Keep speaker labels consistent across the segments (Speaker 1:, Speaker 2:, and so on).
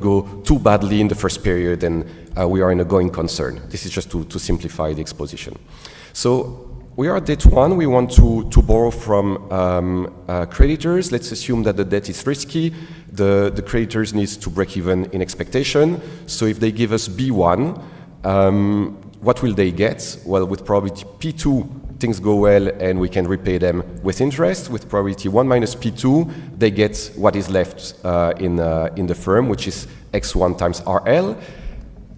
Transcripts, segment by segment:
Speaker 1: go too badly in the first period and we are in a going concern. This is just to simplify the exposition. So we are at date 1. We want to borrow from creditors. Let's assume that the debt is risky. The creditors need to break even in expectation. So if they give us B1, what will they get? Well, with probability P2, things go well and we can repay them with interest. With probability 1 minus P2, they get what is left in the firm, which is X1 times RL.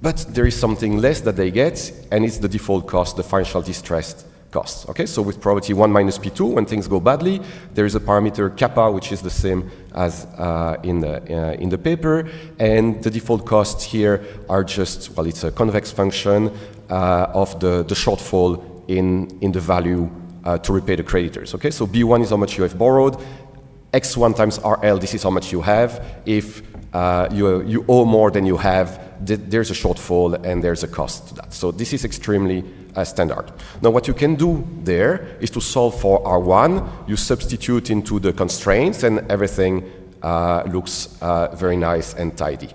Speaker 1: But there is something less that they get, and it's the default cost, the financial distress costs. Okay, so with probability 1 minus P2, when things go badly, there is a parameter kappa, which is the same as in the paper, and the default costs here are just, well, it's a convex function of the shortfall in the value to repay the creditors. Okay, so B1 is how much you have borrowed, X1 times RL, this is how much you have. If you owe more than you have, there's a shortfall and there's a cost to that. So this is extremely standard. Now what you can do there is to solve for R1, you substitute into the constraints and everything looks very nice and tidy.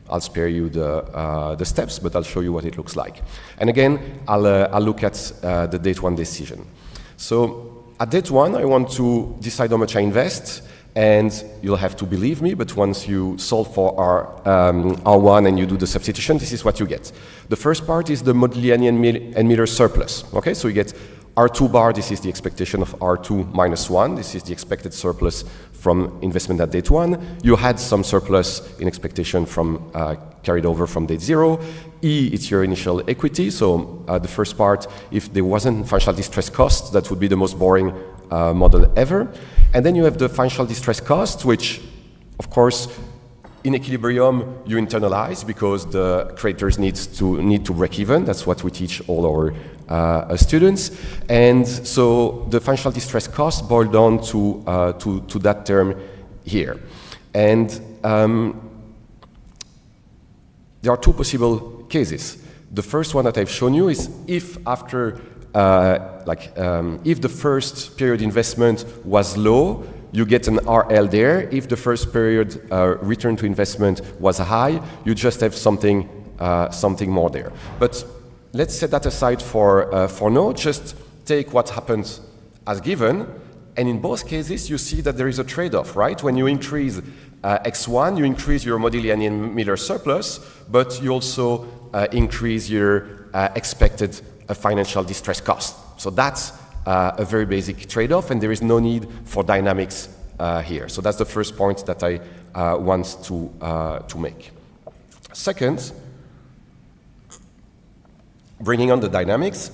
Speaker 1: I'll spare you the steps, but I'll show you what it looks like. And again, I'll look at the date 1 decision. So at date 1, I want to decide how much I invest. And you'll have to believe me, but once you solve for R1 and you do the substitution, this is what you get. The first part is the Modigliani and Miller surplus. Okay, so you get R2 bar, this is the expectation of R2 minus 1. This is the expected surplus from investment at date 1. You had some surplus in expectation from carried over from date 0. E, it's your initial equity. So the first part, if there wasn't financial distress costs, that would be the most boring model ever. And then you have the financial distress cost, which, of course, in equilibrium, you internalize because the creditors need to break even. That's what we teach all our students. And so the financial distress cost boil down to that term here. And there are two possible cases. The first one that I've shown you is if after if the first period investment was low, you get an RL there. If the first period return to investment was high, you just have something more there. But let's set that aside for now. Just take what happens as given, and in both cases, you see that there is a trade-off, right? When you increase X1, you increase your Modigliani and Miller surplus, but you also increase your expected financial distress cost. So that's a very basic trade-off, and there is no need for dynamics here. So that's the first point that I want to make. Second, bringing on the dynamics,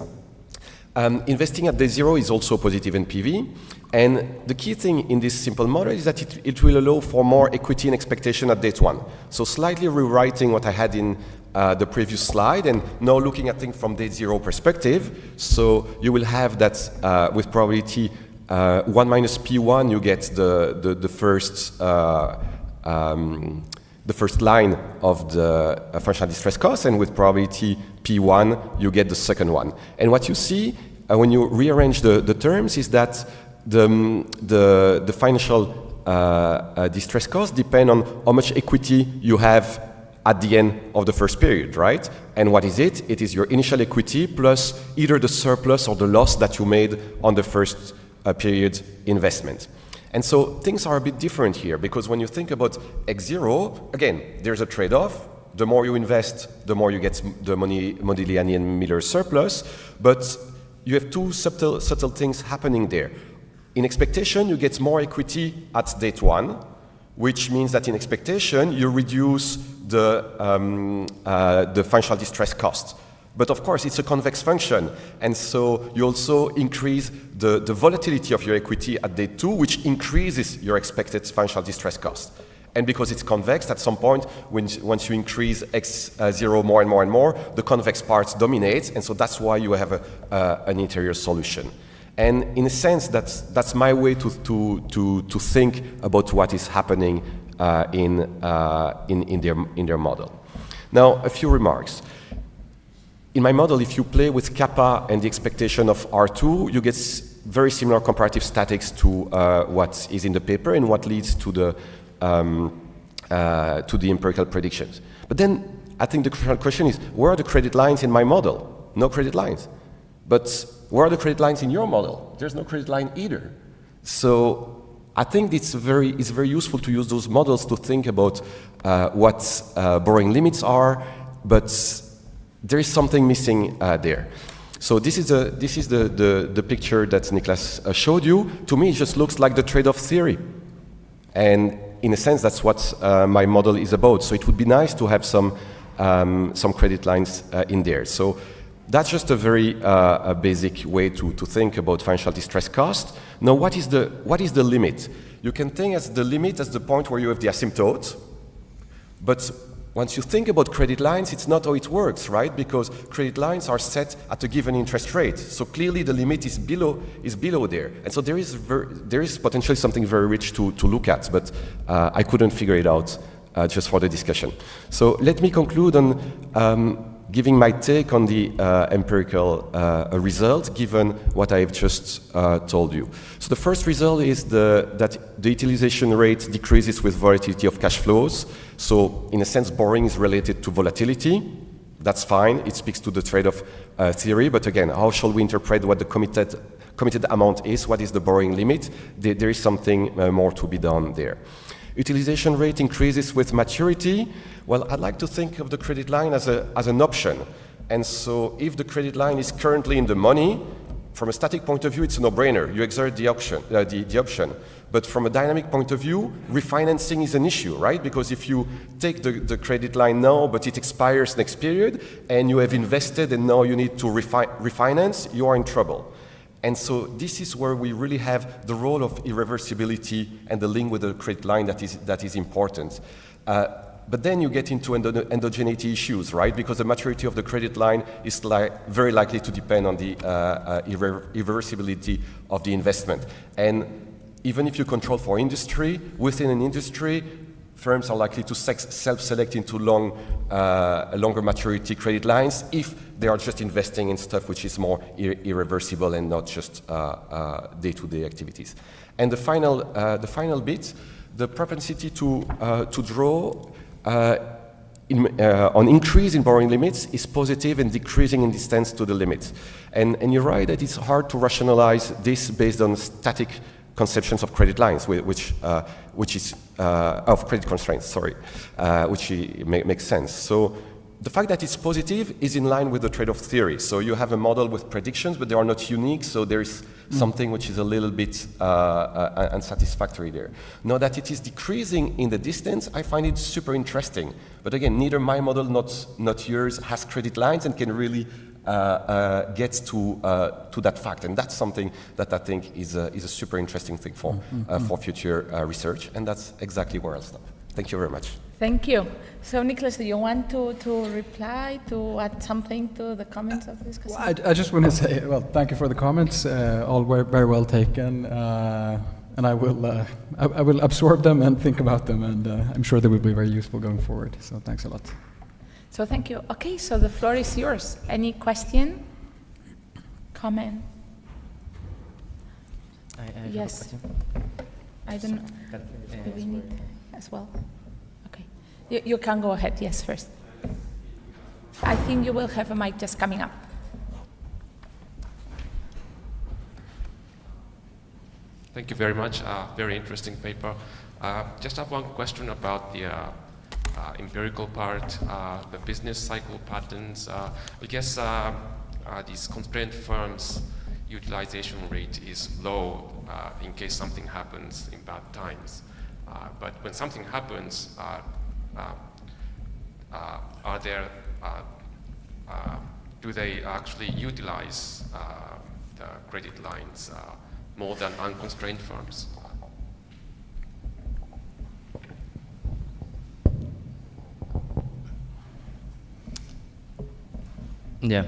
Speaker 1: investing at day 0 is also positive NPV. And the key thing in this simple model is that it will allow for more equity and expectation at date 1. So slightly rewriting what I had in the previous slide and now looking at things from date 0 perspective. So you will have that with probability 1 minus P1, you get the first line of the financial distress cost, and with probability P1, you get the second one. And what you see when you rearrange the terms is that the financial distress costs depend on how much equity you have at the end of the first period, right? And what is it? It is your initial equity plus either the surplus or the loss that you made on the first period investment. And so things are a bit different here, because when you think about X0, again, there's a trade-off. The more you invest, the more you get the Modigliani and Miller surplus, but you have two subtle things happening there. In expectation, you get more equity at date 1, which means that in expectation, you reduce the financial distress cost. But of course, it's a convex function, and so you also increase the volatility of your equity at day 2, which increases your expected financial distress cost. And because it's convex, at some point, once you increase X0 more and more and more, the convex part dominates, and so that's why you have an interior solution. And in a sense, that's my way to think about what is happening in their model. Now, a few remarks. In my model, if you play with kappa and the expectation of R2, you get very similar comparative statics to what is in the paper and what leads to the to the empirical predictions. But then I think the crucial question is, where are the credit lines in my model? No credit lines. But where are the credit lines in your model? There's no credit line either. So I think it's very useful to use those models to think about what borrowing limits are, but there is something missing there. So this is the picture that Niklas showed you. To me, it just looks like the trade-off theory. And in a sense, that's what my model is about. So it would be nice to have some credit lines in there. So that's just a very basic way to think about financial distress cost. Now, what is the limit? You can think as the limit as the point where you have the asymptote, but once you think about credit lines, it's not how it works, right? Because credit lines are set at a given interest rate. So clearly the limit is below there. And so there is potentially something very rich to look at, but I couldn't figure it out just for the discussion. So let me conclude on giving my take on the empirical result, given what I've just told you. So the first result is that the utilization rate decreases with volatility of cash flows. So in a sense, borrowing is related to volatility. That's fine. It speaks to the trade-off theory. But again, how shall we interpret what the committed amount is? What is the borrowing limit? There is something more to be done there. Utilization rate increases with maturity. Well, I'd like to think of the credit line as an option. And so if the credit line is currently in the money, from a static point of view, it's a no-brainer. You exert the option. But from a dynamic point of view, refinancing is an issue, right? Because if you take the credit line now, but it expires next period, and you have invested and now you need to refinance, you are in trouble. And so this is where we really have the role of irreversibility and the link with the credit line that is important. But then you get into endogeneity issues, right? Because the maturity of the credit line is very likely to depend on the irreversibility of the investment. And even if you control for industry, within an industry, firms are likely to self-select into longer maturity credit lines if they are just investing in stuff which is more irreversible and not just day-to-day activities. And the final bit, the propensity to draw on increase in borrowing limits is positive and decreasing in distance to the limits. And you're right that it's hard to rationalize this based on static conceptions of credit lines, which is of credit constraints, sorry, which makes sense. So the fact that it's positive is in line with the trade-off theory. So you have a model with predictions, but they are not unique, so there is something which is a little bit unsatisfactory there. Now that it is decreasing in the distance, I find it super interesting. But again, neither my model, not yours, has credit lines and can really get to that fact. And that's something that I think is a super interesting thing for future research. And that's exactly where I'll stop. Thank you very much.
Speaker 2: Thank you. So, Niklas, do you want to reply, to add something to the comments of this?
Speaker 3: Well, I just want to say, well, thank you for the comments. All very well taken. And I will absorb them and think about them. And I'm sure they will be very useful going forward. So thanks a lot.
Speaker 2: So thank you. Okay, so the floor is yours. Any question? Comment?
Speaker 4: I
Speaker 2: yes.
Speaker 4: have a question.
Speaker 2: I don't know. Do we need as well? Okay. You can go ahead. Yes, first. I think you will have a mic just coming up.
Speaker 5: Thank you very much. Very interesting paper. Just have one question about the empirical part, the business cycle patterns. I guess these constrained firms' utilization rate is low in case something happens in bad times. But when something happens, do they actually utilize the credit lines more than unconstrained firms?
Speaker 4: Yeah,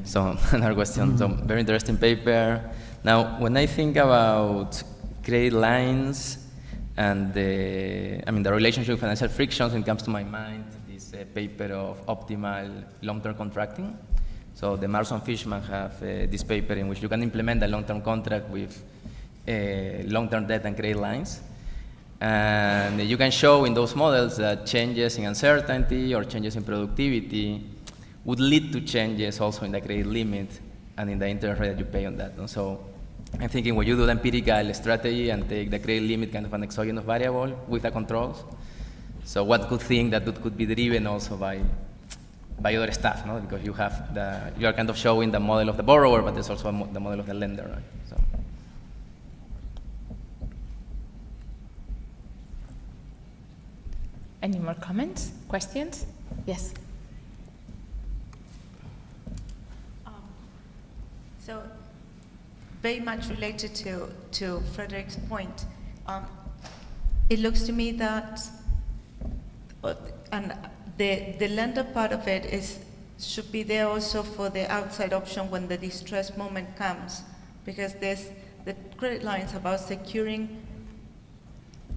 Speaker 4: so another question. So very interesting paper. Now, when I think about credit lines and the relationship with financial frictions, it comes to my mind this paper of optimal long-term contracting. So the Marson Fishman have this paper in which you can implement a long-term contract with long-term debt and credit lines. And you can show in those models that changes in uncertainty or changes in productivity would lead to changes also in the credit limit and in the interest rate that you pay on that. And so I'm thinking when you do the empirical strategy and take the credit limit kind of an exogenous variable with the controls, so what could think that could be driven also by other stuff, no? Because you are kind of showing the model of the borrower, but there's also the model of the lender, right? So.
Speaker 2: Any more comments, questions? Yes.
Speaker 6: So, very much related to Frederick's point, it looks to me that, and the lender part of it should be there also for the outside option when the distress moment comes, because there's the credit lines about securing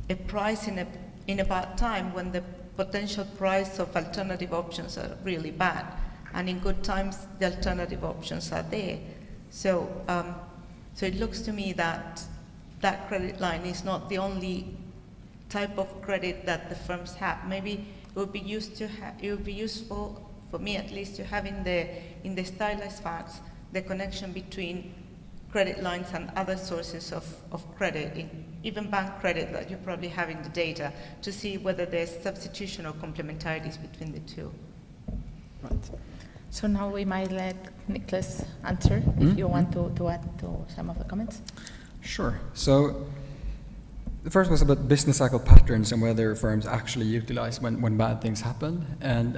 Speaker 6: a price in a bad time when the potential price of alternative options are really bad, and in good times the alternative options are there. So, so it looks to me that that credit line is not the only type of credit that the firms have. Maybe it would be useful for me at least to have in the stylized facts the connection between credit lines and other sources of credit, even bank credit that you probably have in the data, to see whether there's substitution or complementarities between the two.
Speaker 3: Right.
Speaker 2: So now we might let Nicholas answer if you want to add to some of the comments.
Speaker 3: Sure. So the first was about business cycle patterns and whether firms actually utilize when bad things happen. And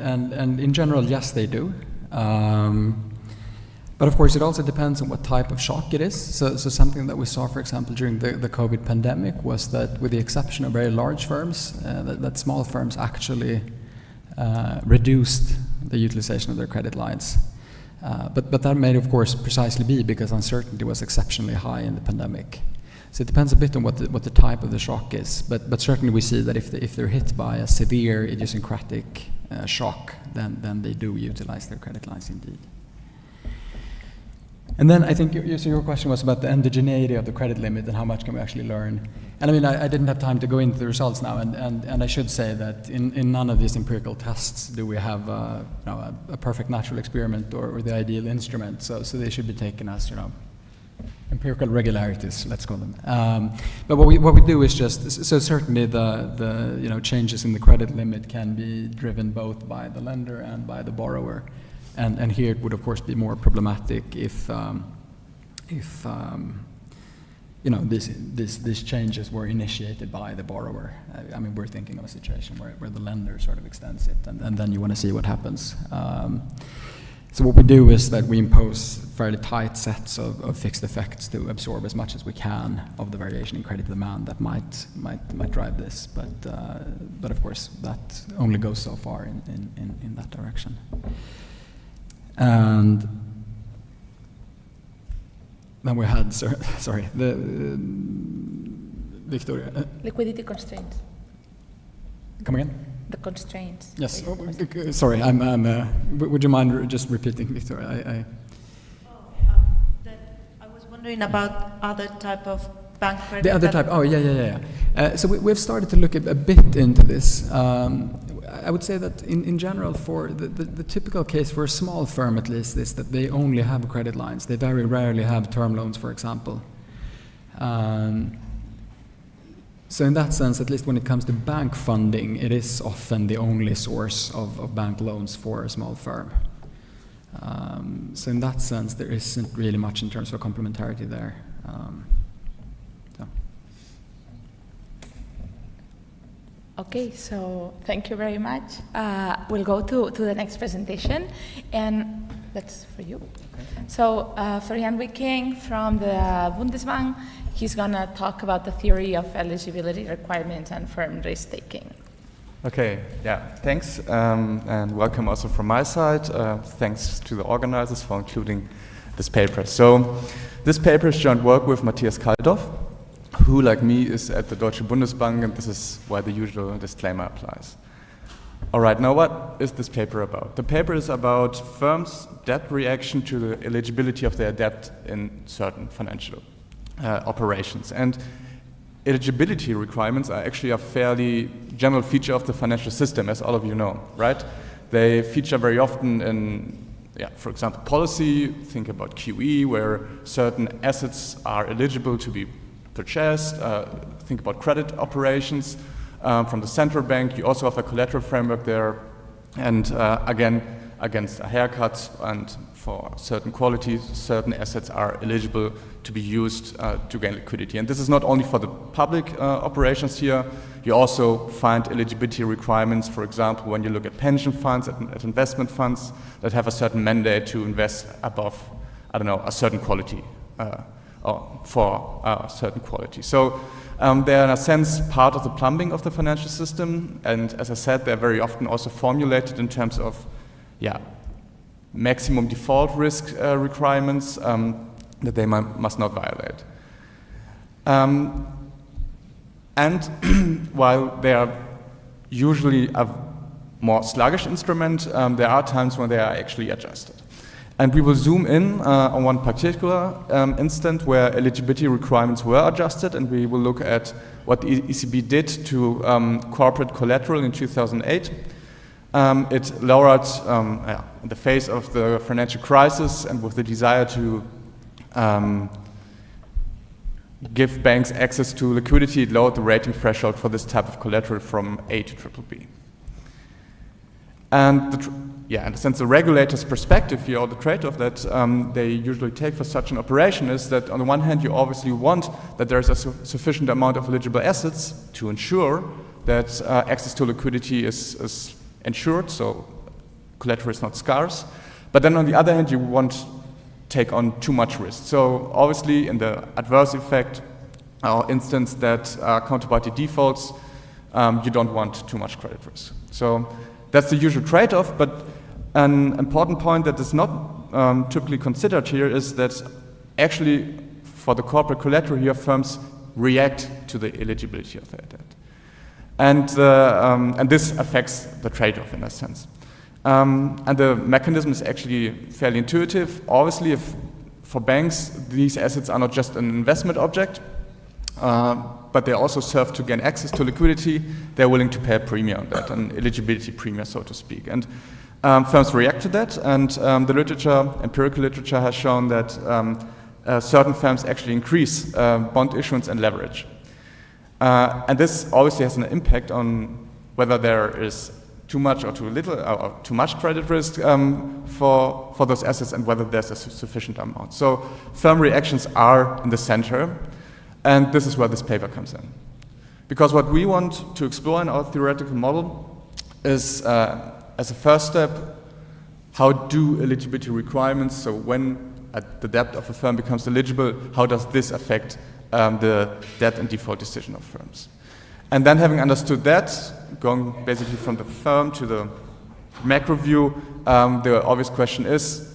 Speaker 3: in general, yes, they do. But of course, it also depends on what type of shock it is. So something that we saw, for example, during the COVID pandemic was that with the exception of very large firms, that small firms actually reduced the utilization of their credit lines. But that may, of course, precisely be because uncertainty was exceptionally high in the pandemic. So it depends a bit on what the type of the shock is. But certainly we see that if they're hit by a severe idiosyncratic shock, then they do utilize their credit lines indeed. And then I think your question was about the endogeneity of the credit limit and how much can we actually learn. And I mean, I didn't have time to go into the results now, and I should say that in none of these empirical tests do we have a perfect natural experiment or the ideal instrument. So they should be taken as empirical regularities, let's call them. But what we do is just so certainly the changes in the credit limit can be driven both by the lender and by the borrower. And here it would of course be more problematic if these changes were initiated by the borrower. I mean, we're thinking of a situation where the lender sort of extends it, and then you want to see what happens. So what we do is that we impose fairly tight sets of fixed effects to absorb as much as we can of the variation in credit demand that might drive this. But of course that only goes so far in that direction. And then we had, sorry, Victoria.
Speaker 2: Liquidity constraints.
Speaker 3: Come again?
Speaker 2: The constraints.
Speaker 3: Yes. Sorry, would you mind just repeating, Victoria?
Speaker 6: I was wondering about other type of bank credit.
Speaker 3: The other type. Oh, yeah. So we've started to look a bit into this. I would say that in general, for the typical case for a small firm at least is that they only have credit lines. They very rarely have term loans, for example. So in that sense, at least when it comes to bank funding, it is often the only source of bank loans for a small firm. So in that sense, there isn't really much in terms of complementarity there.
Speaker 2: Okay, so thank you very much. We'll go to the next presentation, and that's for you. Okay. So Florian Wicking from the Bundesbank, he's going to talk about the theory of eligibility requirements and firm risk-taking.
Speaker 7: Okay, yeah, thanks, and welcome also from my side. Thanks to the organizers for including this paper. So this paper is joint work with Matthias Kaldorf, who, like me, is at the Deutsche Bundesbank, and this is why the usual disclaimer applies. All right, now what is this paper about? The paper is about firms' debt reaction to the eligibility of their debt in certain financial operations. And eligibility requirements are actually a fairly general feature of the financial system, as all of you know, right? They feature very often in, for example, policy. Think about QE, where certain assets are eligible to be purchased. Think about credit operations from the central bank. You also have a collateral framework there. And again, against a haircut and for certain qualities, certain assets are eligible to be used to gain liquidity. And this is not only for the public operations here. You also find eligibility requirements, for example, when you look at pension funds, at investment funds that have a certain mandate to invest above, I don't know, a certain quality or for a certain quality. So they're in a sense part of the plumbing of the financial system. And as I said, they're very often also formulated in terms of maximum default risk requirements that they must not violate. And while they are usually a more sluggish instrument, there are times when they are actually adjusted. And we will zoom in on one particular instant where eligibility requirements were adjusted, and we will look at what the ECB did to corporate collateral in 2008. It lowered, in the face of the financial crisis and with the desire to give banks access to liquidity, it lowered the rating threshold for this type of collateral from A to BBB. And in a sense, the regulator's perspective here, or the trade-off that they usually take for such an operation is that on the one hand, you obviously want that there is a sufficient amount of eligible assets to ensure that access to liquidity is ensured, so collateral is not scarce. But then on the other hand, you won't take on too much risk. So obviously in the adverse effect or instance that counterparty defaults, you don't want too much credit risk. So that's the usual trade-off, but an important point that is not typically considered here is that actually for the corporate collateral here, firms react to the eligibility of their debt. And this affects the trade-off in a sense. And the mechanism is actually fairly intuitive. Obviously, if for banks, these assets are not just an investment object, but they also serve to gain access to liquidity, they're willing to pay a premium on that, an eligibility premium, so to speak. And firms react to that, and the literature, empirical literature, has shown that certain firms actually increase bond issuance and leverage. And this obviously has an impact on whether there is too much or too little or too much credit risk for those assets and whether there's a sufficient amount. So firm reactions are in the center, and this is where this paper comes in. Because what we want to explore in our theoretical model is, as a first step, how do eligibility requirements, so when the debt of a firm becomes eligible, how does this affect the debt and default decision of firms? And then having understood that, going basically from the firm to the macro view, the obvious question is,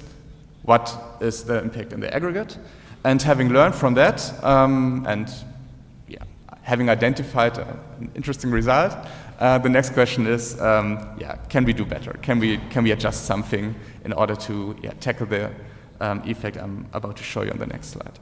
Speaker 7: what is the impact in the aggregate? And having learned from that, having identified an interesting result, the next question is, can we do better? Can we adjust something in order to tackle the effect I'm about to show you on the next slide?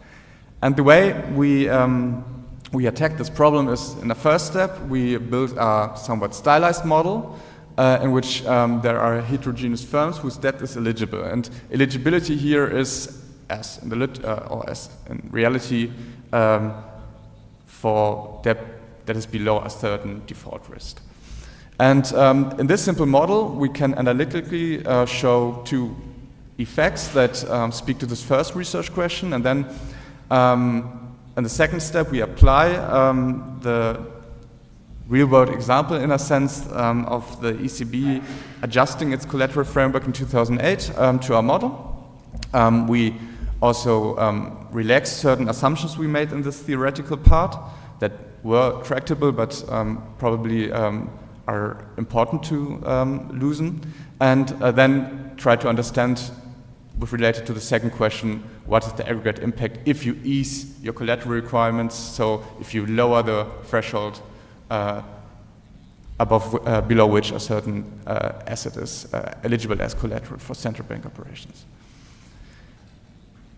Speaker 7: And the way we attack this problem is, in the first step, we build a somewhat stylized model in which there are heterogeneous firms whose debt is eligible. And eligibility here is, as in reality, for debt that is below a certain default risk. And in this simple model, we can analytically show two effects that speak to this first research question, and then in the second step, we apply the real-world example, in a sense, of the ECB adjusting its collateral framework in 2008 to our model. We also relax certain assumptions we made in this theoretical part that were tractable, but probably are important to loosen, and then try to understand, with related to the second question, what is the aggregate impact if you ease your collateral requirements, so if you lower the threshold below which a certain asset is eligible as collateral for central bank operations.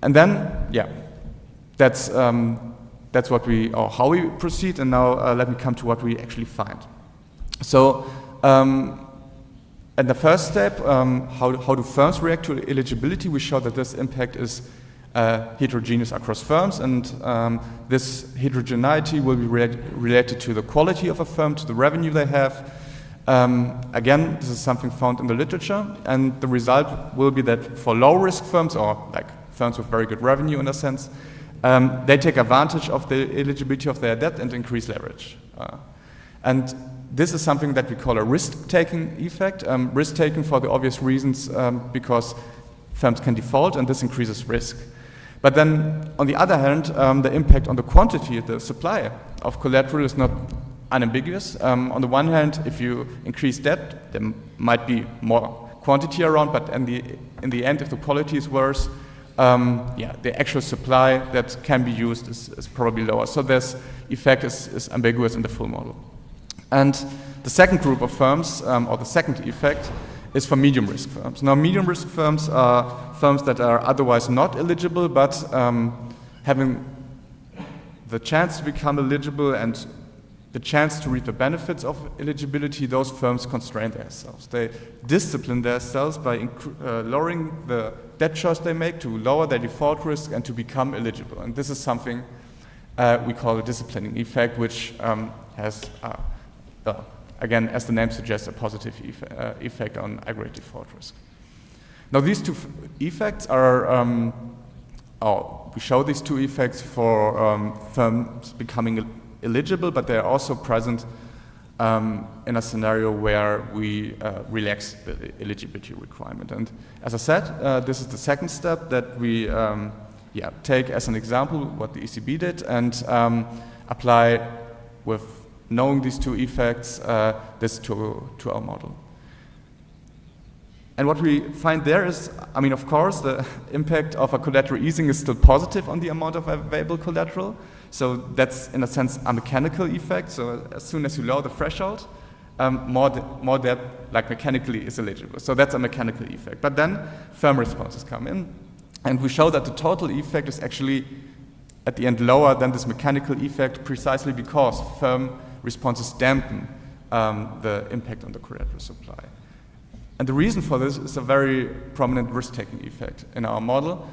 Speaker 7: And then, that's that's what we, or how we proceed, and now let me come to what we actually find. So, at the first step, how do firms react to eligibility? We show that this impact is heterogeneous across firms, and this heterogeneity will be related to the quality of a firm, to the revenue they have. Again, this is something found in the literature, and the result will be that for low-risk firms, or like firms with very good revenue in a sense, they take advantage of the eligibility of their debt and increase leverage. And this is something that we call a risk-taking effect. Risk-taking for the obvious reasons, because firms can default, and this increases risk. But then, on the other hand, the impact on the quantity, the supply of collateral is not unambiguous. On the one hand, if you increase debt, there might be more quantity around, but in the end, if the quality is worse, the actual supply that can be used is probably lower. So this effect is ambiguous in the full model. And the second group of firms, or the second effect, is for medium risk firms. Now, medium risk firms are firms that are otherwise not eligible, but having the chance to become eligible and the chance to reap the benefits of eligibility, those firms constrain themselves. They discipline themselves by lowering the debt choice they make to lower their default risk and to become eligible. And this is something we call a disciplining effect, which has again, as the name suggests, a positive effect on aggregate default risk. Now, these two effects are, we show these two effects for firms becoming eligible, but they are also present in a scenario where we relax the eligibility requirement. And as I said, this is the second step that we take as an example what the ECB did and apply with knowing these two effects, this to our model. And what we find there is, I mean, of course, the impact of a collateral easing is still positive on the amount of available collateral. So that's, in a sense, a mechanical effect. So as soon as you lower the threshold, more debt, like mechanically, is eligible. So that's a mechanical effect. But then firm responses come in, and we show that the total effect is actually, at the end, lower than this mechanical effect, precisely because firm responses dampen the impact on the collateral supply. And the reason for this is a very prominent risk-taking effect in our model.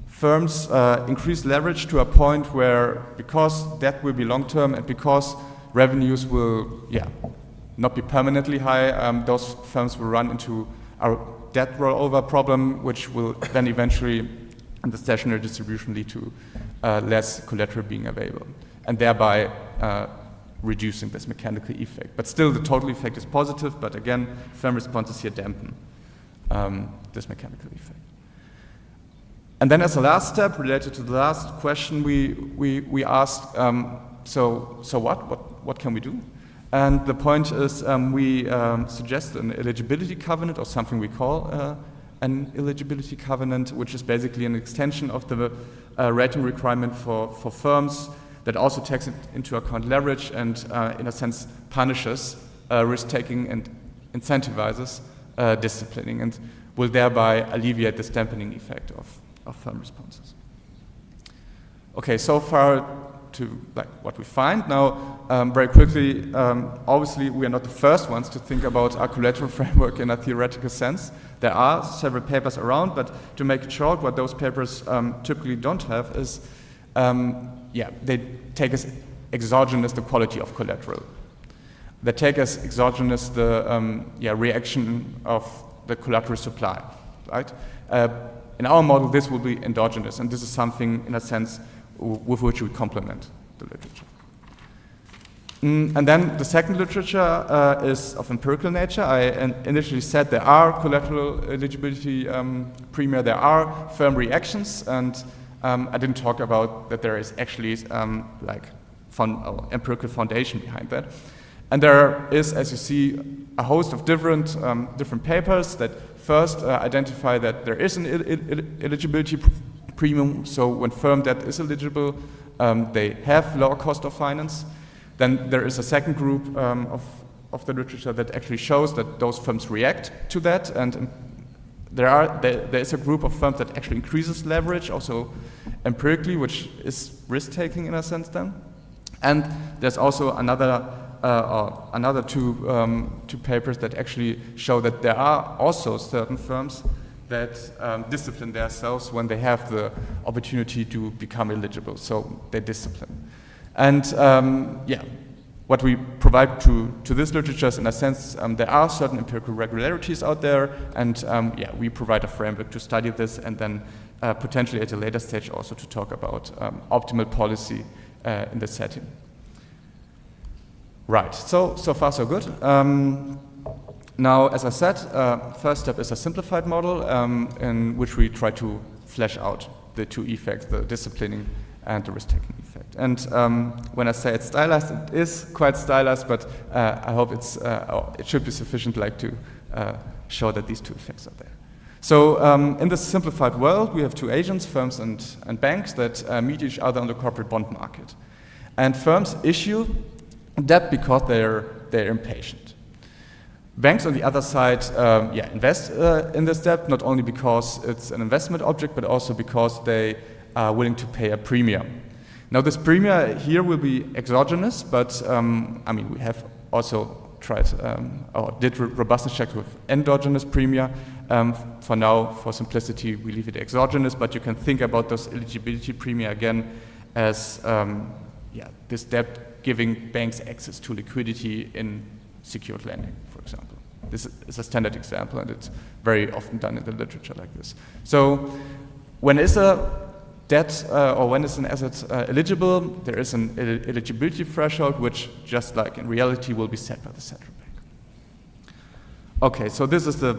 Speaker 7: Firms increase leverage to a point where, because debt will be long-term and because revenues will not be permanently high, those firms will run into a debt rollover problem, which will then eventually, in the stationary distribution, lead to less collateral being available, and thereby reducing this mechanical effect. But still, the total effect is positive, but again, firm responses here dampen this mechanical effect. And then as a last step, related to the last question, we asked, so what can we do? And the point is, we suggest an eligibility covenant, or something we call an eligibility covenant, which is basically an extension of the rating requirement for firms that also takes into account leverage and, in a sense, punishes risk-taking and incentivizes disciplining, and will thereby alleviate this dampening effect of firm responses. Okay, so far to what we find. Now, very quickly, obviously, we are not the first ones to think about our collateral framework in a theoretical sense. There are several papers around, but to make it short, what those papers typically don't have is they take as exogenous the quality of collateral. They take as exogenous the reaction of the collateral supply, right? In our model, this will be endogenous, and this is something, in a sense, with which we complement the literature. And then the second literature is of empirical nature. I initially said there are collateral eligibility premia, there are firm reactions, and I didn't talk about that there is actually empirical foundation behind that. And there is, as you see, a host of different papers that first identify that there is an eligibility premium. So when firm debt is eligible, they have lower cost of finance. Then there is a second group of the literature that actually shows that those firms react to that and there is a group of firms that actually increases leverage, also empirically, which is risk-taking in a sense then. And there's also another two papers that actually show that there are also certain firms that discipline themselves when they have the opportunity to become eligible, so they discipline. And what we provide to this literature is, in a sense, there are certain empirical regularities out there, and we provide a framework to study this, and then potentially at a later stage also to talk about optimal policy in this setting. Right, so far so good. Now, as I said, first step is a simplified model in which we try to flesh out the two effects, the disciplining and the risk-taking effect. And when I say it's stylized, it is quite stylized, but I hope it should be sufficient to show that these two effects are there. So in this simplified world, we have two agents, firms and banks, that meet each other on the corporate bond market. And firms issue debt because they're impatient. Banks, on the other side, invest in this debt, not only because it's an investment object, but also because they are willing to pay a premium. Now, this premium here will be exogenous, but we have also tried or did robustness checks with endogenous premium. For now, for simplicity, we leave it exogenous, but you can think about those eligibility premium again as this debt giving banks access to liquidity in secured lending, for example. This is a standard example, and it's very often done in the literature like this. So when is a debt or when is an asset eligible, there is an eligibility threshold, which, just like in reality, will be set by the central bank. Okay, so this is the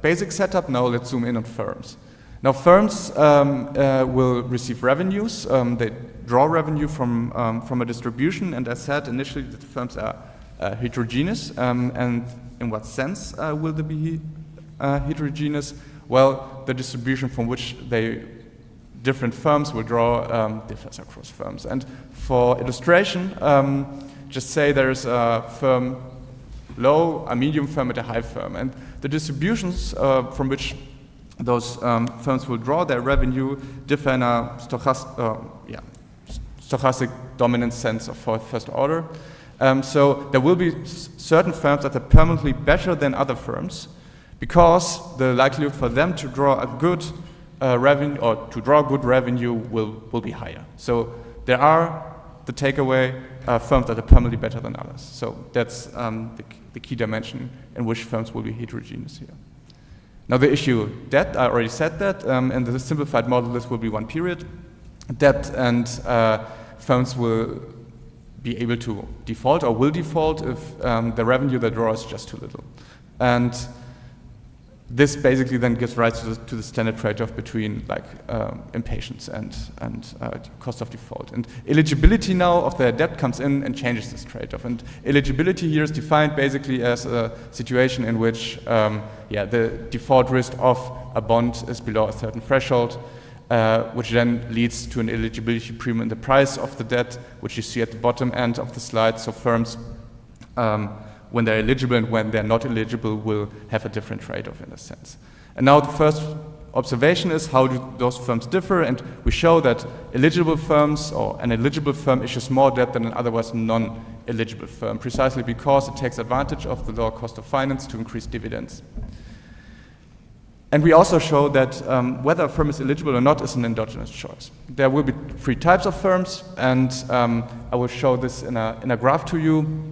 Speaker 7: basic setup. Now let's zoom in on firms. Now firms will receive revenues. They draw revenue from a distribution, and as said initially, the firms are heterogeneous. And in what sense will they be heterogeneous? Well, the distribution from which different firms will draw differs across firms. And for illustration, just say there is a firm low, a medium firm, and a high firm. And the distributions from which those firms will draw their revenue differ in a stochastic dominant sense of first order. So there will be certain firms that are permanently better than other firms because the likelihood for them to draw a good revenue or to draw good revenue will be higher. So there are, the takeaway, firms that are permanently better than others. So that's the key dimension in which firms will be heterogeneous here. Now the issue debt, I already said that. In the simplified model, this will be one period. Debt, and firms will be able to default or will default if the revenue they draw is just too little. And this basically then gives rise to the standard trade-off between impatience and cost of default. And eligibility now of their debt comes in and changes this trade-off. And eligibility here is defined basically as a situation in which the default risk of a bond is below a certain threshold, which then leads to an eligibility premium in the price of the debt, which you see at the bottom end of the slide. So firms, when they're eligible and when they're not eligible, will have a different trade-off in a sense. And now the first observation is, how do those firms differ? And we show that eligible firms, or an eligible firm, issues more debt than an otherwise non-eligible firm, precisely because it takes advantage of the lower cost of finance to increase dividends. And we also show that whether a firm is eligible or not is an endogenous choice. There will be three types of firms, and I will show this in a graph to you.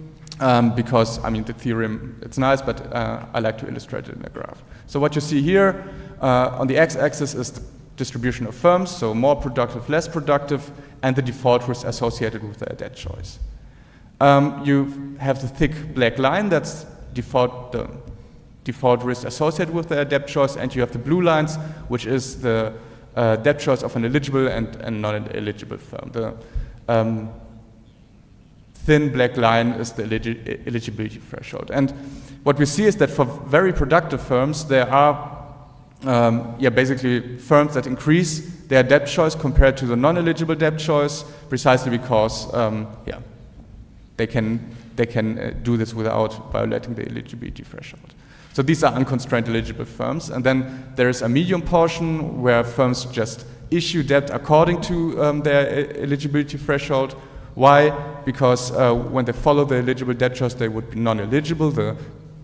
Speaker 7: Because, the theorem, it's nice, but I like to illustrate it in a graph. So what you see here on the x-axis is the distribution of firms, so more productive, less productive, and the default risk associated with their debt choice. You have the thick black line, that's the default risk associated with their debt choice, and you have the blue lines, which is the debt choice of an eligible and non-eligible firm. The thin black line is the eligibility threshold. And what we see is that for very productive firms, there are basically firms that increase their debt choice compared to the non-eligible debt choice, precisely because they can do this without violating the eligibility threshold. So these are unconstrained eligible firms. And then there is a medium portion where firms just issue debt according to their eligibility threshold. Why? Because when they follow the eligible debt choice, they would be non-eligible. The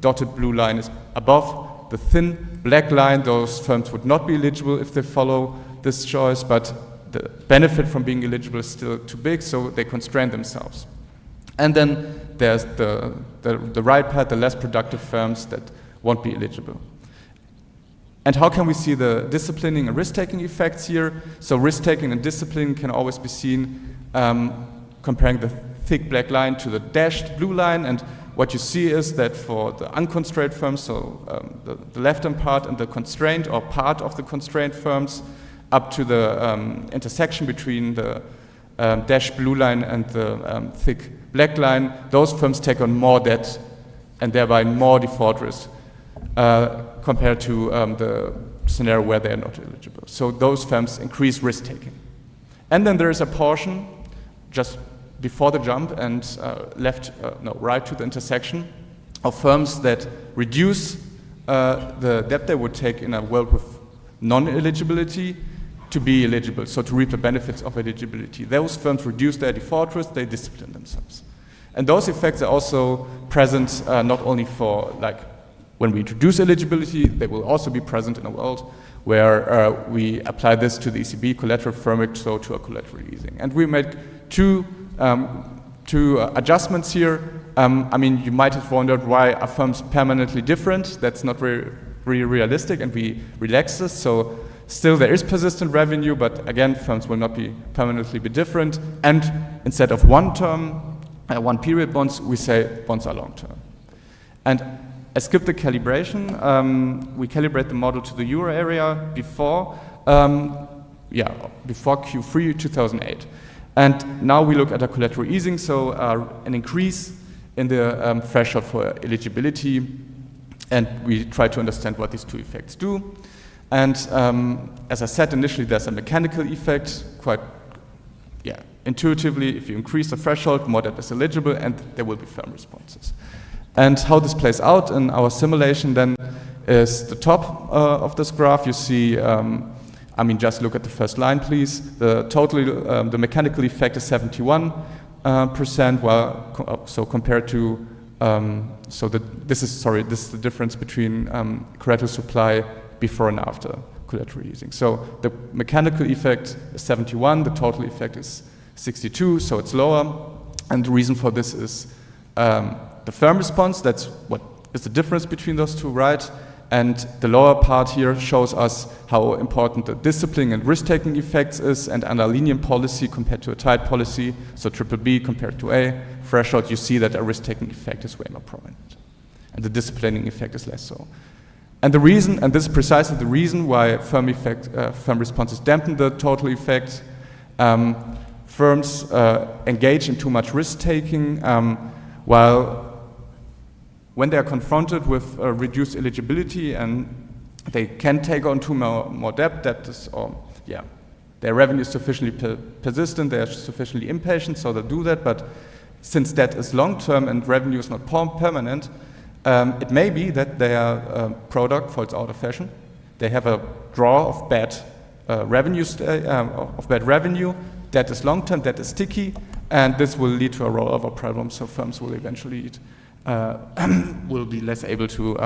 Speaker 7: dotted blue line is above. The thin black line, those firms would not be eligible if they follow this choice, but the benefit from being eligible is still too big, so they constrain themselves. And then there's the right part, the less productive firms that won't be eligible. And how can we see the disciplining and risk-taking effects here? So risk-taking and disciplining can always be seen comparing the thick black line to the dashed blue line. And what you see is that for the unconstrained firms, so the left-hand part and the constrained or part of the constrained firms, up to the intersection between the dashed blue line and the thick black line, those firms take on more debt and thereby more default risk compared to the scenario where they are not eligible. So those firms increase risk-taking. And then there is a portion just before the jump and right to the intersection of firms that reduce the debt they would take in a world with non-eligibility to be eligible, so to reap the benefits of eligibility. Those firms reduce their default risk, they discipline themselves. And those effects are also present not only for when we introduce eligibility, they will also be present in a world where we apply this to the ECB collateral framework, so to a collateral easing. And we made two adjustments here. I mean, you might have wondered why are firms permanently different? That's not very realistic, and we relaxed this. So still there is persistent revenue, but again, firms will not be permanently different. And instead of one period bonds, we say bonds are long term. And I skipped the calibration. We calibrate the model to the euro area before Q3 2008. And now we look at a collateral easing, so an increase in the threshold for eligibility, and we try to understand what these two effects do. And as I said initially, there's a mechanical effect, intuitively, if you increase the threshold, more debt is eligible, and there will be firm responses. And how this plays out in our simulation then is the top of this graph. You see, just look at the first line, please. The mechanical effect is 71%, so compared to, this is the difference between collateral supply before and after collateral easing. So the mechanical effect is 71, the total effect is 62, so it's lower. And the reason for this is the firm response. That's what is the difference between those two, right? And the lower part here shows us how important the disciplining and risk-taking effects is, and under lenient policy compared to a tight policy, so BBB compared to A threshold, you see that a risk-taking effect is way more prominent. And the disciplining effect is less so. And the reason, and this is precisely the reason why firm responses dampen the total effect. Firms engage in too much risk-taking, while when they are confronted with reduced eligibility and they can take on more debt, their revenue is sufficiently persistent, they are sufficiently impatient, so they do that. But since debt is long-term and revenue is not permanent, it may be that their product falls out of fashion. They have a draw of bad revenue, Debt is long-term, debt is sticky, and this will lead to a rollover problem. So firms will eventually will be less able to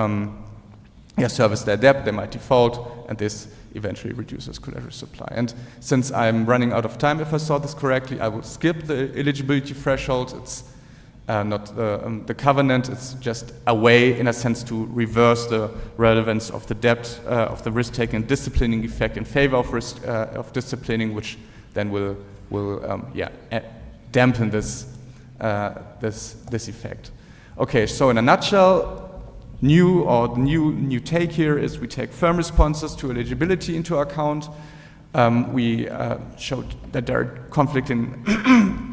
Speaker 7: service their debt. They might default, and this eventually reduces collateral supply. And since I'm running out of time, if I saw this correctly, I will skip the eligibility threshold. It's not the covenant. It's just a way, in a sense, to reverse the relevance of the debt, of the risk-taking and disciplining effect in favor of of disciplining, which then will dampen this effect. Okay, so in a nutshell, new take here is we take firm responses to eligibility into account. We showed that there are conflicting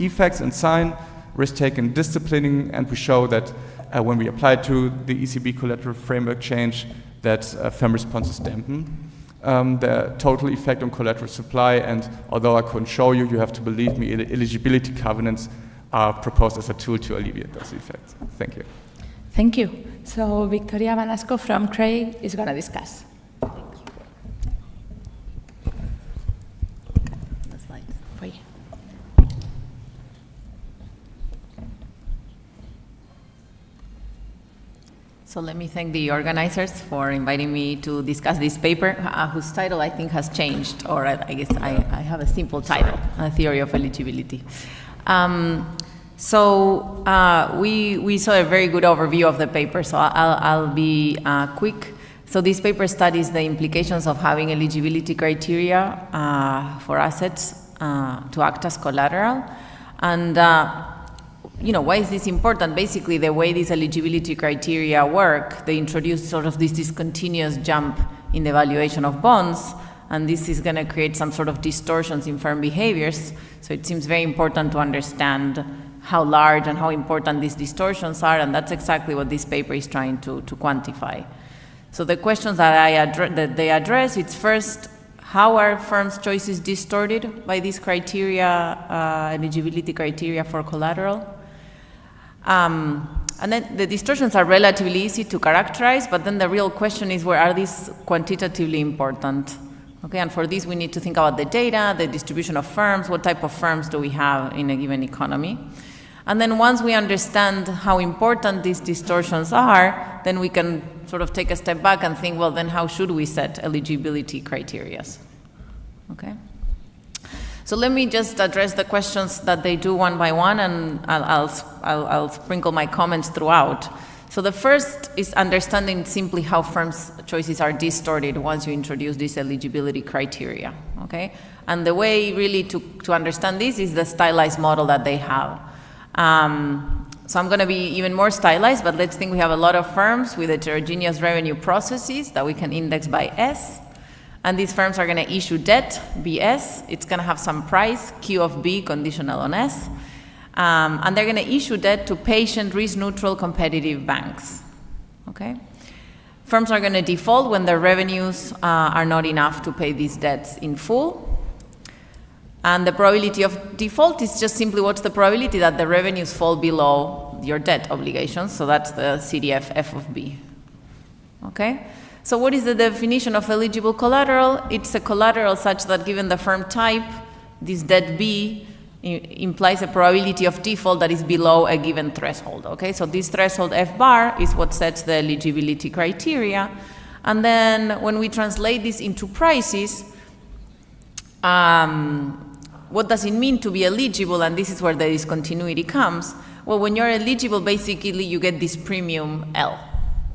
Speaker 7: effects in sign, risk-taking, disciplining, and we show that when we apply to the ECB collateral framework change, that firm responses dampen the total effect on collateral supply. And although I couldn't show you, you have to believe me, eligibility covenants are proposed as a tool to alleviate those effects. Thank you.
Speaker 2: Thank you. So Victoria Manasco from CRE is going to discuss.
Speaker 8: The slides.
Speaker 2: For you.
Speaker 8: So let me thank the organizers for inviting me to discuss this paper, whose title I think has changed, or I guess I have a simple title, A Theory of Eligibility. We saw a very good overview of the paper, so I'll be quick. So this paper studies the implications of having eligibility criteria for assets to act as collateral. And why is this important? Basically, the way these eligibility criteria work, they introduce sort of this discontinuous jump in the valuation of bonds, and this is going to create some sort of distortions in firm behaviors. So it seems very important to understand how large and how important these distortions are, and that's exactly what this paper is trying to quantify. So the questions that they address, it's first, how are firms' choices distorted by these criteria, eligibility criteria for collateral? And then the distortions are relatively easy to characterize, but then the real question is, where are these quantitatively important? Okay, and for this we need to think about the data, the distribution of firms, what type of firms do we have in a given economy? And then once we understand how important these distortions are, then we can sort of take a step back and think, well, then how should we set eligibility criteria? Okay? So let me just address the questions that they do one by one, and I'll sprinkle my comments throughout. So the first is understanding simply how firms' choices are distorted once you introduce this eligibility criteria, okay? And the way really to understand this is the stylized model that they have. So I'm going to be even more stylized, but let's think we have a lot of firms with heterogeneous revenue processes that we can index by S. And these firms are going to issue debt, BS. It's going to have some price, Q of B, conditional on S. And they're going to issue debt to patient, risk-neutral, competitive banks. Okay? Firms are going to default when their revenues are not enough to pay these debts in full. And the probability of default is just simply what's the probability that the revenues fall below your debt obligations. So that's the CDF F of B. Okay? So what is the definition of eligible collateral? It's a collateral such that given the firm type, this debt B implies a probability of default that is below a given threshold. Okay? So this threshold F bar is what sets the eligibility criteria. And then when we translate this into prices, what does it mean to be eligible? And this is where the discontinuity comes. Well, when you're eligible, basically you get this premium L,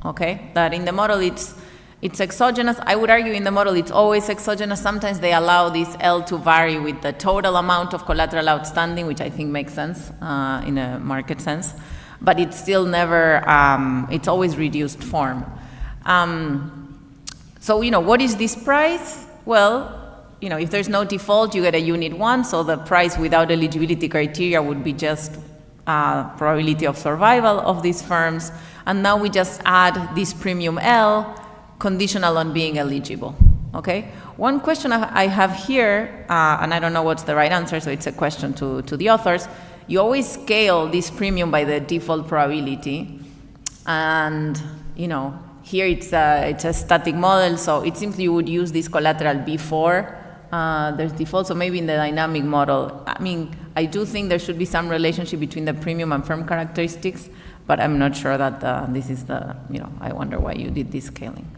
Speaker 8: okay? That in the model it's exogenous. I would argue in the model it's always exogenous. Sometimes they allow this L to vary with the total amount of collateral outstanding, which I think makes sense in a market sense. But it's still never, it's always reduced form. So, what is this price? Well, if there's no default, you get a unit 1, so the price without eligibility criteria would be just probability of survival of these firms. And now we just add this premium L, conditional on being eligible, okay? One question I have here, and I don't know what's the right answer, so it's a question to the authors. You always scale this premium by the default probability, and, here it's a static model, so it seems you would use this collateral before there's default, so maybe in the dynamic model. I do think there should be some relationship between the premium and firm characteristics, but I'm not sure that this is I wonder why you did this scaling.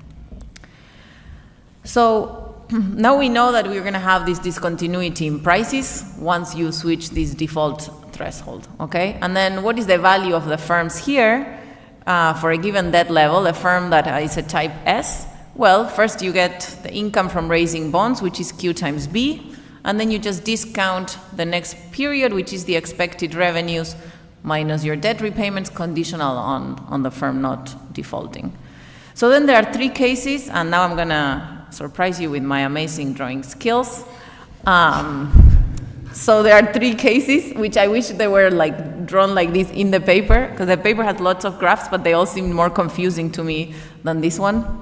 Speaker 8: So now we know that we're going to have this discontinuity in prices once you switch this default threshold, okay? And then what is the value of the firms here for a given debt level, a firm that is a type S? Well, first you get the income from raising bonds, which is Q times B, and then you just discount the next period, which is the expected revenues minus your debt repayments, conditional on the firm not defaulting. So then there are 3 cases, and now I'm going to surprise you with my amazing drawing skills. So there are 3 cases, which I wish they were drawn like this in the paper, because the paper has lots of graphs, but they all seem more confusing to me than this one.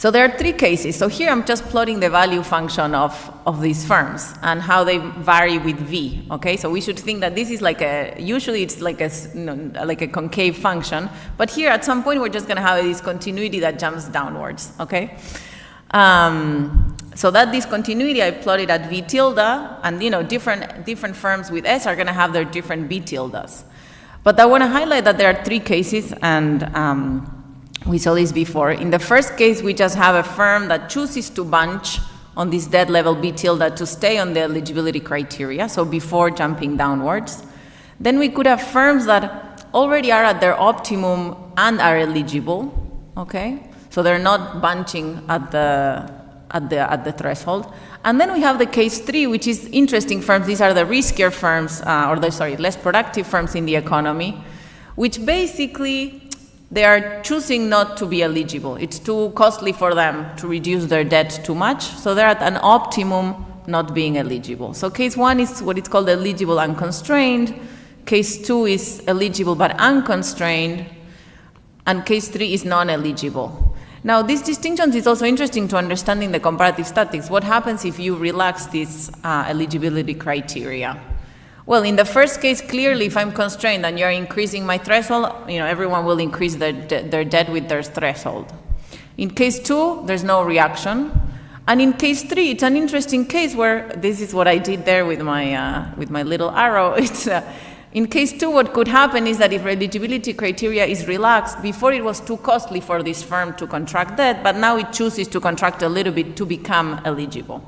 Speaker 8: So there are 3 cases. So here I'm just plotting the value function of these firms and how they vary with V, okay? So we should think that this is usually it's like a concave function, but here at some point we're just gonna have a discontinuity that jumps downwards, okay? So that discontinuity I plotted at V tilde, and different firms with S are gonna have their different B tildes. But I wanna highlight that there are 3 cases, and we saw this before. In the first case, we just have a firm that chooses to bunch on this debt level B tilde to stay on the eligibility criteria, so before jumping downwards. Then we could have firms that already are at their optimum and are eligible, okay? So they're not bunching at the threshold. And then we have the case 3, which is interesting firms. These are the riskier firms, less productive firms in the economy, which basically they are choosing not to be eligible. It's too costly for them to reduce their debt too much, so they're at an optimum not being eligible. So case 1 is what is called eligible unconstrained, case 2 is eligible but unconstrained, and case 3 is non-eligible. Now this distinction is also interesting to understanding the comparative statistics. What happens if you relax this eligibility criteria? Well, in the first case, clearly, if I'm constrained and you're increasing my threshold, everyone will increase their debt with their threshold. In case 2, there's no reaction. And in case 3, it's an interesting case where this is what I did there with my little arrow. In case 2, what could happen is that if eligibility criteria is relaxed, before it was too costly for this firm to contract debt, but now it chooses to contract a little bit to become eligible.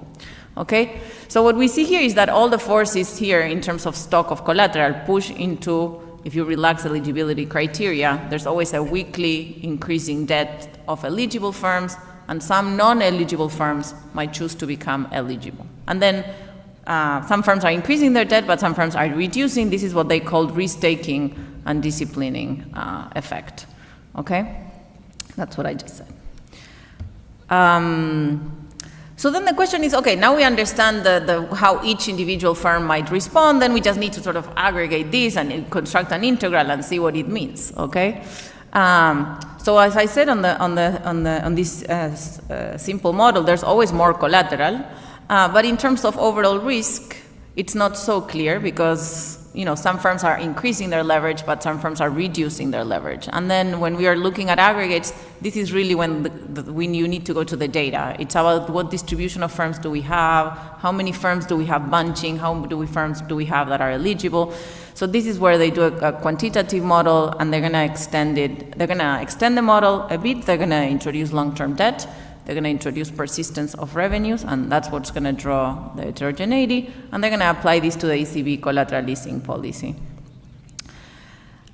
Speaker 8: Okay, so what we see here is that all the forces here in terms of stock of collateral push into, if you relax eligibility criteria, there's always a weekly increasing debt of eligible firms, and some non-eligible firms might choose to become eligible. And then some firms are increasing their debt, but some firms are reducing. This is what they call risk-taking and disciplining effect. Okay, that's what I just said. So then the question is, okay, now we understand how each individual firm might respond, then we just need to sort of aggregate this and construct an integral and see what it means, okay? So as I said on this simple model, there's always more collateral, but in terms of overall risk, it's not so clear because some firms are increasing their leverage, but some firms are reducing their leverage. And then when we are looking at aggregates, this is really when you need to go to the data. It's about what distribution of firms do we have, how many firms do we have bunching, how many firms do we have that are eligible. So this is where they do a quantitative model, and they're going to extend it. They're going to extend the model a bit. They're going to introduce long-term debt. They're going to introduce persistence of revenues, and that's what's going to draw the heterogeneity, and they're going to apply this to the ECB collateral easing policy.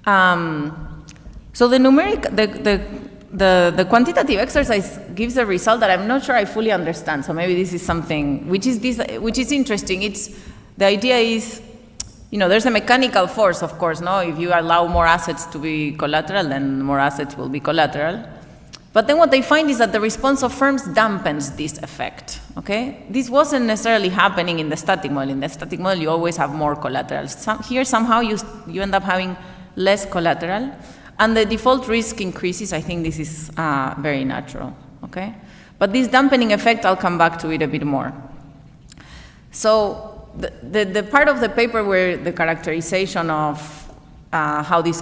Speaker 8: So the numeric, the quantitative exercise gives a result that I'm not sure I fully understand. So maybe this is something which is interesting. The idea is, there's a mechanical force, of course. No, if you allow more assets to be collateral, then more assets will be collateral. But then what they find is that the response of firms dampens this effect, okay? This wasn't necessarily happening in the static model. In the static model, you always have more collateral. Here, somehow, you end up having less collateral, and the default risk increases. I think this is very natural, okay? But this dampening effect, I'll come back to it a bit more. So the part of the paper where the characterization of how this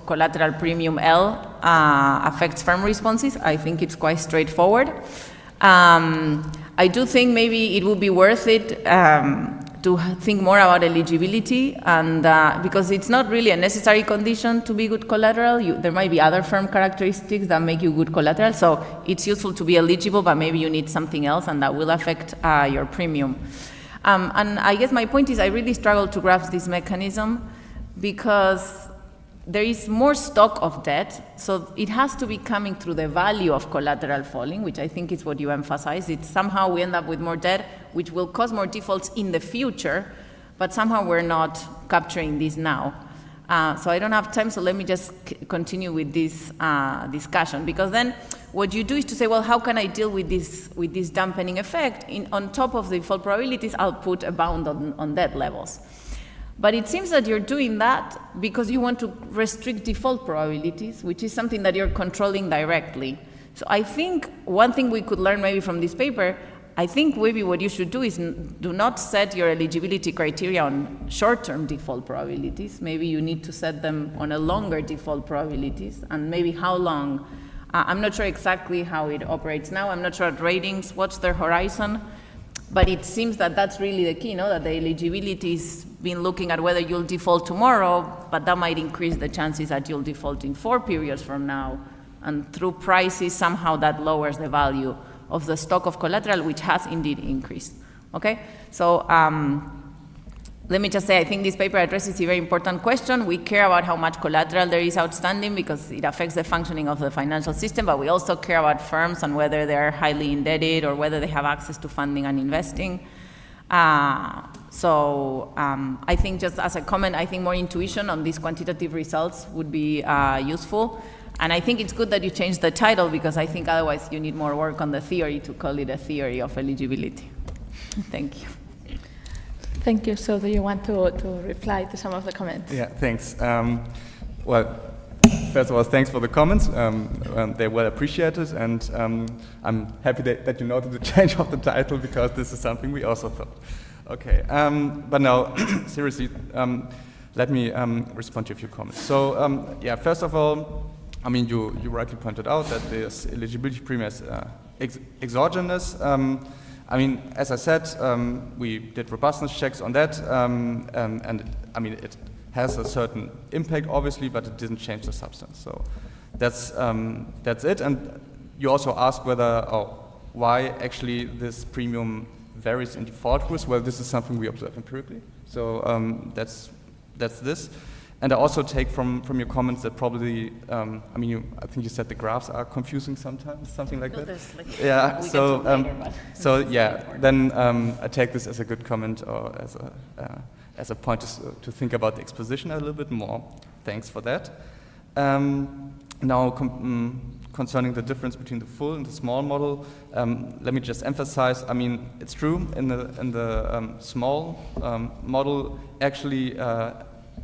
Speaker 8: collateral premium L affects firm responses, I think it's quite straightforward. I do think maybe it would be worth it to think more about eligibility, and because it's not really a necessary condition to be good collateral. There might be other firm characteristics that make you good collateral, so it's useful to be eligible, but maybe you need something else, and that will affect your premium. And I guess my point is I really struggle to grasp this mechanism, because there is more stock of debt, so it has to be coming through the value of collateral falling, which I think is what you emphasize. It's somehow we end up with more debt, which will cause more defaults in the future, but somehow we're not capturing this now. So I don't have time, so let me just continue with this discussion, because then what you do is to say, well, how can I deal with this dampening effect? On top of the default probabilities, I'll put a bound on debt levels. But it seems that you're doing that because you want to restrict default probabilities, which is something that you're controlling directly. So I think one thing we could learn maybe from this paper, I think maybe what you should do is do not set your eligibility criteria on short-term default probabilities. Maybe you need to set them on a longer default probabilities, and maybe how long. I'm not sure exactly how it operates now. I'm not sure at ratings, what's their horizon. But it seems that that's really the key, no? That the eligibility's been looking at whether you'll default tomorrow, but that might increase the chances that you'll default in 4 periods from now. And through prices, somehow that lowers the value of the stock of collateral, which has indeed increased. Okay? So let me just say, I think this paper addresses a very important question. We care about how much collateral there is outstanding because it affects the functioning of the financial system, but we also care about firms and whether they're highly indebted or whether they have access to funding and investing. I think just as a comment, I think more intuition on these quantitative results would be useful. And I think it's good that you changed the title because I think otherwise you need more work on the theory to call it a theory of eligibility. Thank you.
Speaker 2: Thank you. So do you want to reply to some of the comments?
Speaker 7: Yeah, thanks. Well, first of all, thanks for the comments. They're well appreciated, and I'm happy that you noted the change of the title because this is something we also thought. Okay, but now, seriously, let me respond to a few comments. So, yeah, first of all, I mean, you rightly pointed out that this eligibility premium is exogenous. I mean, as I said, we did robustness checks on that, and I mean, it has a certain impact, obviously, but it didn't change the substance. So that's it. And you also asked why actually this premium varies in default risk. Well, this is something we observe empirically. So that's this. And I also take from your comments that probably, I think you said the graphs are confusing sometimes, something like that. Yeah. So yeah. Then I take this as a good comment or as a point to think about the exposition a little bit more. Thanks for that. Now concerning the difference between the full and the small model, let me just emphasize. I mean, it's true in the small model actually.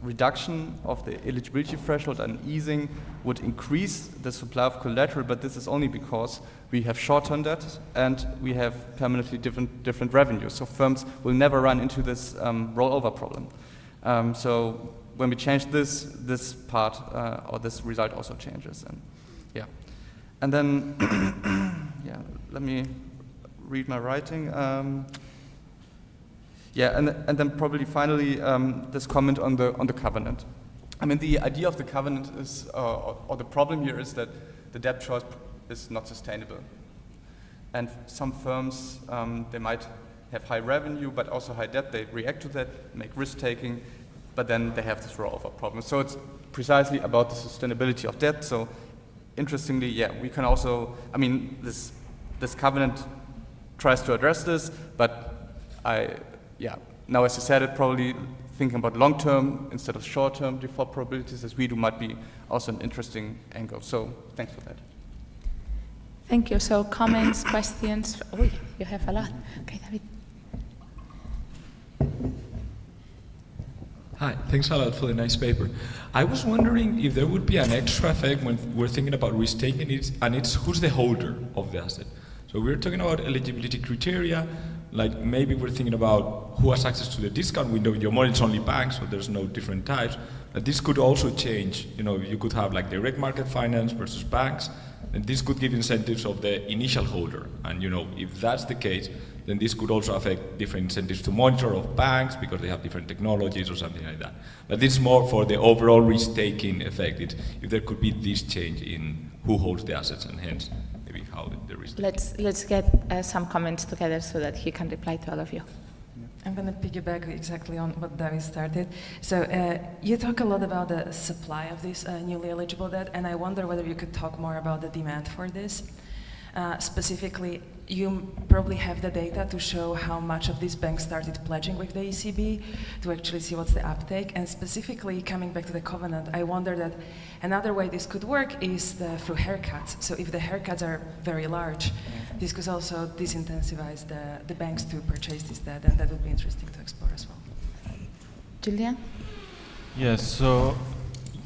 Speaker 7: Reduction of the eligibility threshold and easing would increase the supply of collateral, but this is only because we have short-term debt and we have permanently different revenues. So firms will never run into this rollover problem. So when we change this part or this result also changes. And yeah, and then yeah, let me read my writing. Yeah, and then probably finally this comment on the covenant. I mean, the idea of the covenant is, or the problem here is that the debt choice is not sustainable. And some firms, they might have high revenue, but also high debt. They react to that, make risk-taking, but then they have this rollover problem. So it's precisely about the sustainability of debt. So interestingly, yeah, we can also, I mean, this covenant tries to address this, but yeah, now as you said it, probably thinking about long-term instead of short-term default probabilities as we do might be also an interesting angle. So thanks for that.
Speaker 2: Thank you. So comments, questions? Oh, you have a lot. Okay, David.
Speaker 9: Hi, thanks a lot for the nice paper. I was wondering if there would be an extra effect when we're thinking about risk-taking, and it's who's the holder of the asset. So we're talking about eligibility criteria, like maybe we're thinking about who has access to the discount window. Your model is only banks, so there's no different types. But this could also change. You know, you could have like direct market finance versus banks, and this could give incentives of the initial holder. And you know, if that's the case, then this could also affect different incentives to monitor of banks because they have different technologies or something like that. But this is more for the overall risk-taking effect. If there could be this change in who holds the assets and hence maybe how the risk.
Speaker 2: Let's get some comments together so that he can reply to all of you.
Speaker 10: I'm going to piggyback exactly on what David started. So you talk a lot about the supply of this newly eligible debt, and I wonder whether you could talk more about the demand for this. Specifically, you probably have the data to show how much of these banks started pledging with the ECB to actually see what's the uptake. And specifically, coming back to the covenant, I wonder that another way this could work is through haircuts. So if the haircuts are very large, this could also disincentivize the banks to purchase this debt, and that would be interesting to explore as well.
Speaker 2: Julian?
Speaker 11: Yes, so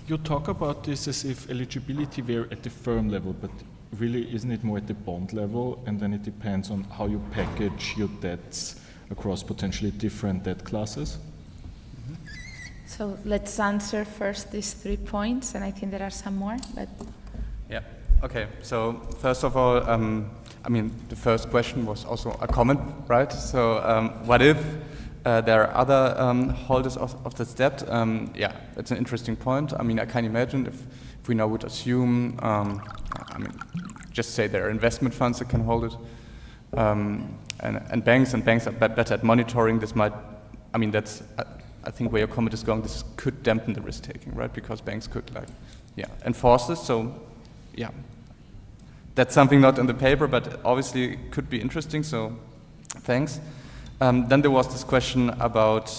Speaker 11: you talk about this as if eligibility were at the firm level, but really, isn't it more at the bond level, and then it depends on how you package your debts across potentially different debt classes?
Speaker 2: So let's answer first these 3 points, and I think there are some more, but...
Speaker 7: Yeah, okay, so first of all, I mean, the first question was also a comment, right? So what if there are other holders of this debt? Yeah, it's an interesting point. I mean, I can imagine if we now would assume, I mean, just say there are investment funds that can hold it, and banks are better at monitoring. This might, I mean, that's, I think where your comment is going, this could dampen the risk taking, right? Because banks could, like, yeah, enforce this. So, yeah, that's something not in the paper, but obviously could be interesting. So, thanks. Then there was this question about,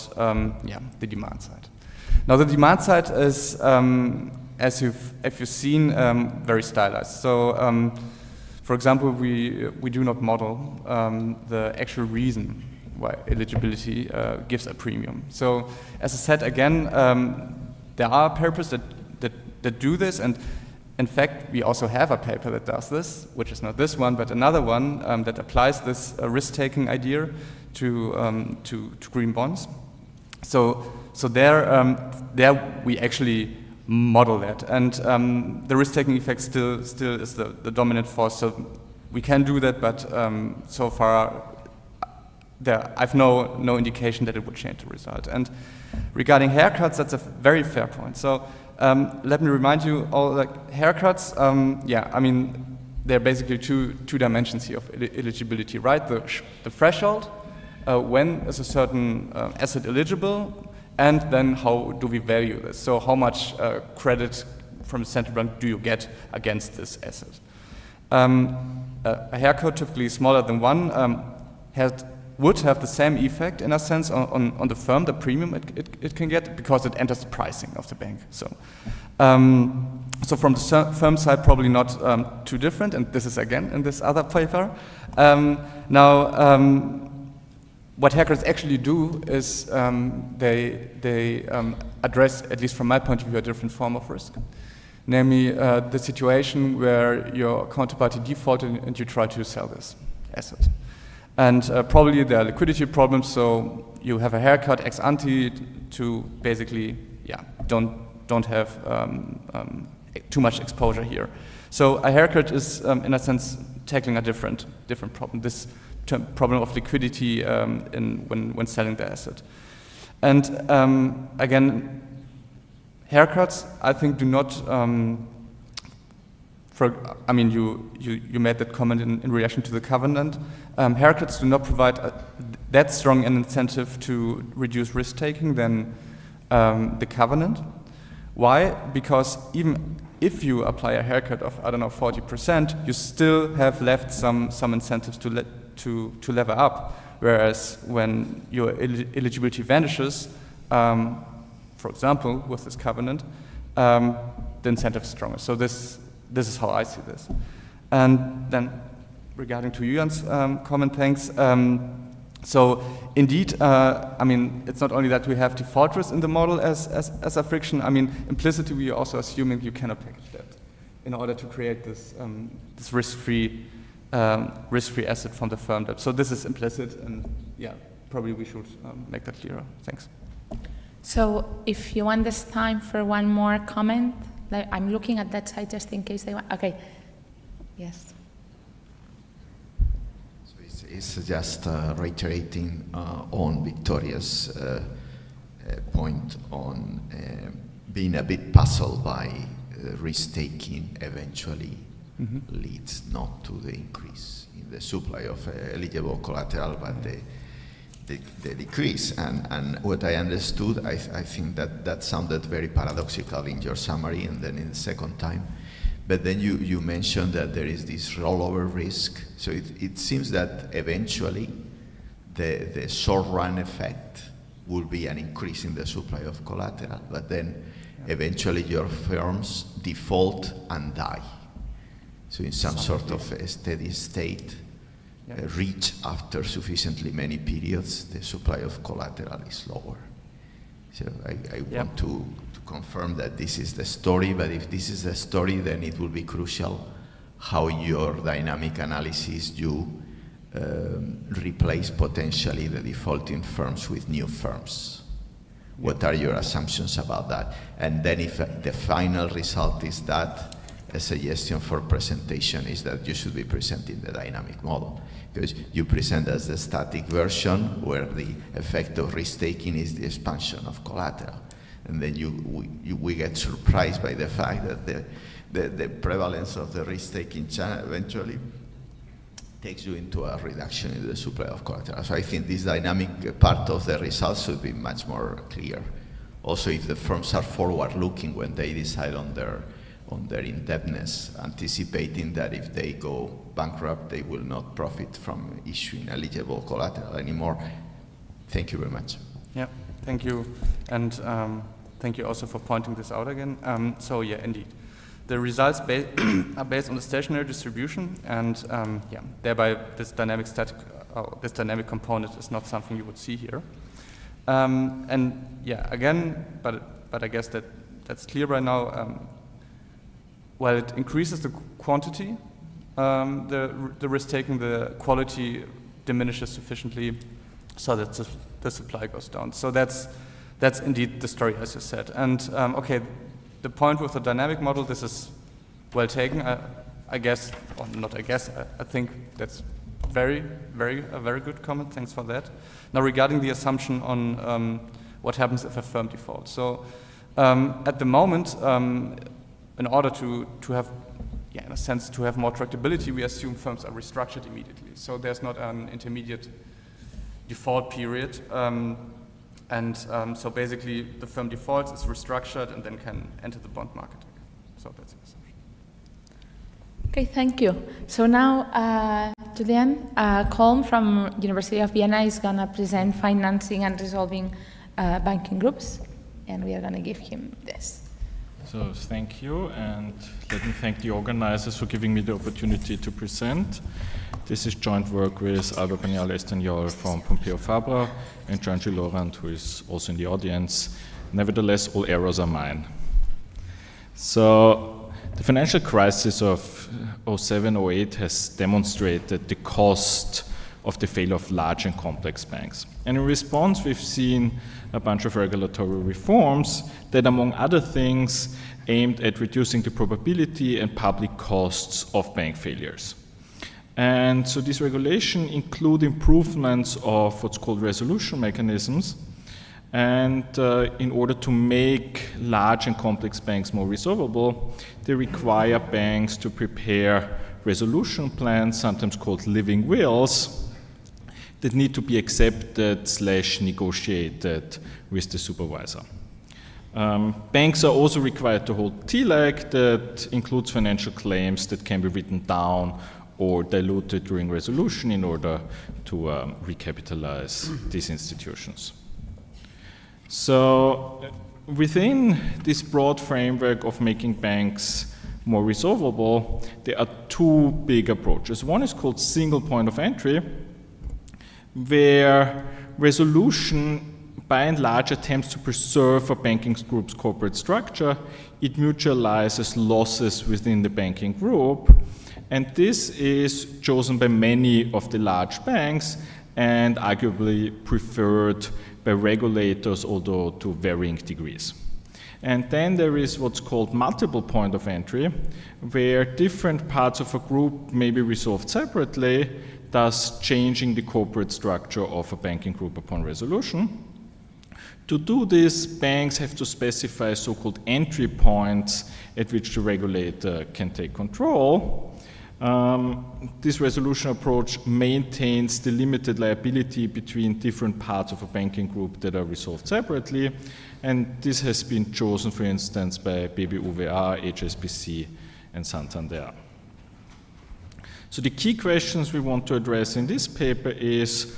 Speaker 7: yeah, the demand side. Now, the demand side is, as you've seen, very stylized. So, for example, we do not model the actual reason why eligibility gives a premium. So, as I said again, there are papers that do this, and in fact, we also have a paper that does this, which is not this one, but another one that applies this risk-taking idea to green bonds. So there we actually model that, and the risk-taking effect still is the dominant force. So we can do that, but so far I've no indication that it would change the result. And regarding haircuts, that's a very fair point. So let me remind you all, like, haircuts, yeah, I mean, there are basically two dimensions here of eligibility, right? The threshold, when is a certain asset eligible, and then how do we value this? So how much credit from the central bank do you get against this asset? A haircut typically smaller than one would have the same effect, in a sense, on the firm, the premium it can get, because it enters the pricing of the bank. So, so from the firm side, probably not too different, and this is again in this other paper. Now, what haircuts actually do is they address, at least from my point of view, a different form of risk. Namely, the situation where your counterparty defaulted and you try to sell this asset. And probably there are liquidity problems, so you have a haircut ex ante to basically, yeah, don't have too much exposure here. So a haircut is, in a sense, tackling a different problem. This problem of liquidity when selling the asset. And again, haircuts, I think, do not. I mean, you made that comment in relation to the covenant. Haircuts do not provide that strong an incentive to reduce risk-taking than the covenant. Why? Because even if you apply a haircut of, I don't know, 40%, you still have left some incentives to lever up. Whereas when your eligibility vanishes, for example, with this covenant, the incentive is stronger. So this is how I see this. And then regarding to Julian's comment, thanks. So indeed, I mean, it's not only that we have default risk in the model as a friction. I mean, implicitly we are also assuming you cannot package that in order to create this this risk-free asset from the firm debt. So this is implicit, and yeah, probably we should make that clearer. Thanks.
Speaker 2: So if you want this time for one more comment, like, I'm looking at that side just in case they want. Okay. Yes.
Speaker 12: So it's just reiterating on Victoria's point on being a bit puzzled by risk-taking eventually leads not to the increase in the supply of eligible collateral, but the decrease. And what I understood, I think that sounded very paradoxical in your summary and then in the second time. But then you mentioned that there is this rollover risk. So it seems that eventually the short-run effect will be an increase in the supply of collateral, but then eventually your firms default and die. So in some sort of a steady state, reach after sufficiently many periods, the supply of collateral is lower. So I want to confirm that this is the story, but if this is the story, then it will be crucial how your dynamic analysis you replace potentially the defaulting firms with new firms. What are your assumptions about that? And then if the final result is that, a suggestion for presentation is that you should be presenting the dynamic model, because you present as the static version where the effect of risk-taking is the expansion of collateral. And then we get surprised by the fact that the prevalence of the risk-taking channel eventually takes you into a reduction in the supply of collateral. So I think this dynamic part of the results should be much more clear. Also, if the firms are forward-looking when they decide on their indebtedness, anticipating that if they go bankrupt, they will not profit from issuing eligible collateral anymore. Thank you very much.
Speaker 7: Yeah, thank you. And thank you also for pointing this out again. So yeah, indeed. The results are based on the stationary distribution, and yeah, thereby this dynamic component is not something you would see here. And yeah, again, but I guess that's clear right now. While it increases the quantity, the risk taking, the quality diminishes sufficiently so that the supply goes down. So that's indeed the story, as you said. And okay, the point with the dynamic model, this is well taken. I guess, or not I guess, I think that's a very good comment. Thanks for that. Now regarding the assumption on what happens if a firm defaults. So at the moment, in order to have, yeah, in a sense, to have more tractability, we assume firms are restructured immediately. So there's not an intermediate default period. So basically, the firm defaults, is restructured, and then can enter the bond market again. So that's the assumption.
Speaker 2: Okay, thank you. So now, Julian Kolm from University of Vienna is going to present financing and resolving banking groups, and we are going to give him this.
Speaker 11: So thank you, and let me thank the organizers for giving me the opportunity to present. This is joint work with Albert Banial-Estagnol from Pompeo Fabra and Jean-Gilles Laurent, who is also in the audience. Nevertheless, all errors are mine. So the financial crisis of 07-08 has demonstrated the cost of the failure of large and complex banks. And in response, we've seen a bunch of regulatory reforms that, among other things, aimed at reducing the probability and public costs of bank failures. And so these regulations include improvements of what's called resolution mechanisms. And in order to make large and complex banks more resolvable, they require banks to prepare resolution plans, sometimes called living wills, that need to be accepted/negotiated with the supervisor. Banks are also required to hold TLAC, that includes financial claims that can be written down or diluted during resolution in order to recapitalize these institutions. So within this broad framework of making banks more resolvable, there are two big approaches. One is called single point of entry, where resolution by and large attempts to preserve a banking group's corporate structure. It mutualizes losses within the banking group, and this is chosen by many of the large banks and arguably preferred by regulators, although to varying degrees. And then there is what's called multiple point of entry, where different parts of a group may be resolved separately, thus changing the corporate structure of a banking group upon resolution. To do this, banks have to specify so-called entry points at which the regulator can take control. This resolution approach maintains the limited liability between different parts of a banking group that are resolved separately, and this has been chosen, for instance, by BBVA, HSBC, and Santander. So the key questions we want to address in this paper is,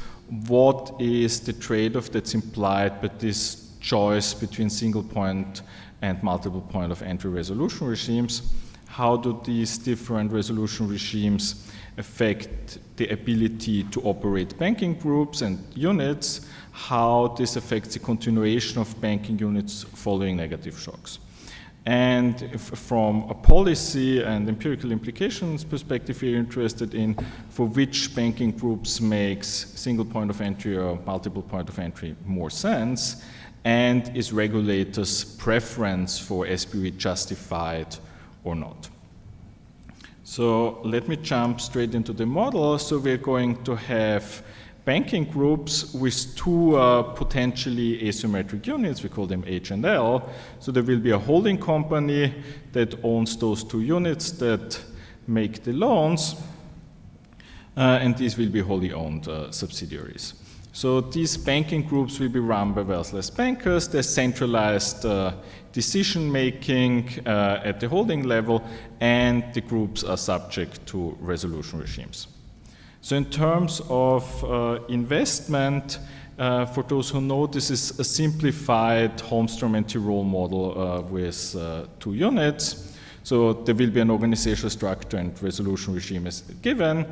Speaker 11: what is the trade-off that's implied by this choice between single point and multiple point of entry resolution regimes? How do these different resolution regimes affect the ability to operate banking groups and units? How this affects the continuation of banking units following negative shocks? And from a policy and empirical implications perspective, we're interested in for which banking groups makes single point of entry or multiple point of entry more sense, and is regulators' preference for SPV justified or not. So let me jump straight into the model. So we're going to have banking groups with two potentially asymmetric units. We call them H and L. So there will be a holding company that owns those two units that make the loans, and these will be wholly owned subsidiaries. So these banking groups will be run by wealthless bankers. They're centralized decision-making at the holding level, and the groups are subject to resolution regimes. So in terms of investment, for those who know, this is a simplified Holmstrom and Tirol model with two units. So there will be an organizational structure and resolution regime as given.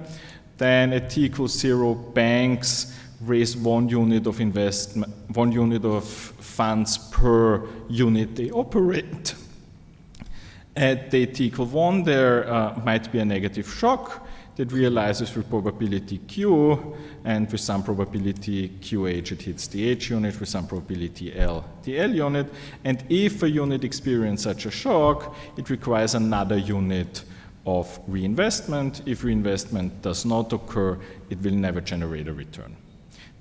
Speaker 11: Then at t equals 0, banks raise 1 unit of investment, 1 unit of funds per unit they operate. At t equals 1, there might be a negative shock that realizes with probability Q, and with some probability QH it hits the H unit, with some probability L the L unit. And if a unit experiences such a shock, it requires another unit of reinvestment. If reinvestment does not occur, it will never generate a return.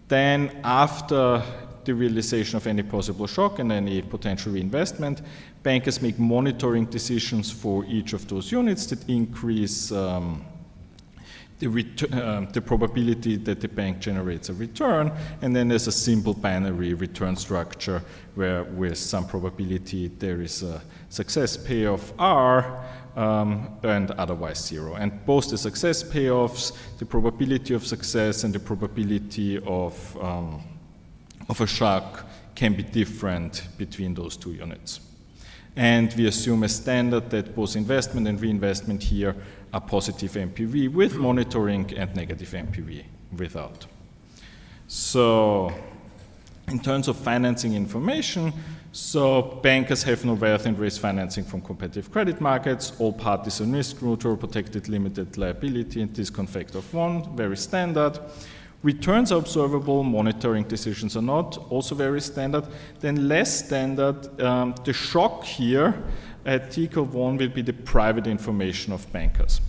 Speaker 11: Then after the realization of any possible shock and any potential reinvestment, bankers make monitoring decisions for each of those units that increase the probability that the bank generates a return, and then there's a simple binary return structure where with some probability there is a success payoff R and otherwise 0. And both the success payoffs, the probability of success and the probability of a shock can be different between those two units. And we assume as standard that both investment and reinvestment here are positive NPV with monitoring and negative NPV without. So in terms of financing information, so bankers have no wealth and raise financing from competitive credit markets. All parties are risk neutral, protected limited liability, and discount factor of 1, very standard. Returns are observable, monitoring decisions are not, also very standard. Then less standard, the shock here at t equals 1 will be the private information of bankers.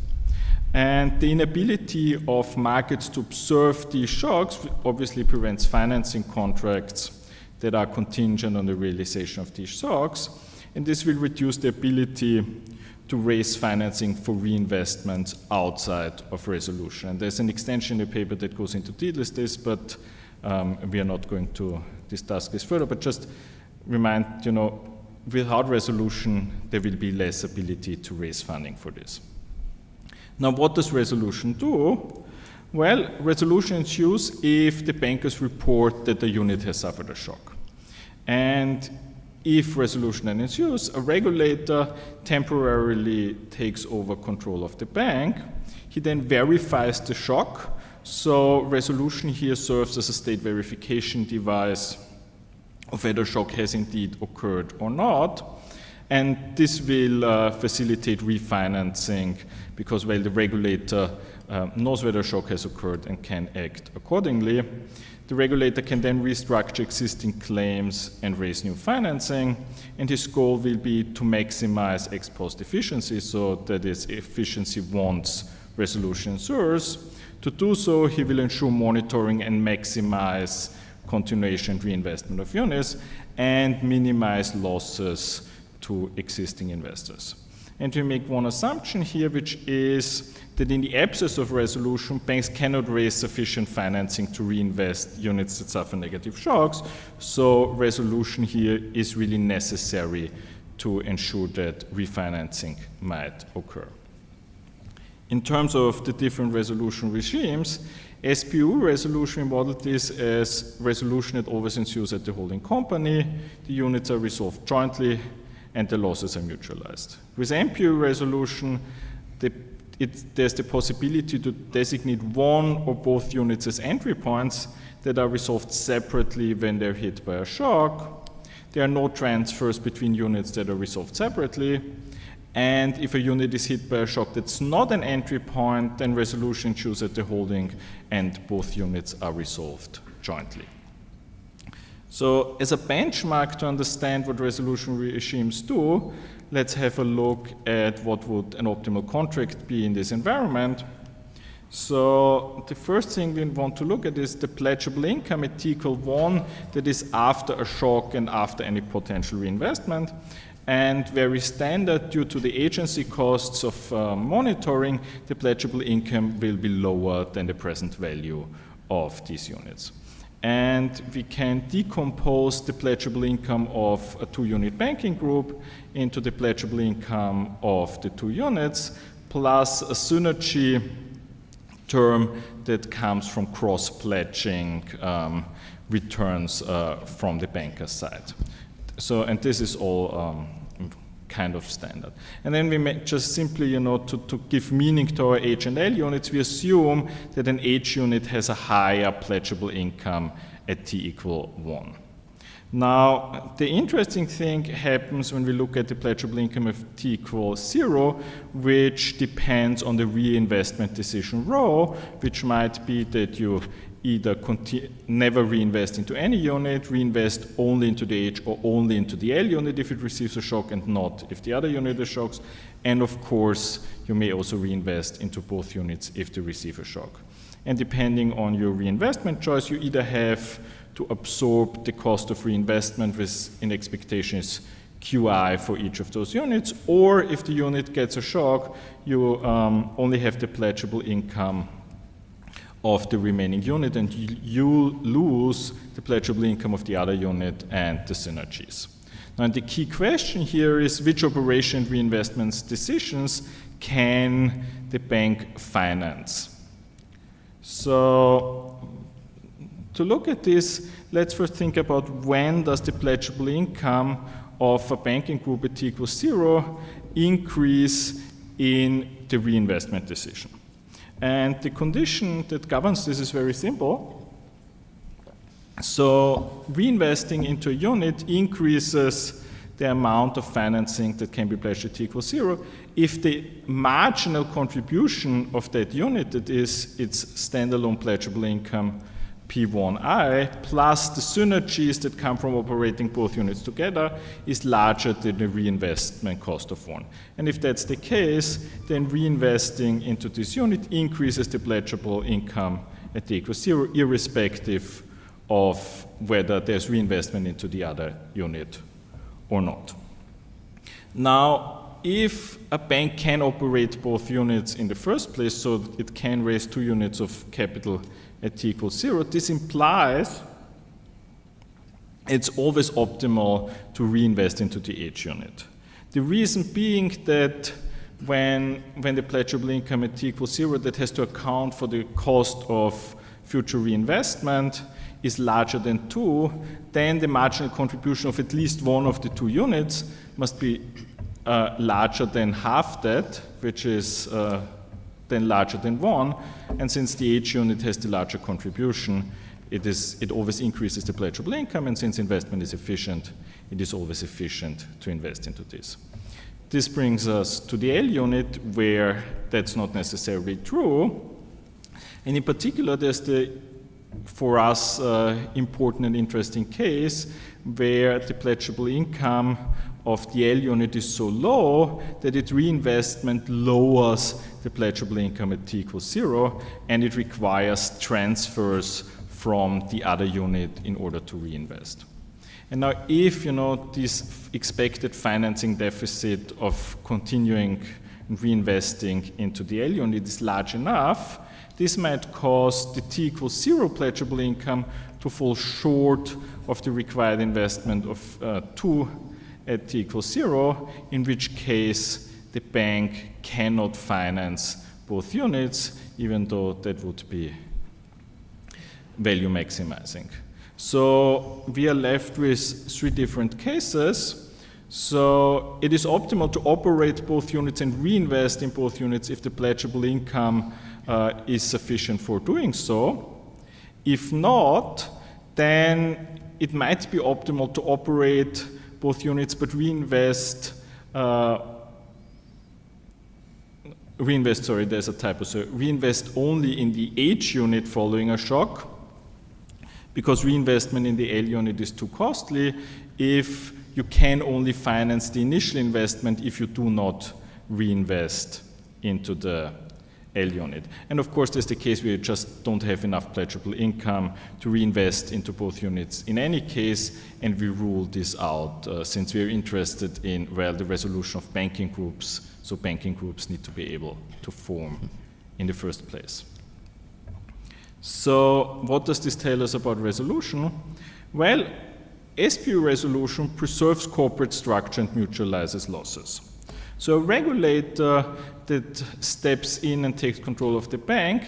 Speaker 11: And the inability of markets to observe these shocks obviously prevents financing contracts that are contingent on the realization of these shocks. And this will reduce the ability to raise financing for reinvestment outside of resolution. And there's an extension in the paper that goes into details this, but we are not going to discuss this further, but just remind, without resolution, there will be less ability to raise funding for this. Now, what does resolution do? Well, resolution ensues if the bankers report that the unit has suffered a shock. And if resolution then ensues, a regulator temporarily takes over control of the bank. He then verifies the shock. So resolution here serves as a state verification device of whether shock has indeed occurred or not. And this will facilitate refinancing because, well, the regulator knows whether shock has occurred and can act accordingly. The regulator can then restructure existing claims and raise new financing, and his goal will be to maximize ex post efficiency, so that is efficiency once resolution ensures. To do so, he will ensure monitoring and maximize continuation and reinvestment of units and minimize losses to existing investors. And we make one assumption here, which is that in the absence of resolution, banks cannot raise sufficient financing to reinvest units that suffer negative shocks. So resolution here is really necessary to ensure that refinancing might occur. In terms of the different resolution regimes, SPU resolution, we model this as resolution that always ensues at the holding company. The units are resolved jointly and the losses are mutualized. With MPU resolution, there's the possibility to designate one or both units as entry points that are resolved separately when they're hit by a shock. there are no transfers between units that are resolved separately. And if a unit is hit by a shock that's not an entry point, then resolution ensues at the holding and both units are resolved jointly. So as a benchmark to understand what resolution regimes do, let's have a look at what would an optimal contract be in this environment. So the first thing we want to look at is the pledgeable income at T equal 1, that is after a shock and after any potential reinvestment. And very standard, due to the agency costs of monitoring, the pledgeable income will be lower than the present value of these units. And we can decompose the pledgeable income of a 2-unit banking group into the pledgeable income of the 2 units, plus a synergy term that comes from cross-pledging returns from the banker's side. So, and this is all kind of standard. And then we just simply, to give meaning to our H and L units, we assume that an H unit has a higher pledgeable income at T equal 1. Now, the interesting thing happens when we look at the pledgeable income of T equals 0, which depends on the reinvestment decision rho, which might be that you either never reinvest into any unit, reinvest only into the H or only into the L unit if it receives a shock and not if the other unit is shocks. And of course, you may also reinvest into both units if they receive a shock. And depending on your reinvestment choice, you either have to absorb the cost of reinvestment with in expectation is QI for each of those units, or if the unit gets a shock, you only have the pledgeable income of the remaining unit, and you lose the pledgeable income of the other unit and the synergies. Now, and the key question here is which operation reinvestments decisions can the bank finance? So, to look at this, let's first think about when does the pledgeable income of a banking group at T equals 0 increase in the reinvestment decision. And the condition that governs this is very simple. So reinvesting into a unit increases the amount of financing that can be pledged at T equals 0 if the marginal contribution of that unit, that is its standalone pledgeable income P1I, plus the synergies that come from operating both units together, is larger than the reinvestment cost of 1. And if that's the case, then reinvesting into this unit increases the pledgeable income at T equals 0, irrespective of whether there's reinvestment into the other unit or not. Now, if a bank can operate both units in the first place, so it can raise 2 units of capital at T equals 0, this implies it's always optimal to reinvest into the H unit. The reason being that when the pledgeable income at T equals 0, that has to account for the cost of future reinvestment is larger than 2, then the marginal contribution of at least one of the 2 units must be larger than half that, which is then larger than 1, and since the H unit has the larger contribution, it always increases the pledgeable income, and since investment is efficient, it is always efficient to invest into this. This brings us to the L unit, where that's not necessarily true, and in particular, there's the, for us, important and interesting case where the pledgeable income of the L unit is so low that its reinvestment lowers the pledgeable income at T equals 0, and it requires transfers from the other unit in order to reinvest. And now if, this expected financing deficit of continuing reinvesting into the L unit is large enough, this might cause the T equals 0 pledgeable income to fall short of the required investment of 2 at T equals 0, in which case the bank cannot finance both units, even though that would be value maximizing. So we are left with 3 different cases. So it is optimal to operate both units and reinvest in both units if the pledgeable income is sufficient for doing so. If not, then it might be optimal to operate both units but reinvest, there's a typo, so reinvest only in the H unit following a shock, because reinvestment in the L unit is too costly if you can only finance the initial investment if you do not reinvest into the L unit. And of course, there's the case where you just don't have enough pledgeable income to reinvest into both units in any case, and we rule this out since we're interested in, well, the resolution of banking groups, so banking groups need to be able to form in the first place. So what does this tell us about resolution? Well, SPU resolution preserves corporate structure and neutralizes losses. So a regulator that steps in and takes control of the bank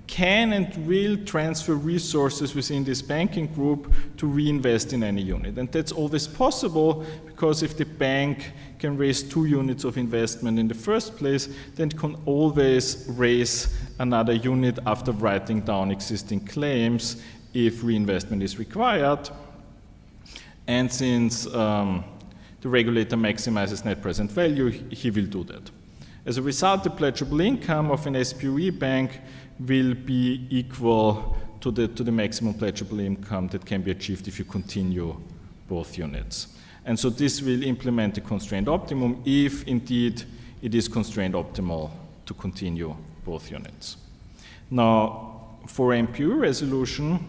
Speaker 11: can and will transfer resources within this banking group to reinvest in any unit. And that's always possible because if the bank can raise 2 units of investment in the first place, then it can always raise another unit after writing down existing claims if reinvestment is required. And since the regulator maximizes net present value, he will do that. As a result, the pledgeable income of an SPUE bank will be equal to the maximum pledgeable income that can be achieved if you continue both units. And so this will implement the constrained optimum if indeed it is constrained optimal to continue both units. Now, for MPU resolution,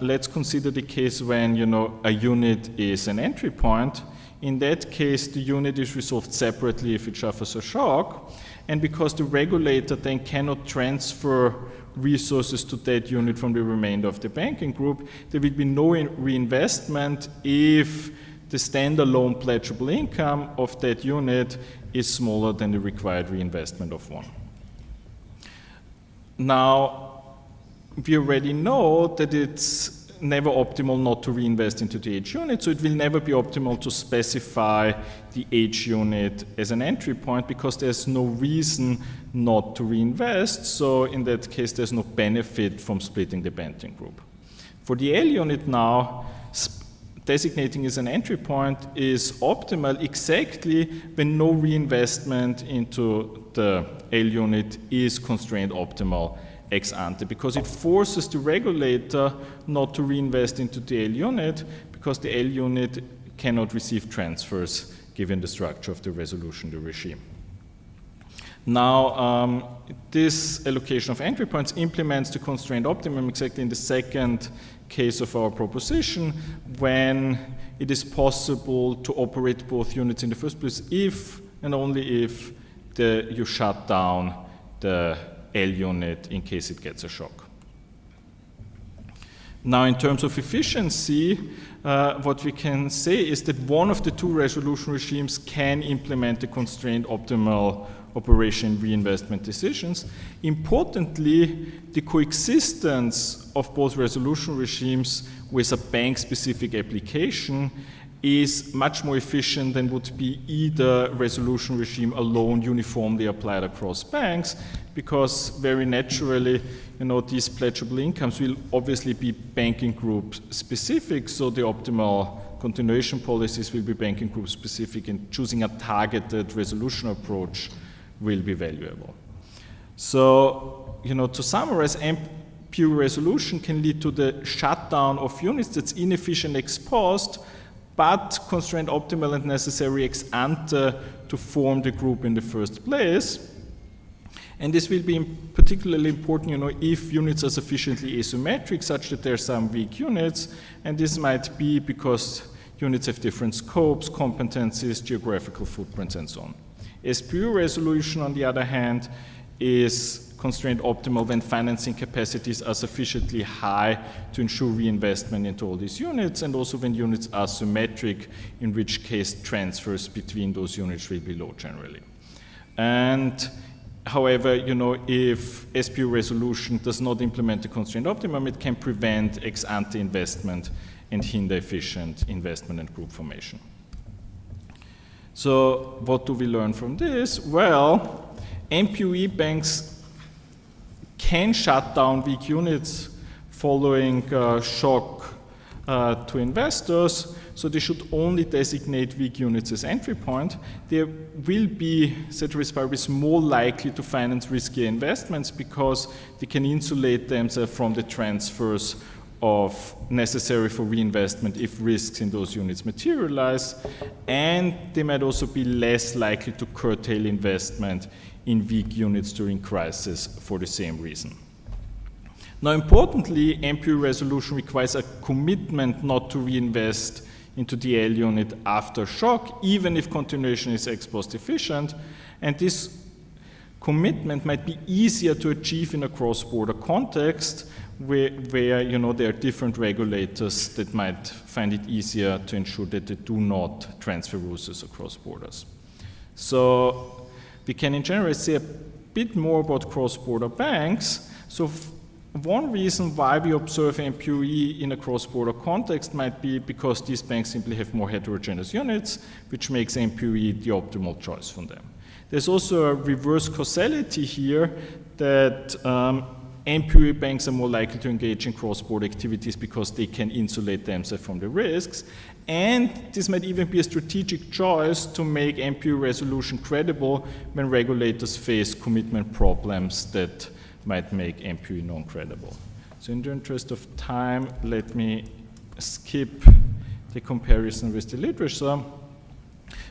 Speaker 11: let's consider the case when a unit is an entry point. In that case, the unit is resolved separately if it suffers a shock, and because the regulator then cannot transfer resources to that unit from the remainder of the banking group, there will be no reinvestment if the standalone pledgeable income of that unit is smaller than the required reinvestment of 1. Now, we already know that it's never optimal not to reinvest into the H unit, so it will never be optimal to specify the H unit as an entry point because there's no reason not to reinvest, so in that case there's no benefit from splitting the banking group. For the L unit now, designating as an entry point is optimal exactly when no reinvestment into the L unit is constrained optimal ex ante, because it forces the regulator not to reinvest into the L unit because the L unit cannot receive transfers given the structure of the resolution, the regime. Now, this allocation of entry points implements the constrained optimum exactly in the second case of our proposition when it is possible to operate both units in the first place if and only if you shut down the L unit in case it gets a shock. Now, in terms of efficiency, what we can say is that one of the 2 resolution regimes can implement the constrained optimal operation reinvestment decisions. Importantly, the coexistence of both resolution regimes with a bank-specific application is much more efficient than would be either resolution regime alone uniformly applied across banks, because very naturally, these pledgeable incomes will obviously be banking group specific, so the optimal continuation policies will be banking group specific, and choosing a targeted resolution approach will be valuable. So, to summarize, MPU resolution can lead to the shutdown of units that's inefficient ex post, but constrained optimal and necessary ex ante to form the group in the first place. And this will be particularly important, if units are sufficiently asymmetric such that there are some weak units, and this might be because units have different scopes, competencies, geographical footprints, and so on. SPU resolution, on the other hand, is constrained optimal when financing capacities are sufficiently high to ensure reinvestment into all these units, and also when units are symmetric, in which case transfers between those units will be low generally. And however, if SPU resolution does not implement the constrained optimum, it can prevent ex ante investment and hinder efficient investment and group formation. So what do we learn from this? Well, MPUE banks can shut down weak units following shock to investors, so they should only designate weak units as entry point. They will be, ceteris paribus, more likely to finance riskier investments because they can insulate themselves from the transfers of necessary for reinvestment if risks in those units materialize, and they might also be less likely to curtail investment in weak units during crisis for the same reason. Now, importantly, NPU resolution requires a commitment not to reinvest into the L unit after shock, even if continuation is ex post efficient, and this commitment might be easier to achieve in a cross-border context where there are different regulators that might find it easier to ensure that they do not transfer rules across borders. So we can in general say a bit more about cross-border banks. So one reason why we observe NPUE in a cross-border context might be because these banks simply have more heterogeneous units, which makes NPUE the optimal choice for them. There's also a reverse causality here that NPUE banks are more likely to engage in cross-border activities because they can insulate themselves from the risks. And this might even be a strategic choice to make NPU resolution credible when regulators face commitment problems that might make NPU non-credible. So in the interest of time, let me skip the comparison with the literature.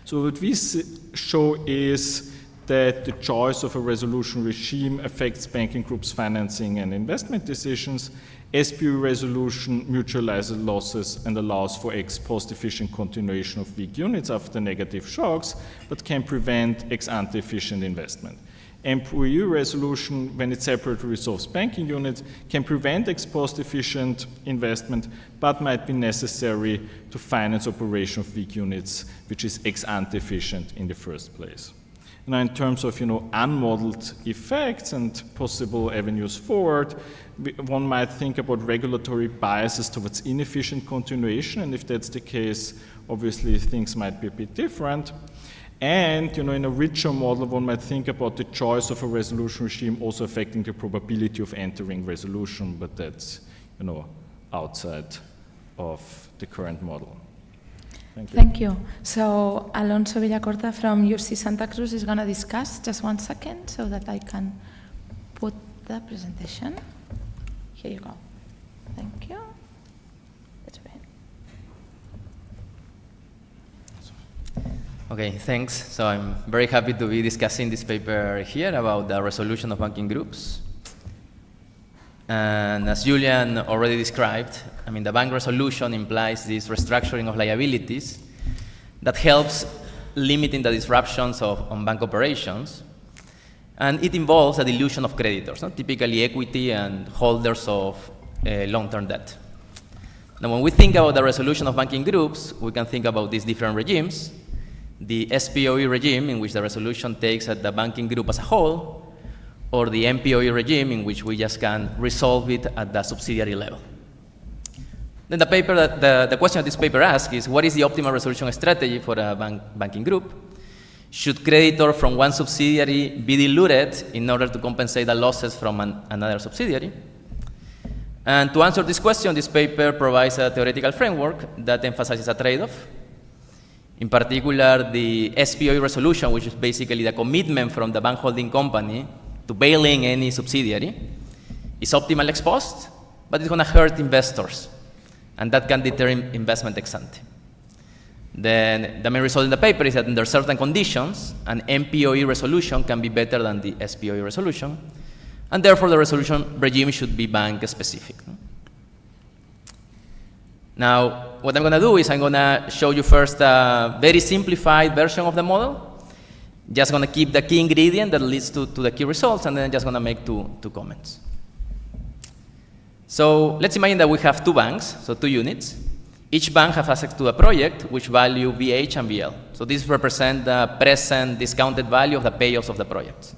Speaker 11: So what we show is that the choice of a resolution regime affects banking groups' financing and investment decisions. SPU resolution neutralizes losses and allows for ex post efficient continuation of weak units after negative shocks, but can prevent ex ante efficient investment. NPU resolution, when it separately resolves banking units, can prevent ex post efficient investment, but might be necessary to finance operation of weak units, which is ex ante efficient in the first place. Now, in terms of unmodeled effects and possible avenues forward, one might think about regulatory biases towards inefficient continuation, and if that's the case, obviously things might be a bit different. And in a richer model, one might think about the choice of a resolution regime also affecting the probability of entering resolution, but that's outside of the current model. Thank you.
Speaker 2: Thank you. So Alonso Villacorta from UC Santa Cruz is going to discuss. Just 1 second so that I can put the presentation. Here you go. Thank you. That's right.
Speaker 4: Okay, thanks. So I'm very happy to be discussing this paper here about the resolution of banking groups. And as Julian already described, the bank resolution implies this restructuring of liabilities that helps limiting the disruptions on bank operations. And it involves a dilution of creditors, typically equity and holders of long-term debt. Now, when we think about the resolution of banking groups, we can think about these different regimes. The SPOE regime, in which the resolution takes at the banking group as a whole, or the MPOE regime, in which we just can resolve it at the subsidiary level. Then the question that this paper asks is, what is the optimal resolution strategy for a banking group? Should creditor from one subsidiary be diluted in order to compensate the losses from another subsidiary? And to answer this question, this paper provides a theoretical framework that emphasizes a trade-off. In particular, the SPOE resolution, which is basically the commitment from the bank holding company to bailing any subsidiary, is optimal ex post, but it's going to hurt investors, and that can deter investment ex ante. Then the main result in the paper is that under certain conditions, an MPOE resolution can be better than the SPOE resolution, and therefore the resolution regime should be bank specific. Now, what I'm going to do is I'm going to show you first a very simplified version of the model. Just going to keep the key ingredient that leads to the key results, and then just going to make two comments. So let's imagine that we have 2 banks, so 2 units. Each bank has access to a project which value VH and VL. So these represent the present discounted value of the payoffs of the project.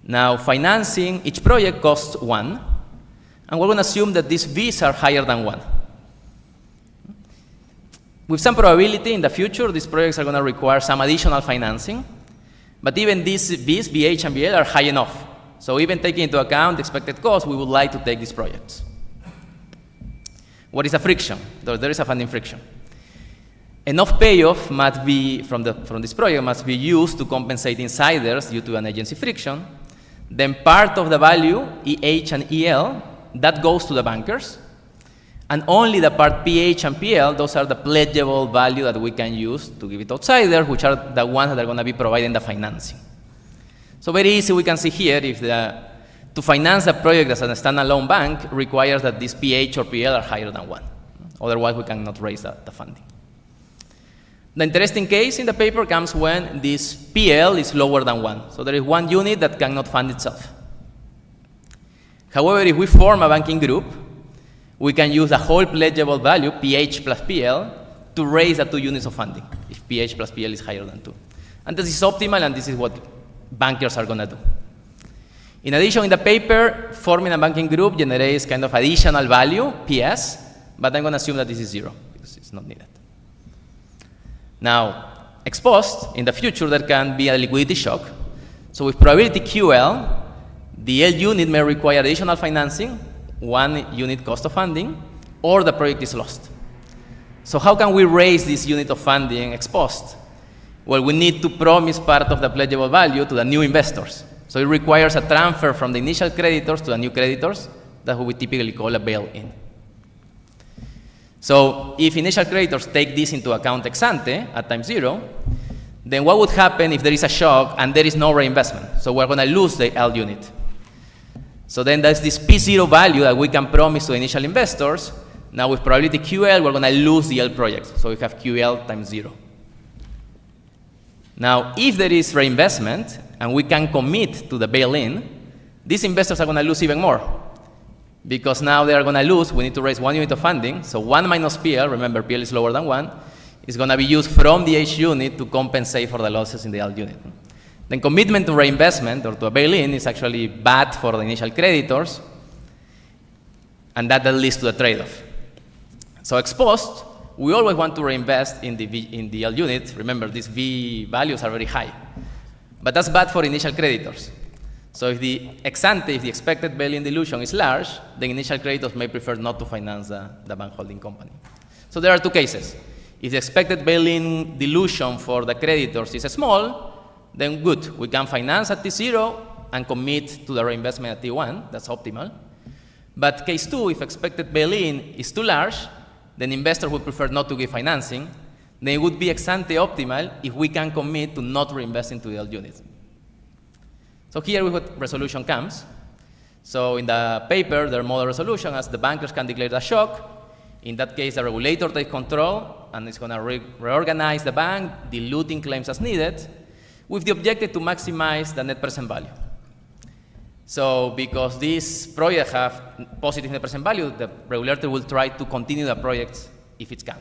Speaker 4: Now, financing each project costs 1, and we're going to assume that these V's are higher than 1. With some probability in the future, these projects are going to require some additional financing, but even these V's, VH and VL, are high enough. So even taking into account the expected cost, we would like to take these projects. what is a friction? There is a funding friction. Enough payoff must be, from this project, must be used to compensate insiders due to an agency friction. Then part of the value, EH and EL, that goes to the bankers. And only the part PH and PL, those are the pledgeable value that we can use to give it to outsiders, which are the ones that are going to be providing the financing. So very easy, we can see here, if to finance the project as a standalone bank requires that this PH or PL are higher than 1. Otherwise, we cannot raise the funding. The interesting case in the paper comes when this PL is lower than 1. So there is one unit that cannot fund itself. However, if we form a banking group, we can use the whole pledgeable value, PH plus PL, to raise the 2 units of funding, if PH plus PL is higher than 2. And this is optimal, and this is what bankers are going to do. In addition, in the paper, forming a banking group generates kind of additional value, PS, but I'm going to assume that this is 0, because it's not needed. Now, ex post, in the future, there can be a liquidity shock. So with probability QL, the L unit may require additional financing, 1 unit cost of funding, or the project is lost. So how can we raise this unit of funding ex post? Well, we need to promise part of the pledgeable value to the new investors. So it requires a transfer from the initial creditors to the new creditors. That's what we typically call a bail-in. So if initial creditors take this into account ex ante at time 0, then what would happen if there is a shock and there is no reinvestment? So we're going to lose the L unit. So then there's this P0 value that we can promise to initial investors. Now with probability QL, we're going to lose the L project. So we have QL times 0. Now, if there is reinvestment and we can commit to the bail-in, these investors are going to lose even more. Because now they are going to lose, we need to raise 1 unit of funding. So 1 minus PL, remember PL is lower than 1, is going to be used from the H unit to compensate for the losses in the L unit. Then commitment to reinvestment or to a bail-in is actually bad for the initial creditors, and that leads to a trade-off. So ex post, we always want to reinvest in the L unit. Remember, these V values are very high. But that's bad for initial creditors. So if the ex ante, if the expected bail-in dilution is large, the initial creditors may prefer not to finance the bank holding company. So there are 2 cases. If the expected bail-in dilution for the creditors is small, then good, we can finance at T0 and commit to the reinvestment at T1, that's optimal. But case 2, if expected bail-in is too large, then investors would prefer not to give financing, then it would be ex ante optimal if we can commit to not reinvest into the L unit. So here is what resolution comes. So in the paper, their model resolution as the bankers can declare the shock. In that case, the regulator takes control and is going to reorganize the bank, diluting claims as needed, with the objective to maximize the net present value. So because this project have positive net present value, the regulator will try to continue the project if it can.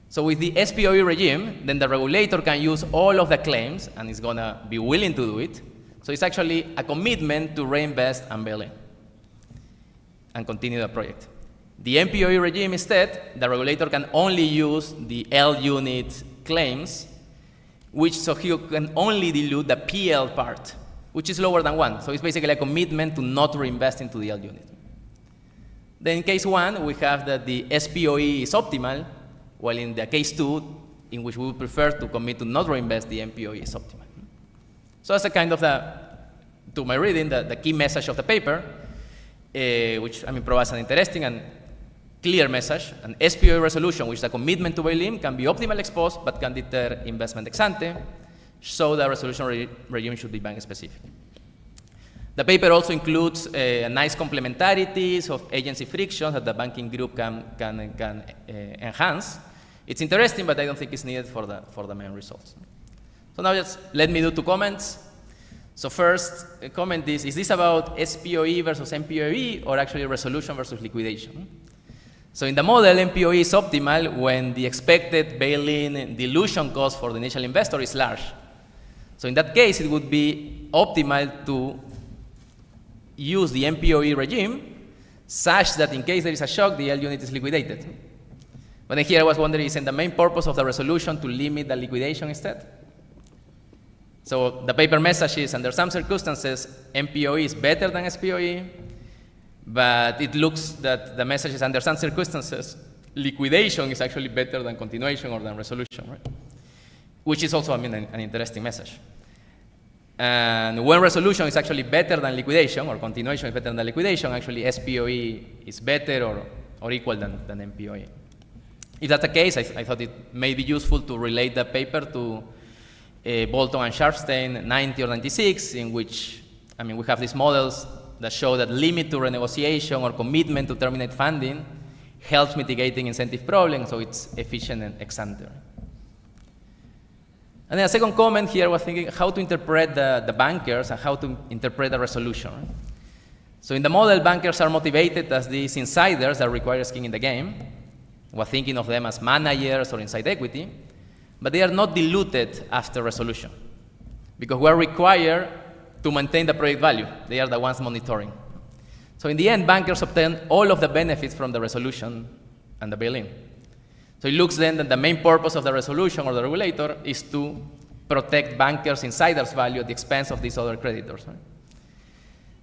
Speaker 4: So with the SPOE regime, then the regulator can use all of the claims and is going to be willing to do it. So it's actually a commitment to reinvest and bail in and continue the project. The MPOE regime instead, the regulator can only use the L unit claims, so he can only dilute the PL part, which is lower than 1. So it's basically a commitment to not reinvest into the L unit. Then in case 1, we have that the SPOE is optimal, while in the case 2, in which we would prefer to commit to not reinvest, the MPOE is optimal. So that's a kind of to my reading, the key message of the paper, which provides an interesting and clear message. An SPOE resolution, which is a commitment to bail-in, can be optimal ex post, but can deter investment ex ante. So the resolution regime should be bank specific. The paper also includes nice complementarities of agency frictions that the banking group can enhance. It's interesting, but I don't think it's needed for the main results. So now just let me do 2 comments. So first comment is this about SPOE versus MPOE or actually resolution versus liquidation? So in the model, MPOE is optimal when the expected bail-in dilution cost for the initial investor is large. So in that case, it would be optimal to use the MPOE regime such that in case there is a shock, the L unit is liquidated. But then here I was wondering, isn't the main purpose of the resolution to limit the liquidation instead? So the paper message is, under some circumstances, MPOE is better than SPOE, But it looks that the message is, under some circumstances, liquidation is actually better than continuation or than resolution, right? Which is also, I mean, an interesting message. And when resolution is actually better than liquidation, or continuation is better than liquidation, actually SPOE is better or equal than MPOE. If that's the case, I thought it may be useful to relate the paper to Bolton and Sharfstein 90 or 96, in which, I mean, we have these models that show that limit to renegotiation or commitment to terminate funding helps mitigating incentive problems, so it's efficient and ex ante. And then a second comment here was thinking how to interpret the bankers and how to interpret the resolution. So in the model, bankers are motivated as these insiders that require skin in the game. We're thinking of them as managers or inside equity, but they are not diluted after resolution because we're required to maintain the project value. They are the ones monitoring. So in the end, bankers obtain all of the benefits from the resolution and the bail-in. So it looks then that the main purpose of the resolution or the regulator is to protect bankers' insiders' value at the expense of these other creditors. Right?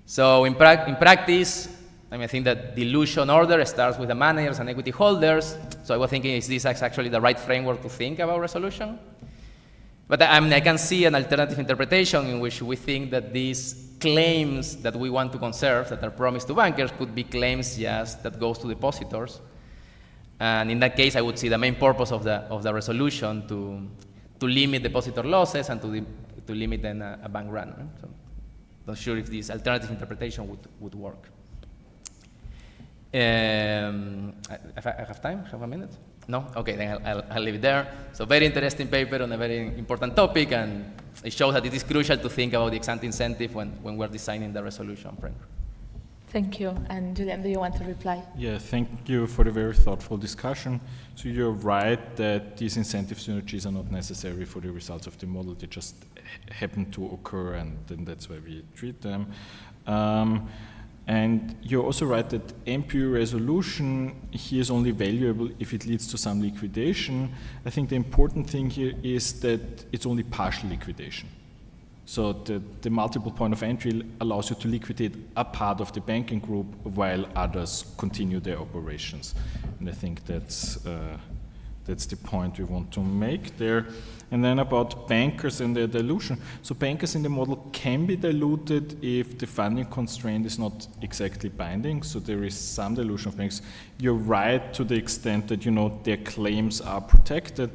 Speaker 4: So in practice, I mean, I think that dilution order starts with the managers and equity holders. So I was thinking, is this actually the right framework to think about resolution? But I mean, I can see an alternative interpretation in which we think that these claims that we want to conserve, that are promised to bankers, could be claims just that goes to depositors. And in that case, I would see the main purpose of the resolution to limit depositor losses and to limit then a bank run. Right? So not sure if this alternative interpretation would work. If I have time, have a minute? No? Okay, then I'll leave it there. So very interesting paper on a very important topic, and it shows that it is crucial to think about the ex-ante incentive when we're designing the resolution framework.
Speaker 2: Thank you. And Julian, do you want to reply?
Speaker 11: Yeah, thank you for the very thoughtful discussion. So you're right that these incentive synergies are not necessary for the results of the model. They just happen to occur, and then that's why we treat them. And you're also right that MPO resolution here is only valuable if it leads to some liquidation. I think the important thing here is that it's only partial liquidation. So the multiple point of entry allows you to liquidate a part of the banking group while others continue their operations. And I think that's the point we want to make there. And then about bankers and their dilution. So bankers in the model can be diluted if the funding constraint is not exactly binding. So there is some dilution of banks. You're right to the extent that, you know, their claims are protected.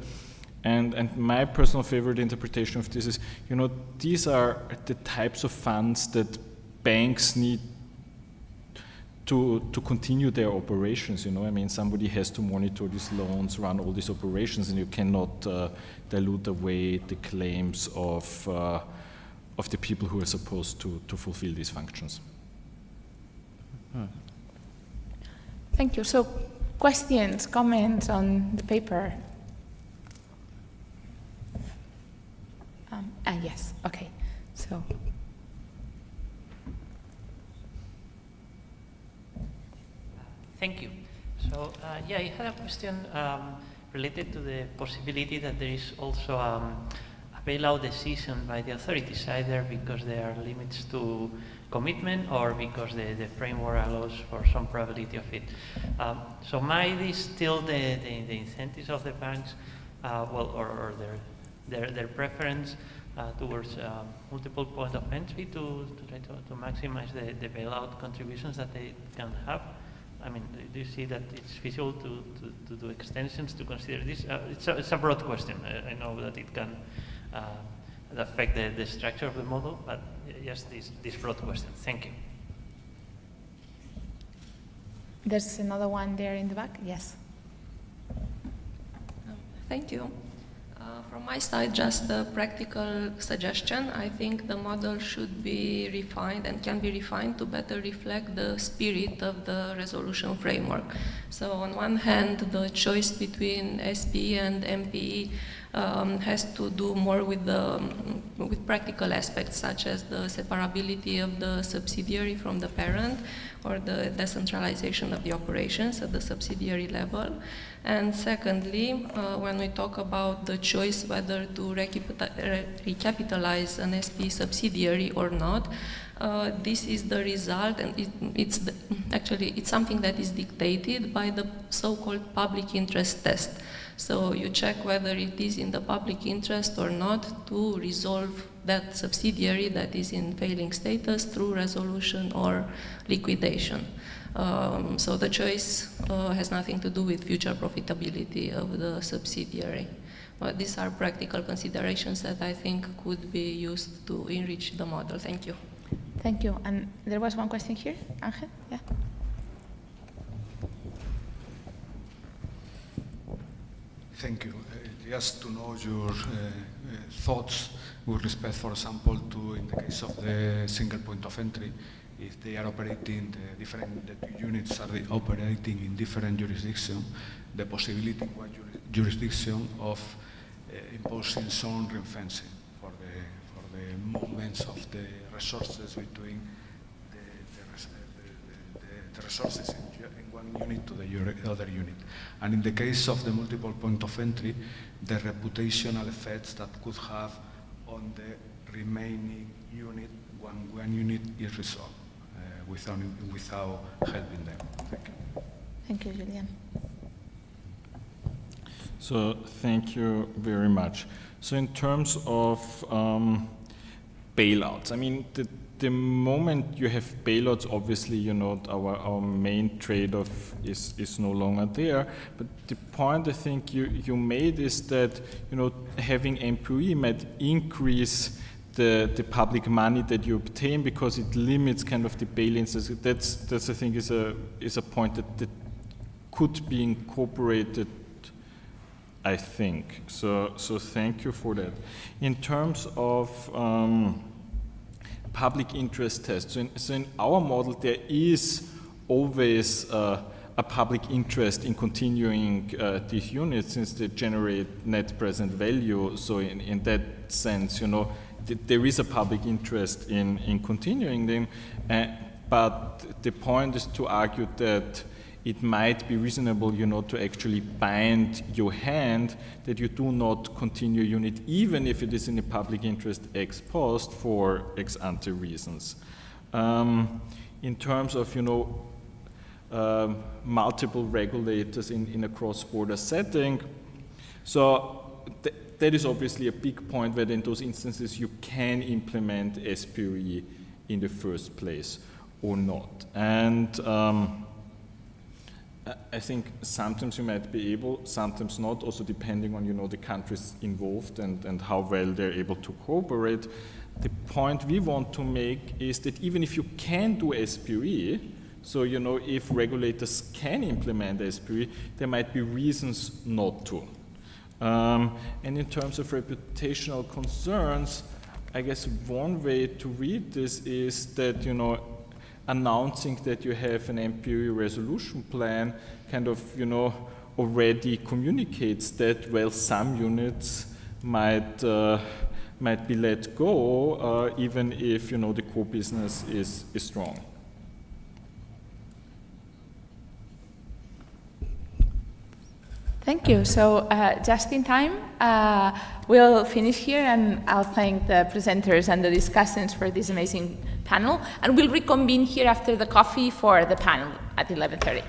Speaker 11: And my personal favorite interpretation of this is, you know, these are the types of funds that banks need to continue their operations, you know. I mean, somebody has to monitor these loans, run all these operations, and you cannot dilute away the claims of the people who are supposed to fulfill these functions.
Speaker 2: Thank you. So, questions, comments on the paper? Yes. Okay. So.
Speaker 13: Thank you. So, yeah, I had a question related to the possibility that there is also a bailout decision by the authorities, either because there are limits to commitment or because the framework allows for some probability of it. So might this still the incentives of the banks, well, or their preference towards multiple point of entry to try to maximize the bailout contributions that they can have? I mean, do you see that it's feasible to do extensions to consider this? It's a broad question. I know that it can affect the structure of the model, but yes, this broad question. Thank you.
Speaker 2: There's another one there in the back. Yes.
Speaker 14: Thank you. From my side, just a practical suggestion. I think the model should be refined and can be refined to better reflect the spirit of the resolution framework. So on one hand, the choice between SPE and MPE has to do more with practical aspects, such as the separability of the subsidiary from the parent, or the decentralization of the operations at the subsidiary level. And secondly, when we talk about the choice whether to recapitalize an SP subsidiary or not. This is the result, and actually it's something that is dictated by the so-called public interest test. So you check whether it is in the public interest or not to resolve that subsidiary that is in failing status through resolution or liquidation. So the choice has nothing to do with future profitability of the subsidiary. But these are practical considerations that I think could be used to enrich the model. Thank you.
Speaker 2: Thank you. And there was one question here, Angel? Yeah.
Speaker 15: Thank you. Just to know your thoughts with respect, for example, to in the case of the single point of entry, if they are operating, the two units are operating in different jurisdictions, the possibility in one jurisdiction of imposing some ring-fencing for the movements of the resources between the resources in one unit to the other unit. And in the case of the multiple point of entry, the reputational effects that could have on the remaining unit when one unit is resolved without helping them. Thank you.
Speaker 2: Thank you, Julian.
Speaker 11: So thank you very much. So in terms of bailouts, I mean, the moment you have bailouts, obviously, you know, our main trade-off is no longer there. But the point I think you made is that, you know, having MPOE might increase the public money that you obtain because it limits kind of the bail-ins. That's I think is a point that could be incorporated, I think. So thank you for that. In terms of public interest tests, so in our model there is always a public interest in continuing these units since they generate net present value. So in that sense, you know, there is a public interest in continuing them, but the point is to argue that it might be reasonable, you know, to actually bind your hand that you do not continue a unit, even if it is in the public interest ex post for ex ante reasons. In terms of, you know, multiple regulators in a cross-border setting, so that is obviously a big point where in those instances you can implement SPOE in the first place or not. And I think sometimes you might be able, sometimes not, also depending on, you know, the countries involved and how well they're able to cooperate. The point we want to make is that even if you can do SPOE, so, you know, if regulators can implement SPOE, there might be reasons not to. And in terms of reputational concerns, I guess one way to read this is that, you know, announcing that you have an MPOE resolution plan kind of, you know, already communicates that, well, some units might be let go, even if, you know, the core business is strong.
Speaker 2: Thank you. So just in time, we'll finish here, and I'll thank the presenters and the discussants for this amazing panel, and we'll reconvene here after the coffee for the panel at 11:30.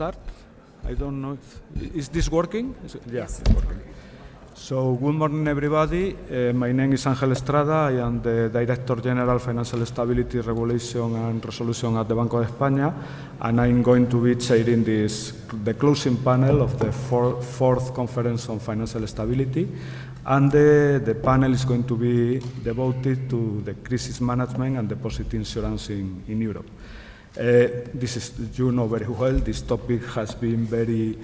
Speaker 15: start? I don't know. Is this working?
Speaker 2: Yes.
Speaker 15: It's working. So, good morning, everybody. My name is Ángel Estrada. I am the Director General Financial Stability, Regulation and Resolution at the Banco de España, and I'm going to be chairing the closing panel of the fourth Conference on Financial Stability. And the panel is going to be devoted to the crisis management and deposit insurance in Europe. This is, you know very well, this topic has been very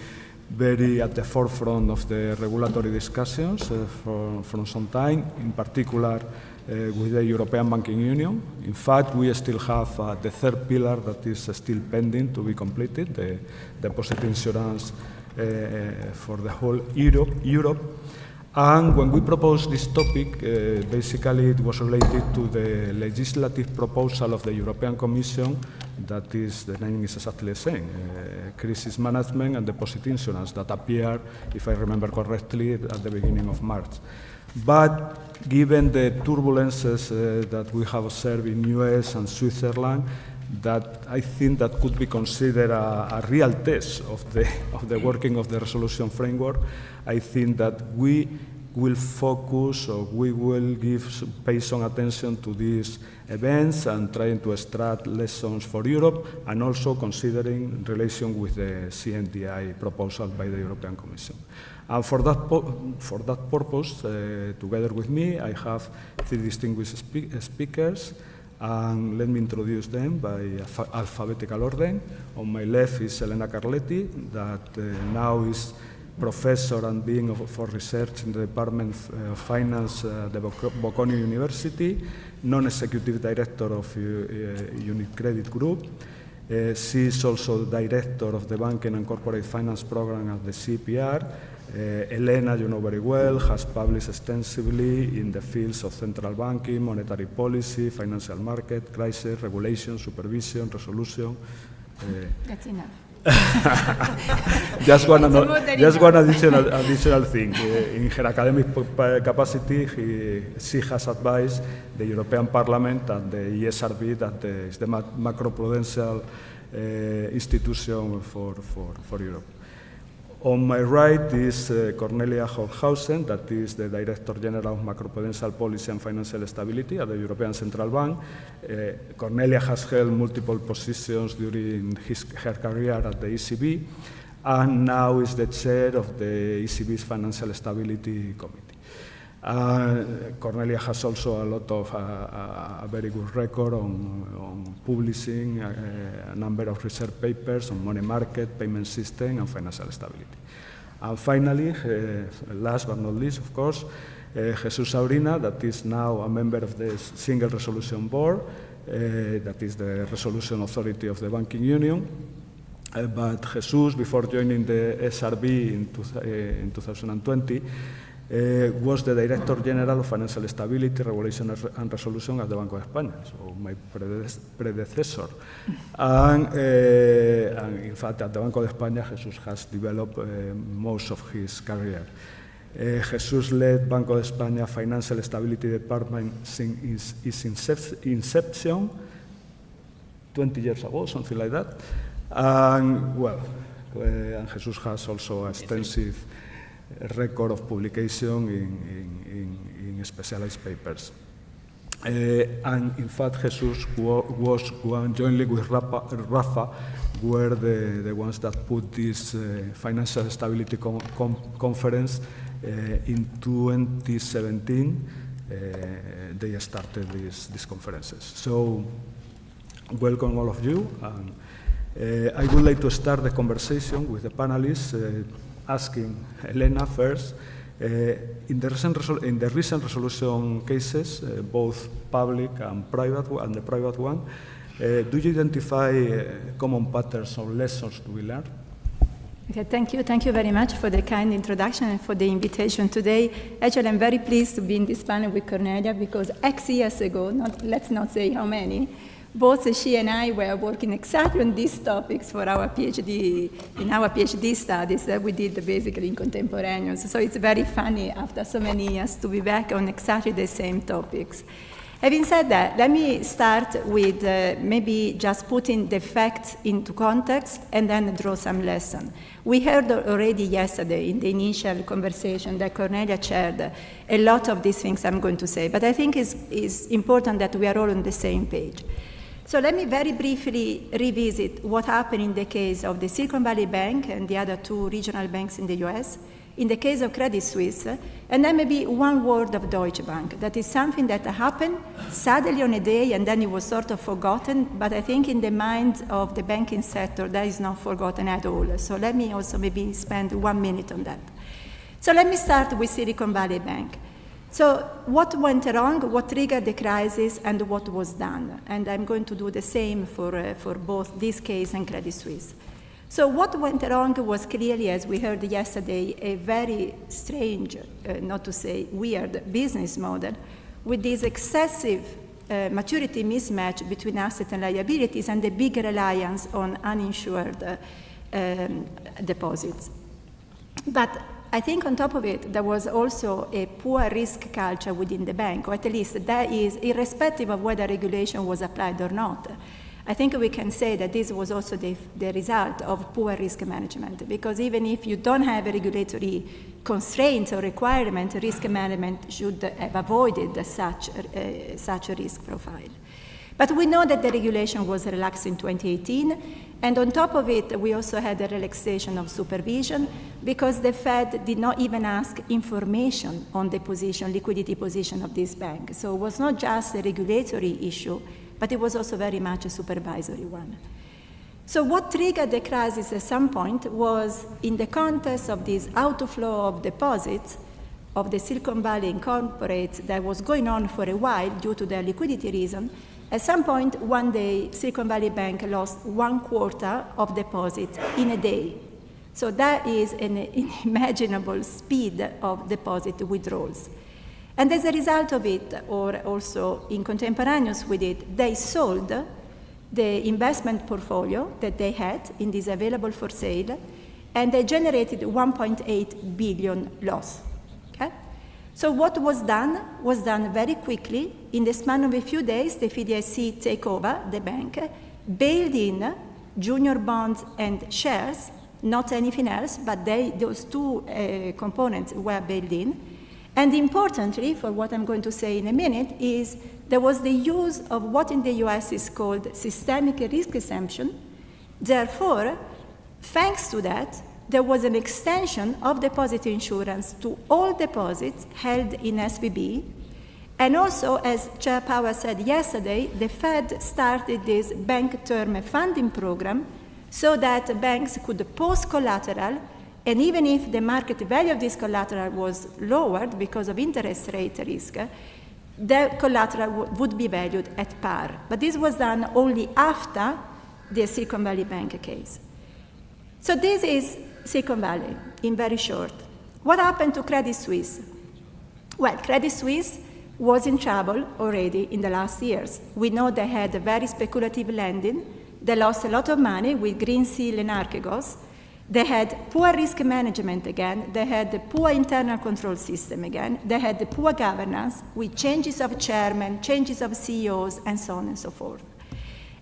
Speaker 15: at the forefront of the regulatory discussions from some time, in particular with the European Banking Union. In fact, we still have the third pillar that is still pending to be completed, the deposit insurance for the whole Europe. And when we proposed this topic, basically it was related to the legislative proposal of the European Commission, that is, the name is exactly the same, crisis management and deposit insurance, that appeared, if I remember correctly, at the beginning of March. But given the turbulences that we have observed in US and Switzerland, that I think that could be considered a real test of the working of the resolution framework. I think that we will focus, or we will pay some attention to these events and trying to extract lessons for Europe, and also considering relation with the CNDI proposal by the European Commission. And for that purpose, together with me, I have three distinguished speakers. And let me introduce them by alphabetical order. On my left is Elena Carletti, that now is professor and dean for research in the Department of Finance at the Bocconi University, non-executive director of UniCredit Group. She is also director of the Banking and Corporate Finance Program at the CPR. Elena, you know very well, has published extensively in the fields of central banking, monetary policy, financial market, crisis, regulation, supervision, resolution.
Speaker 2: That's enough.
Speaker 15: Just one additional thing. In her academic capacity, she has advised the European Parliament and the ESRB, that is the macroprudential institution for Europe. On my right is Cornelia Hochhausen, that is the Director General of Macroprudential Policy and Financial Stability at the European Central Bank. Cornelia has held multiple positions during her career at the ECB, and now is the chair of the ECB's Financial Stability Committee. Cornelia has also a lot of a very good record on publishing a number of research papers on money market, payment system, and financial stability. And finally, last but not least, of course, Jesus Saurina, that is now a member of the Single Resolution Board, that is the resolution authority of the Banking Union. But Jesus, before joining the SRB in 2020, was the Director General of Financial Stability, Regulation and Resolution at the Banco de España, so my predecessor. And in fact, at the Banco de España, Jesus has developed most of his career. Jesus led Banco de España Financial Stability Department since its inception, 20 years ago, something like that. And well, and Jesus has also an extensive record of publication in specialized papers. And in fact, Jesus was jointly with Rafa, were the ones that put this financial stability conference in 2017. They started these conferences. So, welcome all of you. And I would like to start the conversation with the panelists, asking Elena first, in the recent resolution cases, both public and private, and the private one, do you identify common patterns or lessons to be learned?
Speaker 16: Okay, thank you very much for the kind introduction and for the invitation today. Actually, I'm very pleased to be in this panel with Cornelia, because X years ago, let's not say how many, both she and I were working exactly on these topics for our PhD, in our PhD studies that we did basically in contemporaneous. So it's very funny after so many years to be back on exactly the same topics. Having said that, let me start with maybe just putting the facts into context and then draw some lesson. We heard already yesterday in the initial conversation that Cornelia chaired a lot of these things I'm going to say, but I think it's important that we are all on the same page. So let me very briefly revisit what happened in the case of the Silicon Valley Bank and the other two regional banks in the US, in the case of Credit Suisse, and then maybe one word of Deutsche Bank. That is something that happened suddenly on a day and then it was sort of forgotten, but I think in the mind of the banking sector that is not forgotten at all. So let me also maybe spend 1 minute on that. So let me start with Silicon Valley Bank. So what went wrong, what triggered the crisis, and what was done? And I'm going to do the same for both this case and Credit Suisse. So what went wrong was clearly, as we heard yesterday, a very strange, not to say weird, business model with this excessive maturity mismatch between assets and liabilities and the big reliance on uninsured deposits. But I think on top of it, there was also a poor risk culture within the bank, or at least that is irrespective of whether regulation was applied or not. I think we can say that this was also the result of poor risk management, because even if you don't have a regulatory constraint or requirement, risk management should have avoided such a risk profile. But we know that the regulation was relaxed in 2018, and on top of it, we also had a relaxation of supervision because the Fed did not even ask information on the liquidity position of this bank. So it was not just a regulatory issue, but it was also very much a supervisory one. So what triggered the crisis at some point was in the context of this outflow of deposits of the Silicon Valley corporates that was going on for a while due to their liquidity reason. At some point, one day, Silicon Valley Bank lost 1/4 of deposits in a day. So that is an unimaginable speed of deposit withdrawals. And as a result of it, or also in contemporaneous with it, they sold the investment portfolio that they had in this available for sale, and they generated 1.8 billion loss. Okay? So what was done very quickly. In the span of a few days, the FDIC take over the bank, bailed in junior bonds and shares, not anything else, but those two components were bailed in. And importantly, for what I'm going to say in a minute, is there was the use of what in the US is called systemic risk exemption. Therefore, thanks to that, there was an extension of deposit insurance to all deposits held in SVB. And also, as Chair Power said yesterday, the Fed started this bank term funding program so that banks could post collateral, and even if the market value of this collateral was lowered because of interest rate risk, the collateral would be valued at par. But this was done only after the Silicon Valley Bank case. So this is Silicon Valley, in very short. What happened to Credit Suisse? Well, Credit Suisse was in trouble already in the last years. We know they had a very speculative lending. They lost a lot of money with Green Seal and Archegos. They had poor risk management again. They had the poor internal control system again. They had the poor governance with changes of chairmen, changes of CEOs, and so on and so forth.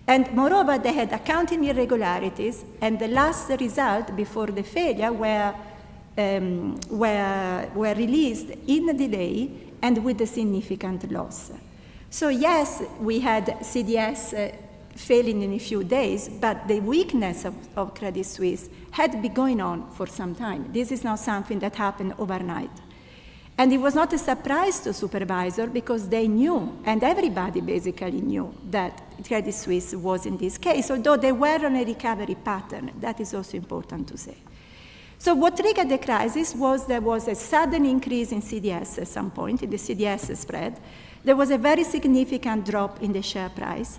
Speaker 16: And moreover, they had accounting irregularities, and the last result before the failure were released in a delay and with a significant loss. So yes, we had CDS failing in a few days, but the weakness of Credit Suisse had been going on for some time. This is not something that happened overnight. And it was not a surprise to supervisor because they knew, and everybody basically knew, that Credit Suisse was in this case, although they were on a recovery pattern. That is also important to say. So what triggered the crisis was there was a sudden increase in CDS at some point, in the CDS spread. There was a very significant drop in the share price,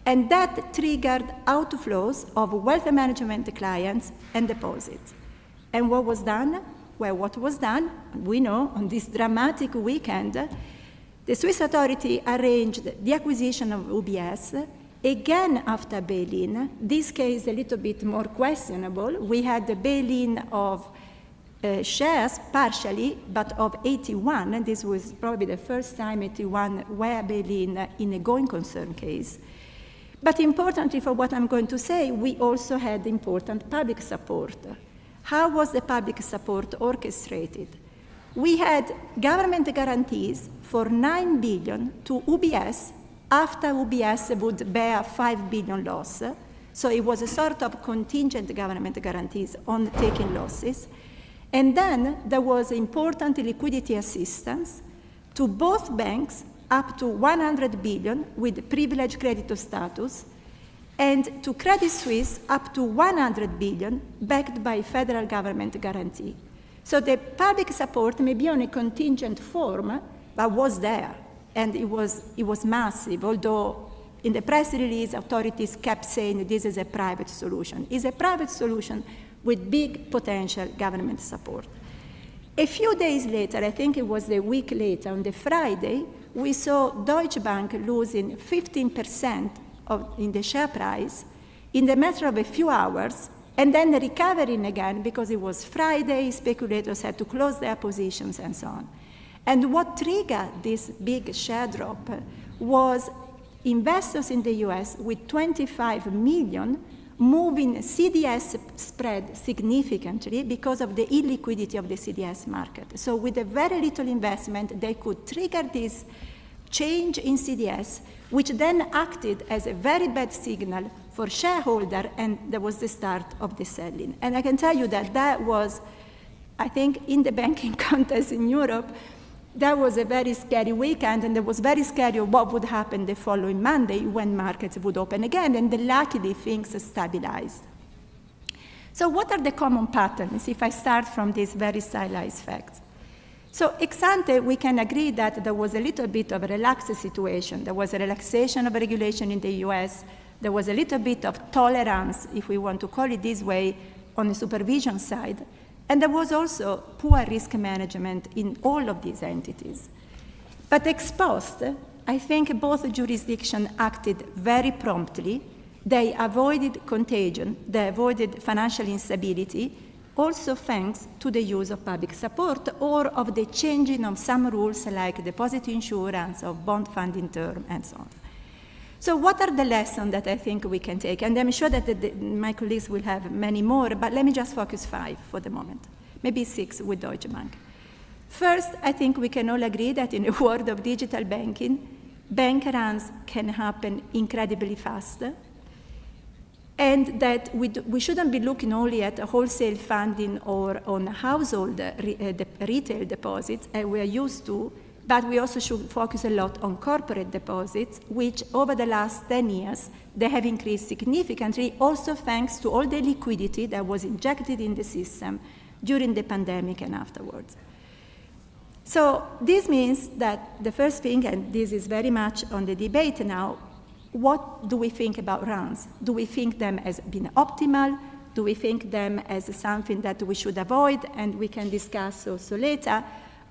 Speaker 16: and that triggered outflows of wealth management clients and deposits. And what was done? Well, what was done, we know, on this dramatic weekend, the Swiss authority arranged the acquisition of UBS, again after bail-in. This case a little bit more questionable. We had the bail-in of shares partially, but of 81, and this was probably the first time 81 were bail-in in a going concern case. But importantly for what I'm going to say, we also had important public support. How was the public support orchestrated? We had government guarantees for 9 billion to UBS after UBS would bear 5 billion loss. So it was a sort of contingent government guarantees on taking losses. And then there was important liquidity assistance to both banks up to 100 billion with privileged creditor status, and to Credit Suisse up to 100 billion backed by federal government guarantee. So the public support may be on a contingent form, but was there, and it was massive, although in the press release, authorities kept saying this is a private solution. It's a private solution with big potential government support. A few days later, I think it was a week later, on the Friday, we saw Deutsche Bank losing 15% in the share price in the matter of a few hours, and then recovering again because it was Friday, speculators had to close their positions and so on. And what triggered this big share drop was investors in the US with 25 million moving CDS spread significantly because of the illiquidity of the CDS market. So with a very little investment, they could trigger this change in CDS, which then acted as a very bad signal for shareholders, and that was the start of the selling. And I can tell you that that was, I think, in the banking context in Europe, that was a very scary weekend, and it was very scary what would happen the following Monday when markets would open again, and then luckily things stabilized. So what are the common patterns if I start from these very stylized facts? So ex ante, we can agree that there was a little bit of a relaxed situation. There was a relaxation of regulation in the US. There was a little bit of tolerance, if we want to call it this way, on the supervision side. And there was also poor risk management in all of these entities. But ex post, I think both jurisdictions acted very promptly. They avoided contagion. They avoided financial instability, also thanks to the use of public support or of the changing of some rules like deposit insurance, of bond funding term, and so on. So what are the lessons that I think we can take? And I'm sure that my colleagues will have many more, but let me just focus 5 for the moment, maybe 6 with Deutsche Bank. First, I think we can all agree that in a world of digital banking, bank runs can happen incredibly fast, and that we shouldn't be looking only at wholesale funding or on household retail deposits, as we are used to, but we also should focus a lot on corporate deposits, which over the last 10 years, they have increased significantly, also thanks to all the liquidity that was injected in the system during the pandemic and afterwards. So this means that the first thing, and this is very much on the debate now, what do we think about runs? Do we think them as being optimal? Do we think them as something that we should avoid? And we can discuss also later.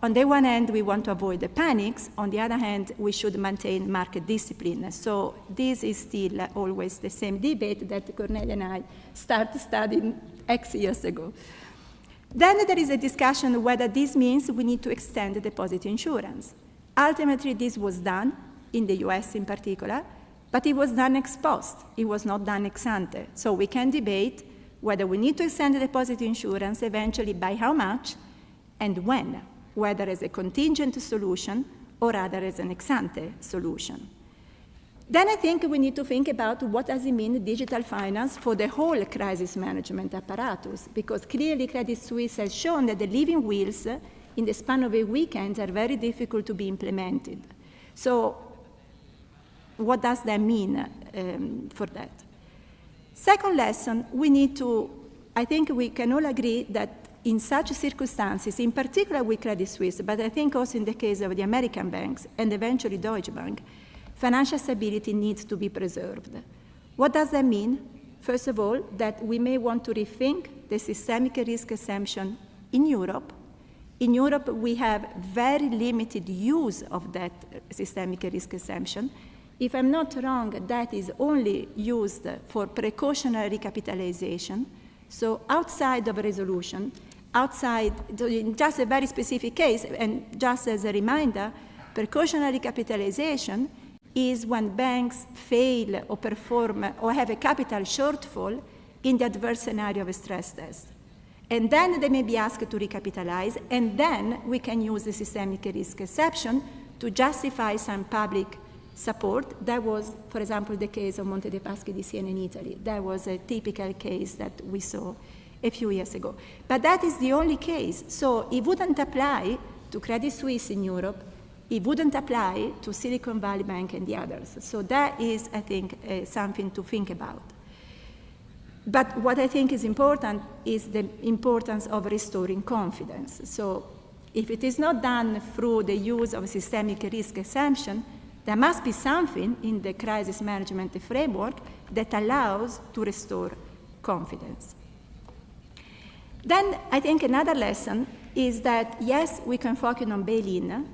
Speaker 16: On the one hand, we want to avoid the panics. On the other hand, we should maintain market discipline. So this is still always the same debate that Cornelia and I started studying X years ago. Then there is a discussion whether this means we need to extend the deposit insurance. Ultimately, this was done, in the US in particular, but it was done ex post. It was not done ex ante. So we can debate whether we need to extend the deposit insurance, eventually by how much and when, whether as a contingent solution or rather as an ex ante solution. Then I think we need to think about what does it mean digital finance for the whole crisis management apparatus, because clearly Credit Suisse has shown that the living wills in the span of a weekend are very difficult to be implemented. So what does that mean for that? Second lesson, I think we can all agree that in such circumstances, in particular with Credit Suisse, but I think also in the case of the American banks and eventually Deutsche Bank, financial stability needs to be preserved. What does that mean? First of all, that we may want to rethink the systemic risk exemption in Europe. In Europe, we have very limited use of that systemic risk exemption. If I'm not wrong, that is only used for precautionary recapitalization, so outside of resolution, outside, in just a very specific case, and just as a reminder, precautionary capitalization is when banks fail or perform or have a capital shortfall in the adverse scenario of a stress test. And then they may be asked to recapitalize, and then we can use the systemic risk exception to justify some public support. That was, for example, the case of Monte dei Paschi di Siena in Italy. That was a typical case that we saw a few years ago. But that is the only case. So it wouldn't apply to Credit Suisse in Europe. It wouldn't apply to Silicon Valley Bank and the others. So that is, I think, something to think about. But what I think is important is the importance of restoring confidence. So if it is not done through the use of systemic risk exemption, there must be something in the crisis management framework that allows to restore confidence. Then I think another lesson is that, yes, we can focus on bail-in,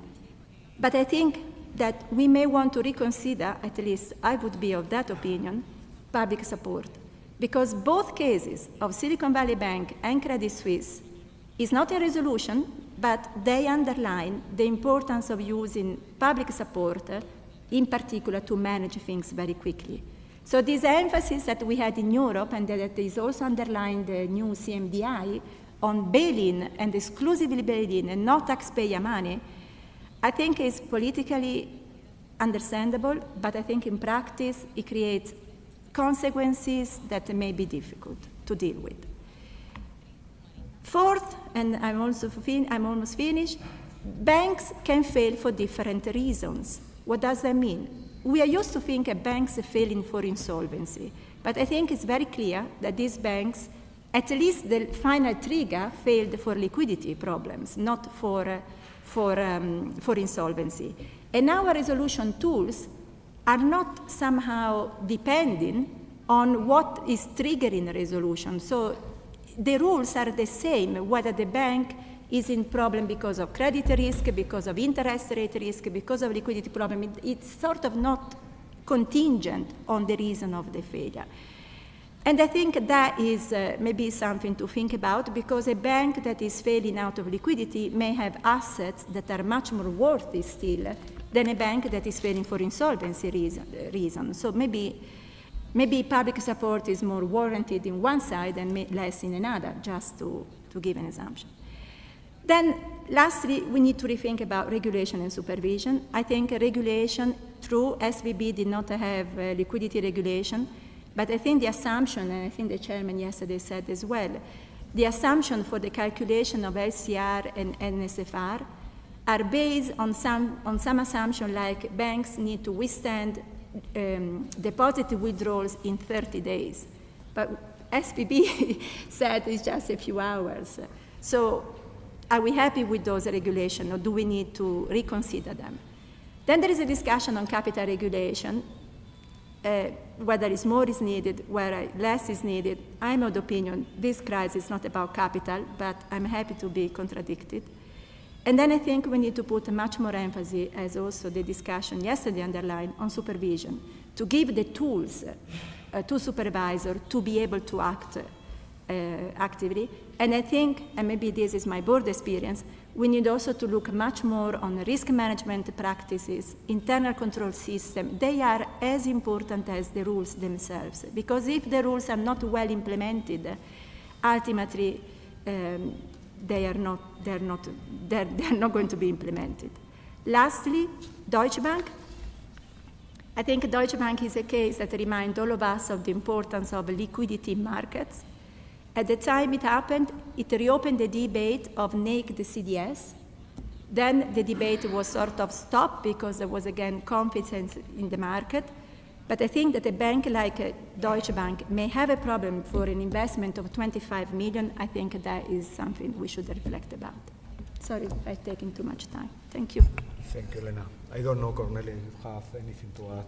Speaker 16: but I think that we may want to reconsider, at least I would be of that opinion, public support. Because both cases of Silicon Valley Bank and Credit Suisse is not a resolution, but they underline the importance of using public support, in particular to manage things very quickly. So this emphasis that we had in Europe, and that is also underlined the new CMDI, on bail-in and exclusively bail-in and not taxpayer money, I think is politically understandable, but I think in practice it creates consequences that may be difficult to deal with. Fourth, and I'm almost finished, banks can fail for different reasons. What does that mean? We are used to think of banks failing for insolvency, but I think it's very clear that these banks, at least the final trigger, failed for liquidity problems, not for insolvency. And our resolution tools are not somehow depending on what is triggering a resolution. So the rules are the same, whether the bank is in problem because of credit risk, because of interest rate risk, because of liquidity problem. It's sort of not contingent on the reason of the failure. And I think that is maybe something to think about, because a bank that is failing out of liquidity may have assets that are much more worthy still than a bank that is failing for insolvency reason. So maybe public support is more warranted in one side and less in another, just to give an assumption. Then, lastly, we need to rethink about regulation and supervision. I think regulation, through SVB did not have liquidity regulation, but I think the assumption, and I think the chairman yesterday said as well, the assumption for the calculation of LCR and NSFR are based on some assumption like banks need to withstand deposit withdrawals in 30 days. But SVB said it's just a few hours. So are we happy with those regulations, or do we need to reconsider them? Then there is a discussion on capital regulation, whether more is needed, whether less is needed. I'm of the opinion this crisis is not about capital, but I'm happy to be contradicted. And then I think we need to put much more emphasis, as also the discussion yesterday underlined, on supervision, to give the tools to supervisor to be able to act actively. And I think, and maybe this is my board experience, we need also to look much more on risk management practices, internal control system. They are as important as the rules themselves, because if the rules are not well implemented, ultimately they are not going to be implemented. Lastly, Deutsche Bank. I think Deutsche Bank is a case that reminds all of us of the importance of liquidity in markets. At the time it happened, it reopened the debate of naked CDS. Then the debate was sort of stopped because there was again confidence in the market. But I think that a bank like Deutsche Bank may have a problem for an investment of 25 million. I think that is something we should reflect about. Sorry if I've taken too much time. Thank you.
Speaker 17: Thank you, Elena. I don't know, Cornelia, if you have anything to add.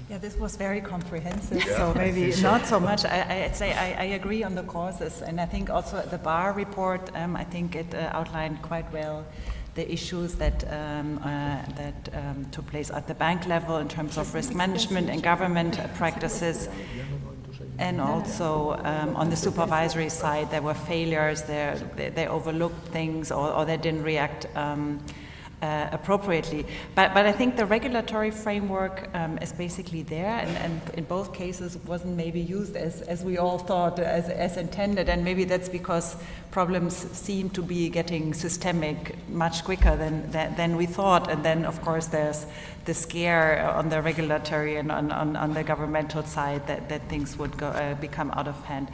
Speaker 18: Yeah, this was very comprehensive,
Speaker 17: Yeah,
Speaker 18: so maybe not so much. I'd say I agree on the causes, and I think also the Bar report, I think it outlined quite well the issues that took place at the bank level in terms of risk management and government practices. and also on the supervisory side, there were failures, they overlooked things, or they didn't react appropriately. But I think the regulatory framework is basically there, and in both cases wasn't maybe used as we all thought, as intended, and maybe that's because problems seem to be getting systemic much quicker than we thought. And then, of course, there's the scare on the regulatory and on the governmental side that things would become out of hand.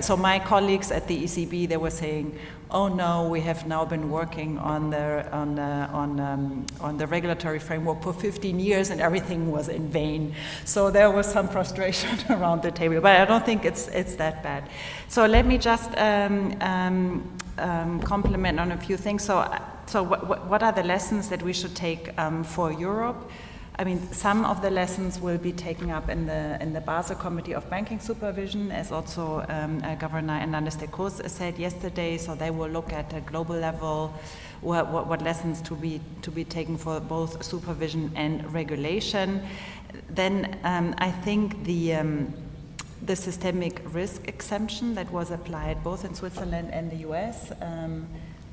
Speaker 18: So my colleagues at the ECB, they were saying, oh no, we have now been working on the regulatory framework for 15 years and everything was in vain. So there was some frustration around the table, but I don't think it's that bad. So let me just comment on a few things. So what are the lessons that we should take for Europe? I mean, some of the lessons will be taken up in the Basel Committee of Banking Supervision, as also Governor Hernandez de Cruz said yesterday. So they will look at a global level, what lessons to be taken for both supervision and regulation. Then I think the systemic risk exemption that was applied both in Switzerland and the US.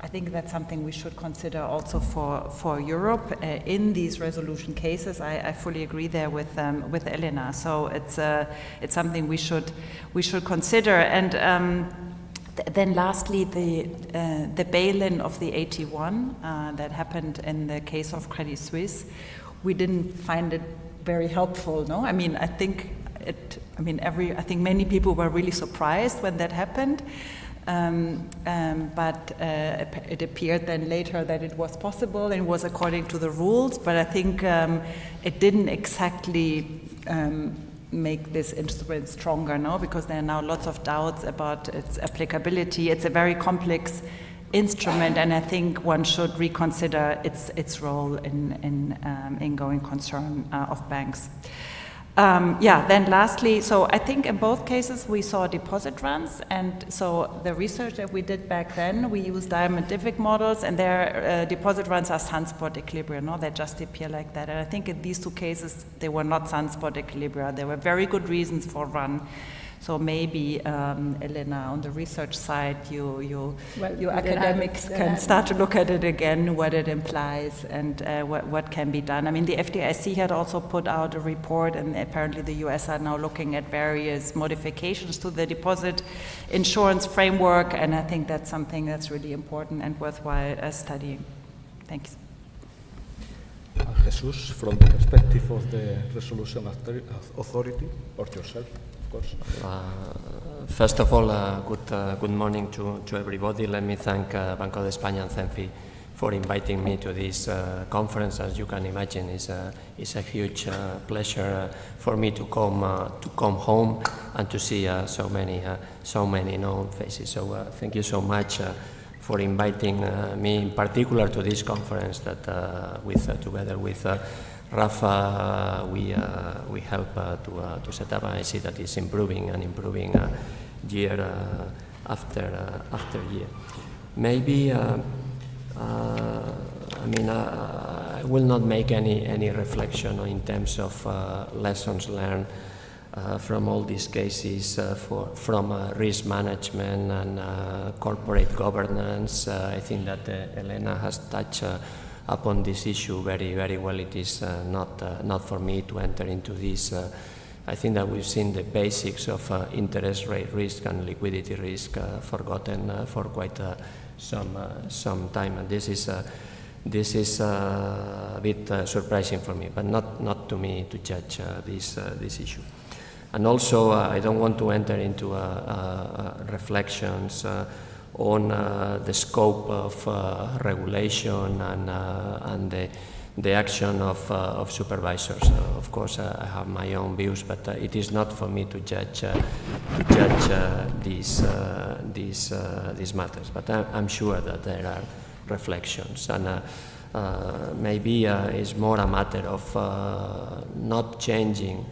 Speaker 18: I think that's something we should consider also for Europe in these resolution cases. I fully agree there with Elena. So it's something we should consider. And then lastly, the bail-in of the AT1 that happened in the case of Credit Suisse, we didn't find it very helpful. No, I mean I think many people were really surprised when that happened. But it appeared then later that it was possible and was according to the rules, but I think it didn't exactly make this instrument stronger, no? Because there are now lots of doubts about its applicability. It's a very complex instrument, and I think one should reconsider its role in going concern of banks. Then lastly, so I think in both cases we saw deposit runs, and so the research that we did back then, we used diamondific models, and their deposit runs are sunspot equilibria, no? They just appear like that. And I think in these two cases, they were not sunspot equilibria. There were very good reasons for run. So maybe, Elena, on the research side, you academics can start to look at it again, what it implies and what can be done. I mean, the FDIC had also put out a report, and apparently the US are now looking at various modifications to the deposit insurance framework, and I think that's something that's really important and worthwhile studying. Thanks.
Speaker 17: Jesus, from the perspective of the resolution authority, or yourself.
Speaker 19: First of all, good morning to everybody. Let me thank Banco de España and CEMFI for inviting me to this conference. As you can imagine, it's a huge pleasure for me to come home and to see so many known faces. So thank you so much for inviting me in particular to this conference that together with Rafa, we help to set up, and I see that it's improving year after year. Maybe I will not make any reflection in terms of lessons learned from all these cases from risk management and corporate governance. I think that Elena has touched upon this issue very well. It is not for me to enter into this. I think that we've seen the basics of interest rate risk and liquidity risk forgotten for quite some time, and this is a bit surprising for me, but not to me to judge this issue. And also, I don't want to enter into reflections on the scope of regulation and the action of supervisors. Of course, I have my own views, but it is not for me to judge these matters. But I'm sure that there are reflections, and maybe it's more a matter of not changing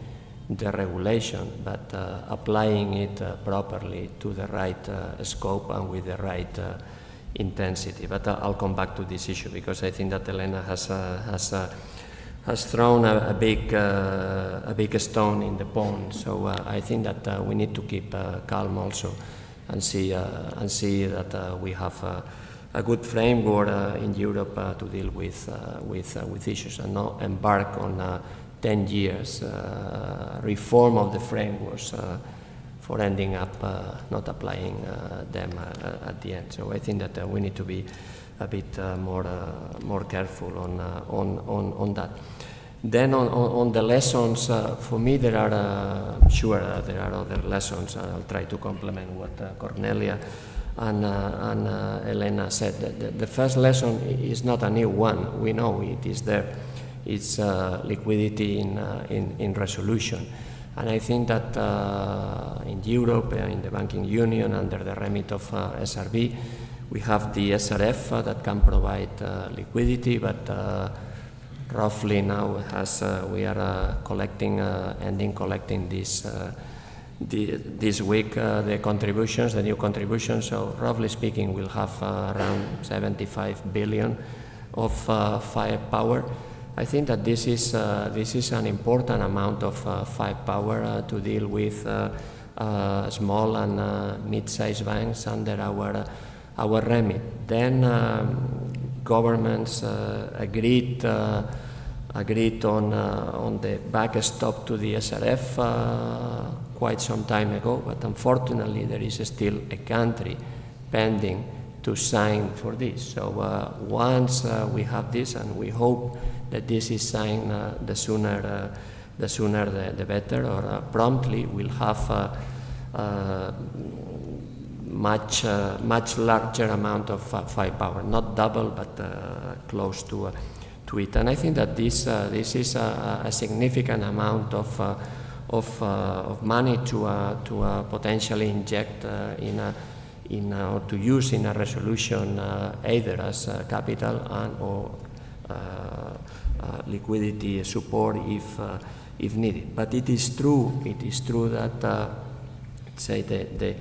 Speaker 19: the regulation, but applying it properly to the right scope and with the right intensity. But I'll come back to this issue because I think that Elena has thrown a big stone in the pond. So I think that we need to keep calm also, and see that we have a good framework in Europe to deal with issues, and not embark on 10 years reform of the frameworks for ending up not applying them at the end. So I think that we need to be a bit more careful on that. Then on the lessons, for me there are there are other lessons. I'll try to complement what Cornelia and Elena said. The first lesson is not a new one. We know it is there. It's liquidity in resolution. And I think that in Europe, in the banking union, under the remit of SRB, we have the SRF that can provide liquidity, but roughly now we are ending collecting this week the contributions, the new contributions. So roughly speaking, we'll have around 75 billion of firepower. I think that this is an important amount of firepower to deal with small and mid-sized banks under our remit. Then governments agreed on the backstop to the SRF quite some time ago, but unfortunately there is still a country pending to sign for this. So once we have this, and we hope that this is signed the sooner the better, or promptly, we'll have much larger amount of firepower, not double, but close to it. And I think that this is a significant amount of money to potentially inject or to use in a resolution, either as capital and or liquidity support if needed. But it is true that say the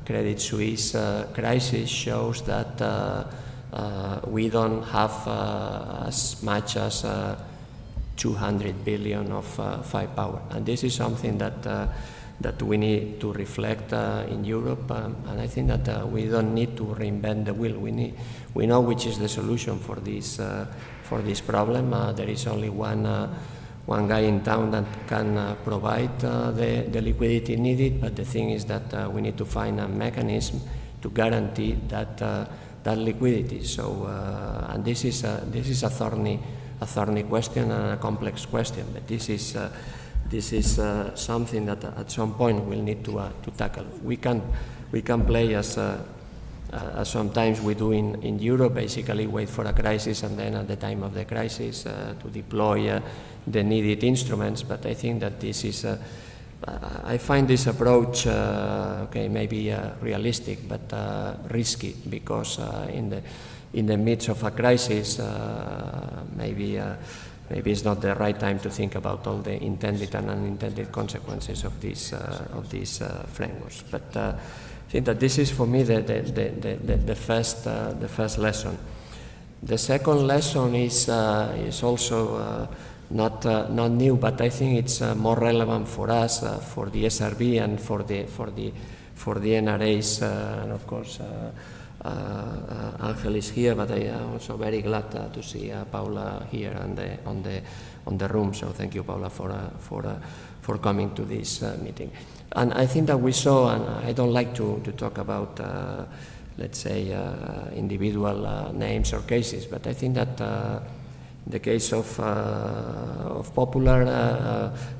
Speaker 19: Credit Suisse crisis shows that we don't have as much as 200 billion of firepower, and this is something that we need to reflect in Europe, and I think that we don't need to reinvent the wheel. We know which is the solution for this problem. There is only one guy in town that can provide the liquidity needed, but the thing is that we need to find a mechanism to guarantee that liquidity. So, and this is a thorny question and a complex question, but this is something that at some point we'll need to tackle. We can play as sometimes we do in Europe, basically wait for a crisis and then at the time of the crisis to deploy the needed instruments. But I think that this is, I find this approach, maybe realistic, but risky, because in the midst of a crisis, maybe it's not the right time to think about all the intended and unintended consequences of these frameworks. But I think that this is for me the first lesson. The second lesson is also not new, but I think it's more relevant for us, for the SRB and for the NRAs, and of course. Angel is here, but I am also very glad to see Paula here on the room. So thank you, Paula, for coming to this meeting. And I think that we saw, and I don't like to talk about, let's say, individual names or cases, but I think that in the case of Popular,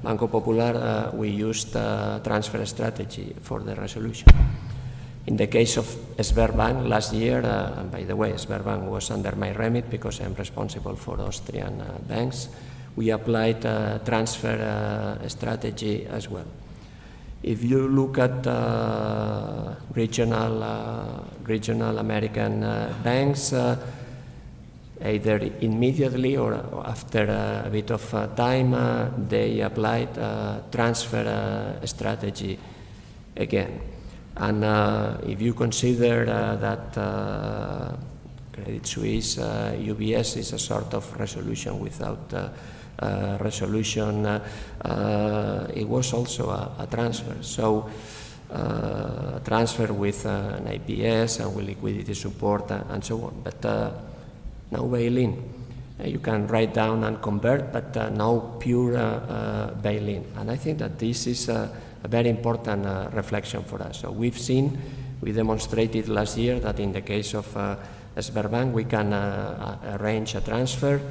Speaker 19: Banco Popular, we used transfer strategy for the resolution. In the case of Sberbank last year, and by the way, Sberbank was under my remit because I'm responsible for Austrian banks, we applied transfer strategy as well. If you look at regional American banks, either immediately or after a bit of time, they applied transfer strategy again. And if you consider that Credit Suisse, UBS is a sort of resolution without resolution. It was also a transfer. So a transfer with an IPS and with liquidity support and so on. But no bail-in. You can write down and convert, but no pure bail-in. And I think that this is a very important reflection for us. So we demonstrated last year that in the case of Sberbank, we can arrange a transfer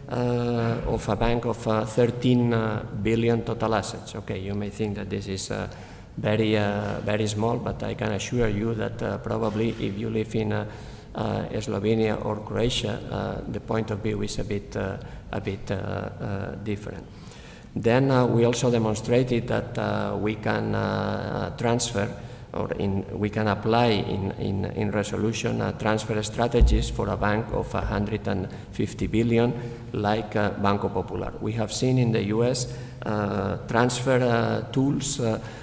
Speaker 19: of a bank of 13 billion total assets. Okay, you may think that this is very small, but I can assure you that probably if you live in Slovenia or Croatia, the point of view is a bit different. Then we also demonstrated that we can transfer, or we can apply in resolution transfer strategies for a bank of 150 billion, like Banco Popular. We have seen in the US transfer tools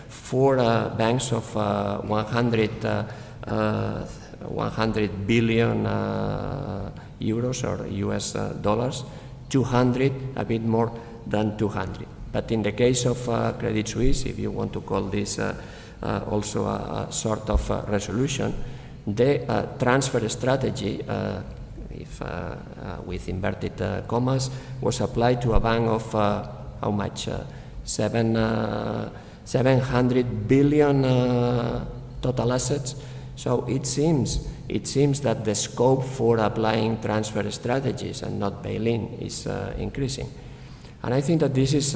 Speaker 19: for banks of 100 billion euros or US dollars, 200, a bit more than 200. But in the case of Credit Suisse, if you want to call this also a sort of resolution, the transfer strategy, with inverted commas, was applied to a bank of how much? 700 billion total assets. So it seems that the scope for applying transfer strategies and not bail-in is increasing. And I think that this is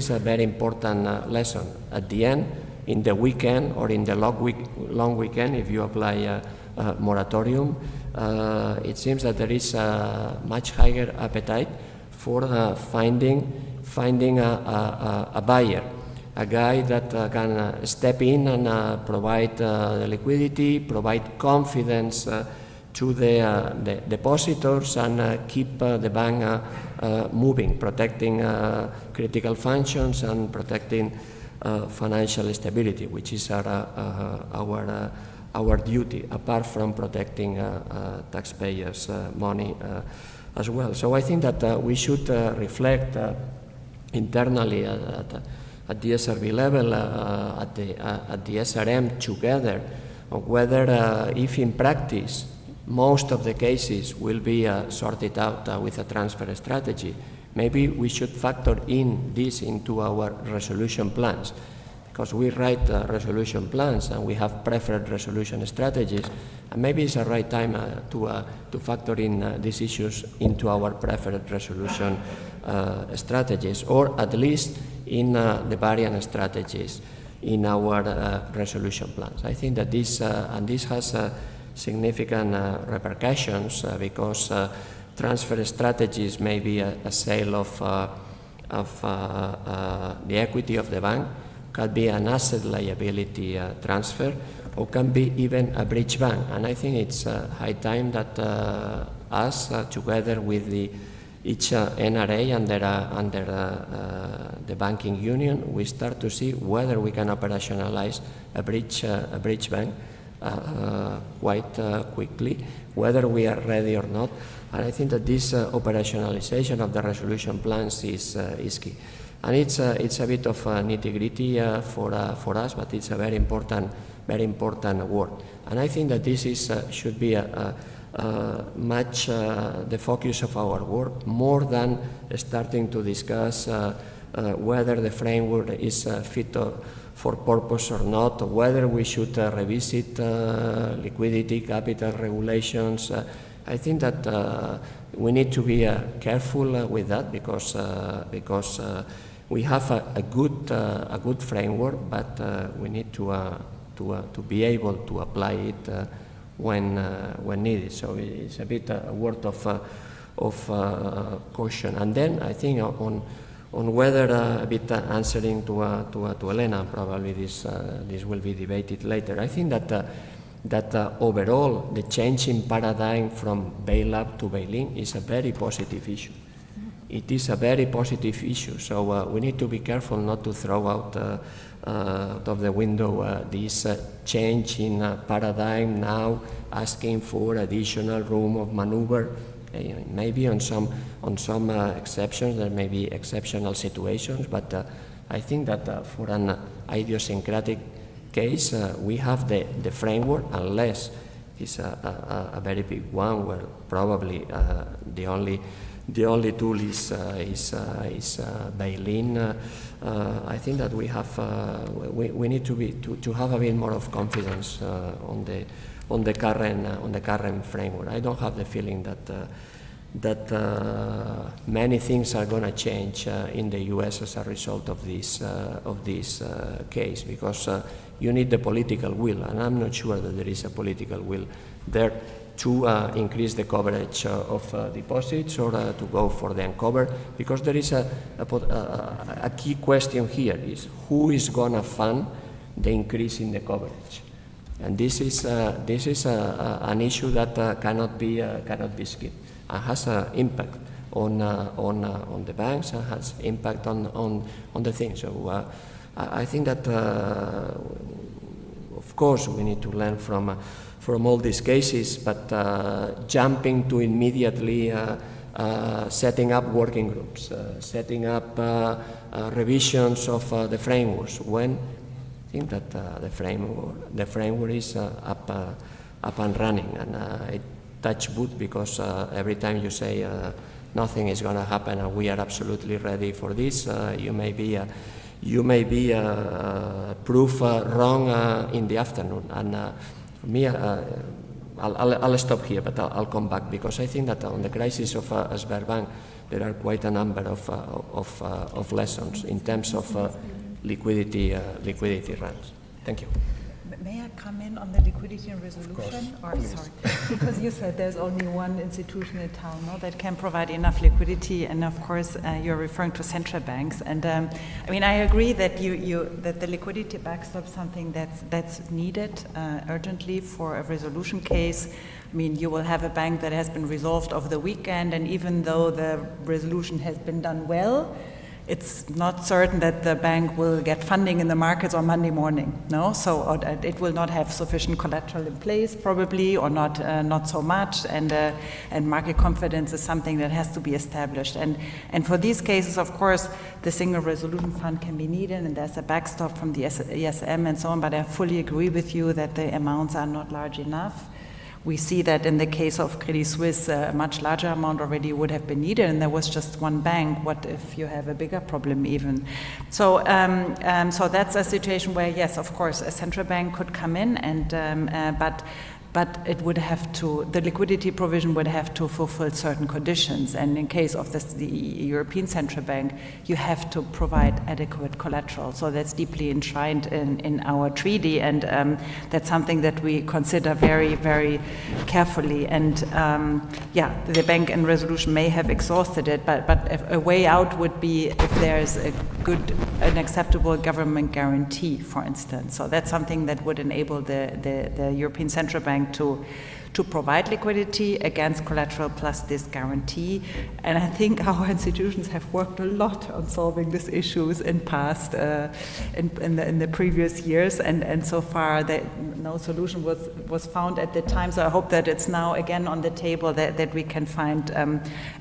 Speaker 19: a very important lesson. At the end, in the weekend or in the long weekend, if you apply a moratorium, it seems that there is a much higher appetite for finding a buyer, a guy that can step in and provide the liquidity, provide confidence to the depositors, and keep the bank moving, protecting critical functions and protecting financial stability, which is our duty, apart from protecting taxpayers' money as well. So I think that we should reflect internally at the SRB level, at the SRM together, on whether if in practice most of the cases will be sorted out with a transfer strategy, maybe we should factor in this into our resolution plans, because we write resolution plans and we have preferred resolution strategies, and maybe it's the right time to factor in these issues into our preferred resolution strategies, or at least in the variant strategies in our resolution plans. I think that this has significant repercussions because transfer strategies may be a sale of the equity of the bank, can be an asset liability transfer, or can be even a bridge bank. And I think it's high time that us, together with each NRA under the banking union, we start to see whether we can operationalize a bridge bank quite quickly, whether we are ready or not. And I think that this operationalization of the resolution plans is key. And it's a bit of nitty-gritty for us, but it's a very important work. And I think that this should be much the focus of our work, more than starting to discuss whether the framework is fit for purpose or not, or whether we should revisit liquidity, capital regulations. I think that we need to be careful with that, because we have a good framework, but we need to be able to apply it when needed. So it's a bit a word of caution. And then I think on whether a bit answering to Elena, probably this will be debated later. I think that overall the change in paradigm from bail-up to bail-in is a very positive issue. it is a very positive issue. So we need to be careful not to throw out of the window this change in paradigm now, asking for additional room of maneuver. Maybe on some exceptions, there may be exceptional situations, but I think that for an idiosyncratic case, we have the framework, unless it's a very big one, where probably the only tool is bail-in. I think that we have we need to have a bit more of confidence on the current framework. I don't have the feeling that many things are going to change in the U.S. as a result of this case, because you need the political will, and I'm not sure that there is a political will there to increase the coverage of deposits or to go for the uncover, because there is a key question here is who is going to fund the increase in the coverage. And this is an issue that cannot be skipped. It has an impact on the banks and has impact on the thing. So I think that of course we need to learn from all these cases, but jumping to immediately setting up working groups, setting up revisions of the frameworks when I think that the framework is up and running, and it touch wood, because every time you say nothing is going to happen and we are absolutely ready for this, you may be proof wrong in the afternoon. And for me, I'll stop here, but I'll come back, because I think that on the crisis of Sberbank, there are quite a number of lessons in terms of liquidity runs. Thank you.
Speaker 18: May I come in on the liquidity and resolution? Or sorry, because you said there's only one institution in town, no, that can provide enough liquidity, and of course you're referring to central banks. And I mean, I agree that that the liquidity backstop is something that's needed urgently for a resolution case. I mean, you will have a bank that has been resolved over the weekend, and even though the resolution has been done well, it's not certain that the bank will get funding in the markets on Monday morning, no? So it will not have sufficient collateral in place, probably, or not so much, and market confidence is something that has to be established. And for these cases, of course, the single resolution fund can be needed, and there's a backstop from the ESM and so on, but I fully agree with you that the amounts are not large enough. We see that in the case of Credit Suisse, a much larger amount already would have been needed, and there was just one bank. What if you have a bigger problem even? So that's a situation where, yes, of course, a central bank could come in, and but it would have to, the liquidity provision would have to fulfill certain conditions. And in case of the European Central Bank, you have to provide adequate collateral. So that's deeply enshrined in our treaty, and that's something that we consider very, very carefully. And yeah, the bank and resolution may have exhausted it, but a way out would be if there's an acceptable government guarantee, for instance. So that's something that would enable the European Central Bank to provide liquidity against collateral plus this guarantee. And I think our institutions have worked a lot on solving these issues in past, in the previous years, and so far no solution was found at the time. So I hope that it's now again on the table that we can find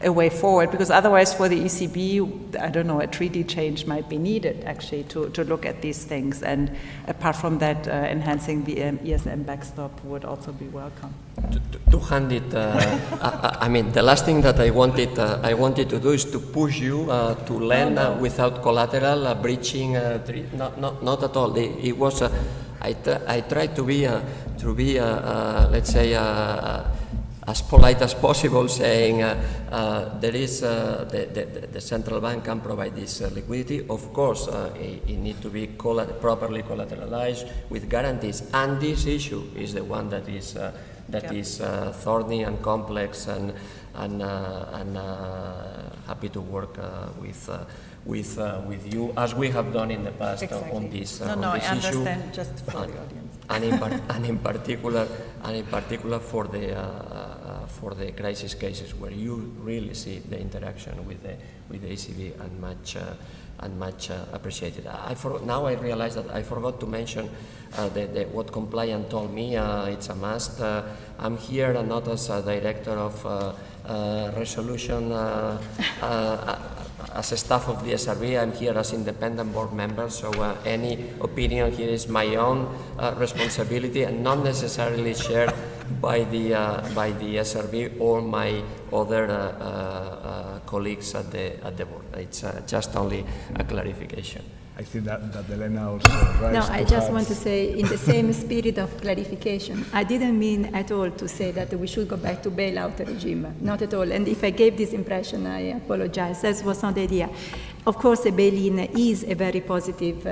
Speaker 18: a way forward, because otherwise for the ECB, I don't know, a treaty change might be needed actually to look at these things. And apart from that, enhancing the ESM backstop would also be welcome.
Speaker 19: To hand it, I mean, the last thing that I wanted to do is to push you to lend without collateral, breaching. Not at all. It was. I tried to be let's say, as polite as possible, saying there is the central bank can provide this liquidity. Of course, it needs to be properly collateralized with guarantees, and this issue is the one that is. Is thorny and complex, and happy to work with you as we have done in the past on this
Speaker 18: I
Speaker 19: issue.
Speaker 18: understand, just for the audience.
Speaker 19: And in particular for for the crisis cases where you really see the interaction with the ECB and much appreciated. Now I realize that I forgot to mention what compliant told me. It's a must. I'm here not as a director of resolution as a staff of the SRB. I'm here as independent board member, so any opinion here is my own responsibility and not necessarily shared by the SRB or my other colleagues at the board. It's just only a clarification.
Speaker 17: I think that Elena also raised.
Speaker 16: No, I just want to say, in the same spirit of clarification, I didn't mean at all to say that we should go back to bailout regime, not at all. And if I gave this impression, I apologize. That was not the idea. Of course, a bail-in is a very positive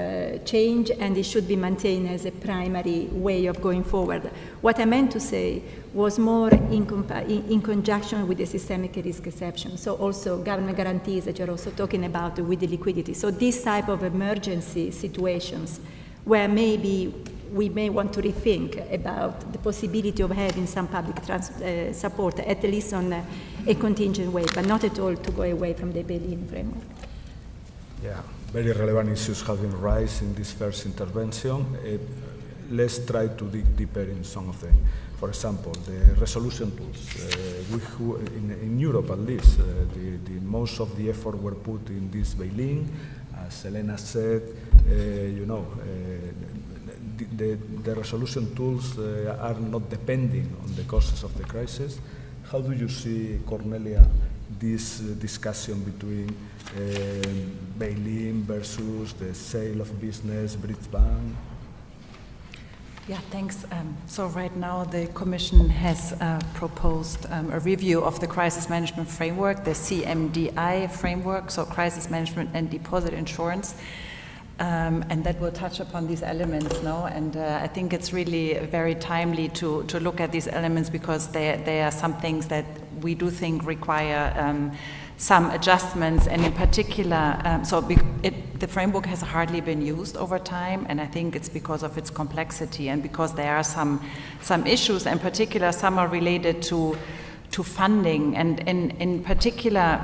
Speaker 16: change, and it should be maintained as a primary way of going forward. What I meant to say was more in conjunction with the systemic risk exception. So also government guarantees that you're also talking about with the liquidity. So this type of emergency situations where maybe we may want to rethink about the possibility of having some public support, at least on a contingent way, but not at all to go away from the bail-in framework.
Speaker 17: Yeah, very relevant issues have been raised in this first intervention. Let's try to dig deeper in some of them. For example, the resolution tools. In Europe, at least, the most of the effort were put in this bail-in. As Elena said, the resolution tools are not depending on the causes of the crisis. How do you see, Cornelia, this discussion between bail-in versus the sale of business, bridge bank?
Speaker 18: Yeah, thanks. So right now the Commission has proposed a review of the crisis management framework, the CMDI framework, so crisis management and deposit insurance. And that will touch upon these elements now, and I think it's really very timely to look at these elements because there are some things that we do think require some adjustments, and in particular, the framework has hardly been used over time, and I think it's because of its complexity and because there are some issues, in particular, some are related to funding, and in particular,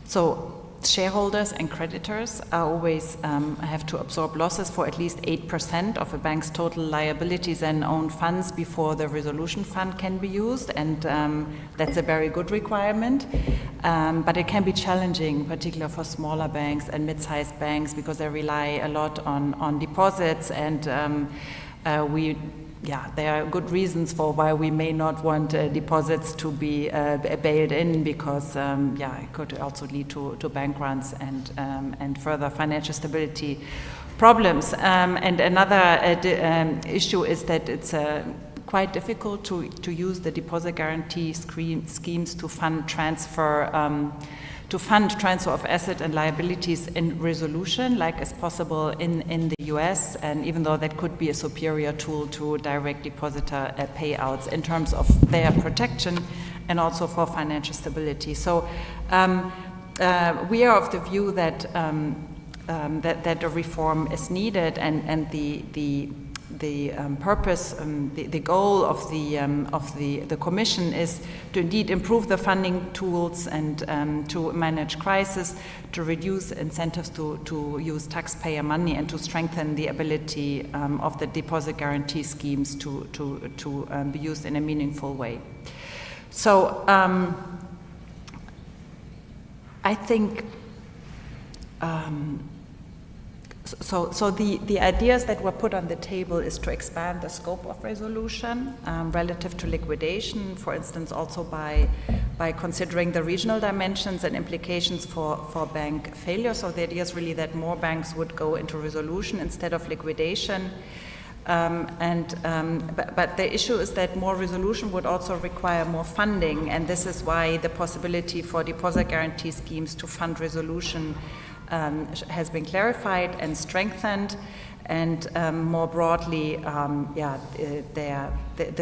Speaker 18: so shareholders and creditors are always have to absorb losses for at least 8% of a bank's total liabilities and own funds before the resolution fund can be used, and that's a very good requirement. But it can be challenging, particularly for smaller banks and mid-sized banks, because they rely a lot on deposits, and there are good reasons for why we may not want deposits to be bailed in, because it could also lead to bank runs and further financial stability problems. And another issue is that it's quite difficult to use the deposit guarantee schemes to fund transfer of asset and liabilities in resolution, like is possible in the US, and even though that could be a superior tool to direct depositor payouts in terms of their protection and also for financial stability. So we are of the view that that a reform is needed, and the purpose, the goal of the Commission is to indeed improve the funding tools and to manage crisis, to reduce incentives to use taxpayer money, and to strengthen the ability of the deposit guarantee schemes to be used in a meaningful way. So I think. So the ideas that were put on the table is to expand the scope of resolution relative to liquidation, for instance, also by considering the regional dimensions and implications for bank failure. So the idea is really that more banks would go into resolution instead of liquidation. But the issue is that more resolution would also require more funding, and this is why the possibility for deposit guarantee schemes to fund resolution has been clarified and strengthened, And more broadly, the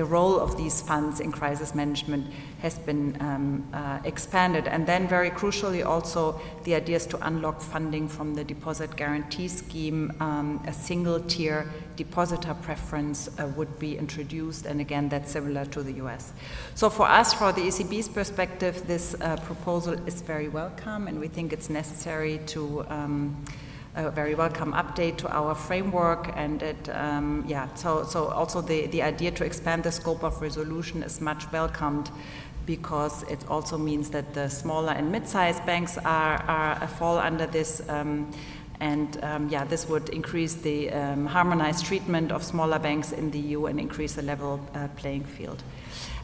Speaker 18: role of these funds in crisis management has been expanded. And then very crucially also the idea is to unlock funding from the deposit guarantee scheme. A single tier depositor preference would be introduced, and again that's similar to the US. So for us, for the ECB's perspective, this proposal is very welcome, and we think it's necessary to a very welcome update to our framework, and it, so also the idea to expand the scope of resolution is much welcomed, because it also means that the smaller and mid-sized banks fall under this, this would increase the harmonized treatment of smaller banks in the EU and increase the level playing field.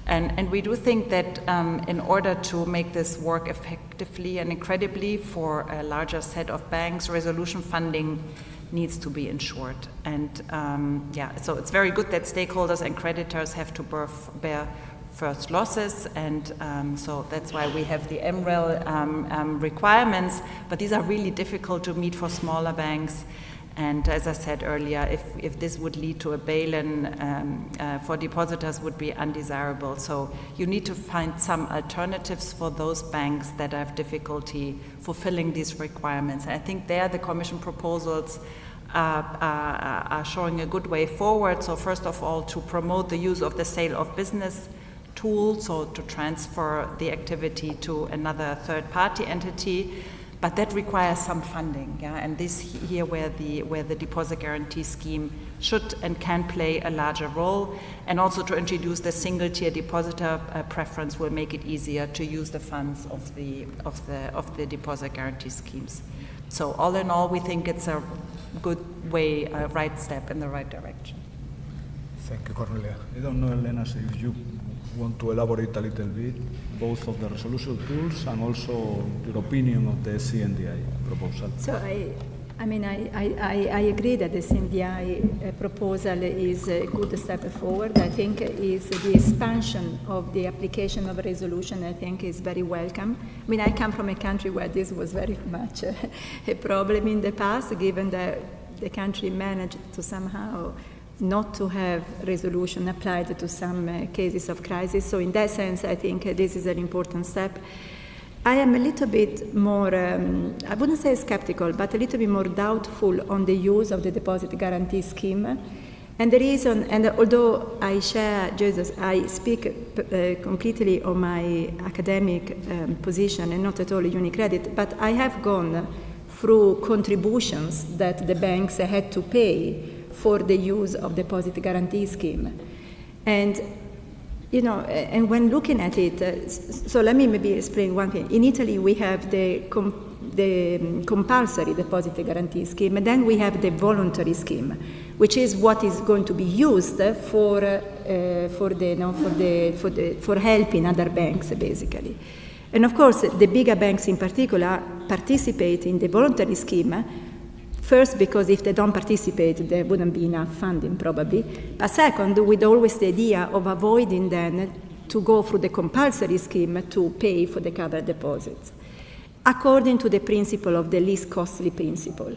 Speaker 18: And we do think that in order to make this work effectively and incredibly for a larger set of banks, resolution funding needs to be ensured. And so it's very good that stakeholders and creditors have to bear first losses, and so that's why we have the MREL requirements, but these are really difficult to meet for smaller banks. And as I said earlier, if this would lead to a bail-in for depositors would be undesirable. So you need to find some alternatives for those banks that have difficulty fulfilling these requirements. And I think there the Commission proposals are showing a good way forward. So first of all, to promote the use of the sale of business tool, so to transfer the activity to another third-party entity. But that requires some funding, and this here where the deposit guarantee scheme should and can play a larger role, and also to introduce the single-tier depositor preference will make it easier to use the funds of the deposit guarantee schemes. So all in all, we think it's a good way, a right step in the right direction.
Speaker 17: Thank you, Cornelia. I don't know, Elena, if you want to elaborate a little bit, both of the resolution tools and also your opinion of the CNDI proposal.
Speaker 16: So I agree that the CNDI proposal is a good step forward. I think is the expansion of the application of a resolution, I think, is very welcome. I mean, I come from a country where this was very much a problem in the past, given that the country managed to somehow not to have resolution applied to some cases of crisis. So in that sense, I think this is an important step. I am a little bit more, I wouldn't say skeptical, but a little bit more doubtful on the use of the deposit guarantee scheme. And the reason, and although I share Jesus, I speak completely on my academic position and not at all UniCredit, but I have gone through contributions that the banks had to pay for the use of deposit guarantee scheme. And, you know, and when looking at it, so let me maybe explain one thing. In Italy, we have the compulsory deposit guarantee scheme, and then we have the voluntary scheme, which is what is going to be used for helping other banks, basically. And of course, the bigger banks in particular participate in the voluntary scheme. First, because if they don't participate, there wouldn't be enough funding, probably. But second, with always the idea of avoiding then to go through the compulsory scheme to pay for the covered deposits, according to the principle of the least costly principle.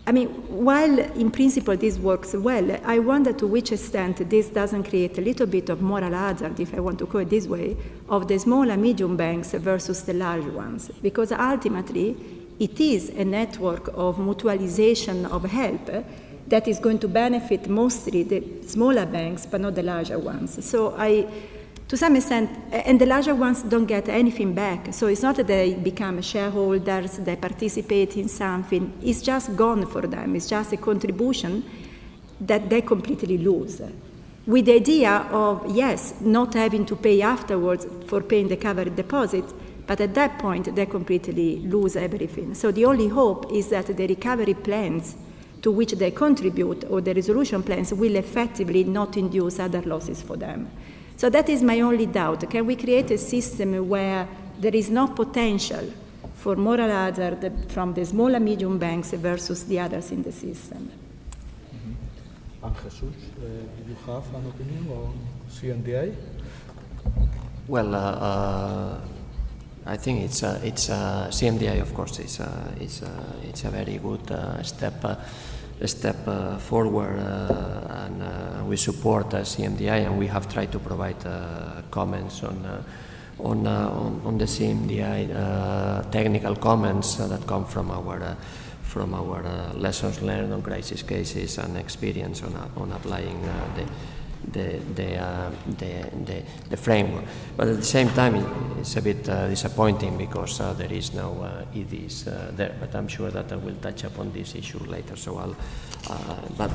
Speaker 16: I mean, while in principle this works well, I wonder to which extent this doesn't create a little bit of moral hazard, if I want to call it this way, of the small and medium banks versus the large ones. Because ultimately, it is a network of mutualization of help that is going to benefit mostly the smaller banks, but not the larger ones. So to some extent, and the larger ones don't get anything back. So it's not that they become shareholders, they participate in something. It's just gone for them. It's just a contribution that they completely lose. With the idea of, yes, not having to pay afterwards for paying the covered deposit, but at that point, they completely lose everything. So the only hope is that the recovery plans to which they contribute, or the resolution plans, will effectively not induce other losses for them. So that is my only doubt. Can we create a system where there is no potential for moral hazard from the small and medium banks versus the others in the system?
Speaker 17: And Jesus, do you have an opinion on CNDI?
Speaker 19: Well, I think it's CMDI, of course, it's a very good step. step forward, and we support CMDI, and we have tried to provide comments on the CMDI, technical comments that come from our lessons learned on crisis cases and experience on applying the framework. But at the same time, it's a bit disappointing because there is no EDs there. But I'm sure that I will touch upon this issue later. So but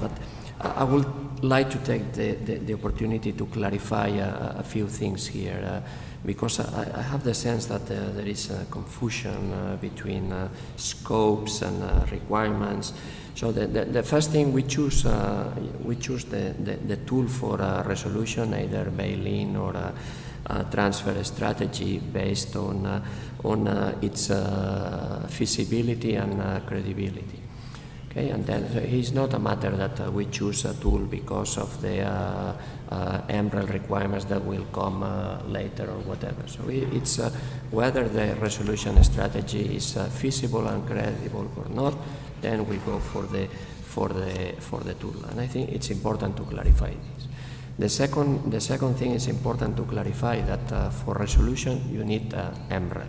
Speaker 19: I would like to take the opportunity to clarify a few things here, because I have the sense that there is a confusion between scopes and requirements. So the first thing, we choose the tool for resolution, either bail-in or a transfer strategy based on its feasibility and credibility. Okay, and then it's not a matter that we choose a tool because of the MREL requirements that will come later or whatever. So it's whether the resolution strategy is feasible and credible or not. Then we go for the tool, and I think it's important to clarify this. The second thing is important to clarify that for resolution you need MREL,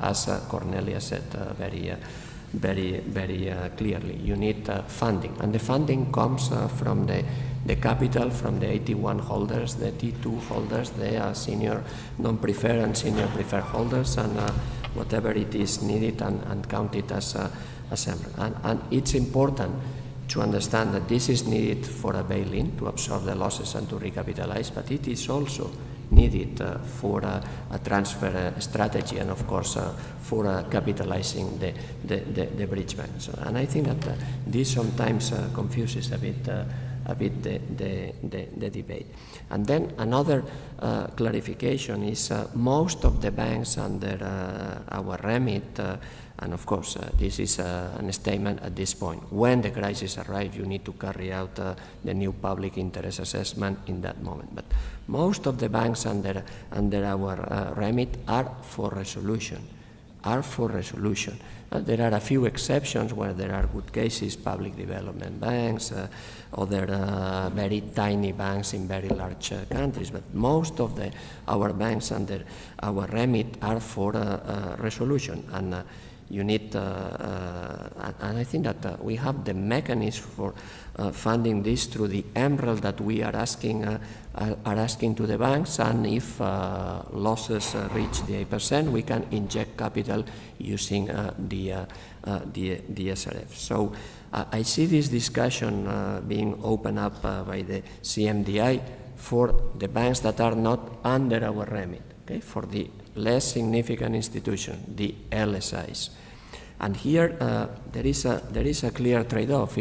Speaker 19: as Cornelia said very clearly. You need funding, and the funding comes from the capital, from the AT1 holders, the T2 holders, the senior non-preferred and senior preferred holders, and whatever it is needed and counted as MREL. And it's important to understand that this is needed for a bail-in, to absorb the losses and to recapitalize, but it is also needed for a transfer strategy, and of course for capitalizing the bridge banks. And I think that this sometimes confuses a bit the debate. And then another clarification is most of the banks under our remit, and of course this is a statement at this point. When the crisis arrives, you need to carry out the new public interest assessment in that moment. But most of the banks under our remit are for resolution. There are a few exceptions where there are good cases, public development banks, other very tiny banks in very large countries, but most of our banks under our remit are for resolution. And you need, and I think that we have the mechanism for funding this through the MREL that we are asking to the banks, and if losses reach the 8%, we can inject capital using the SRF. So I see this discussion being opened up by the CMDI for the banks that are not under our remit, okay? For the less significant institution, the LSIs. And here there is a clear trade-off.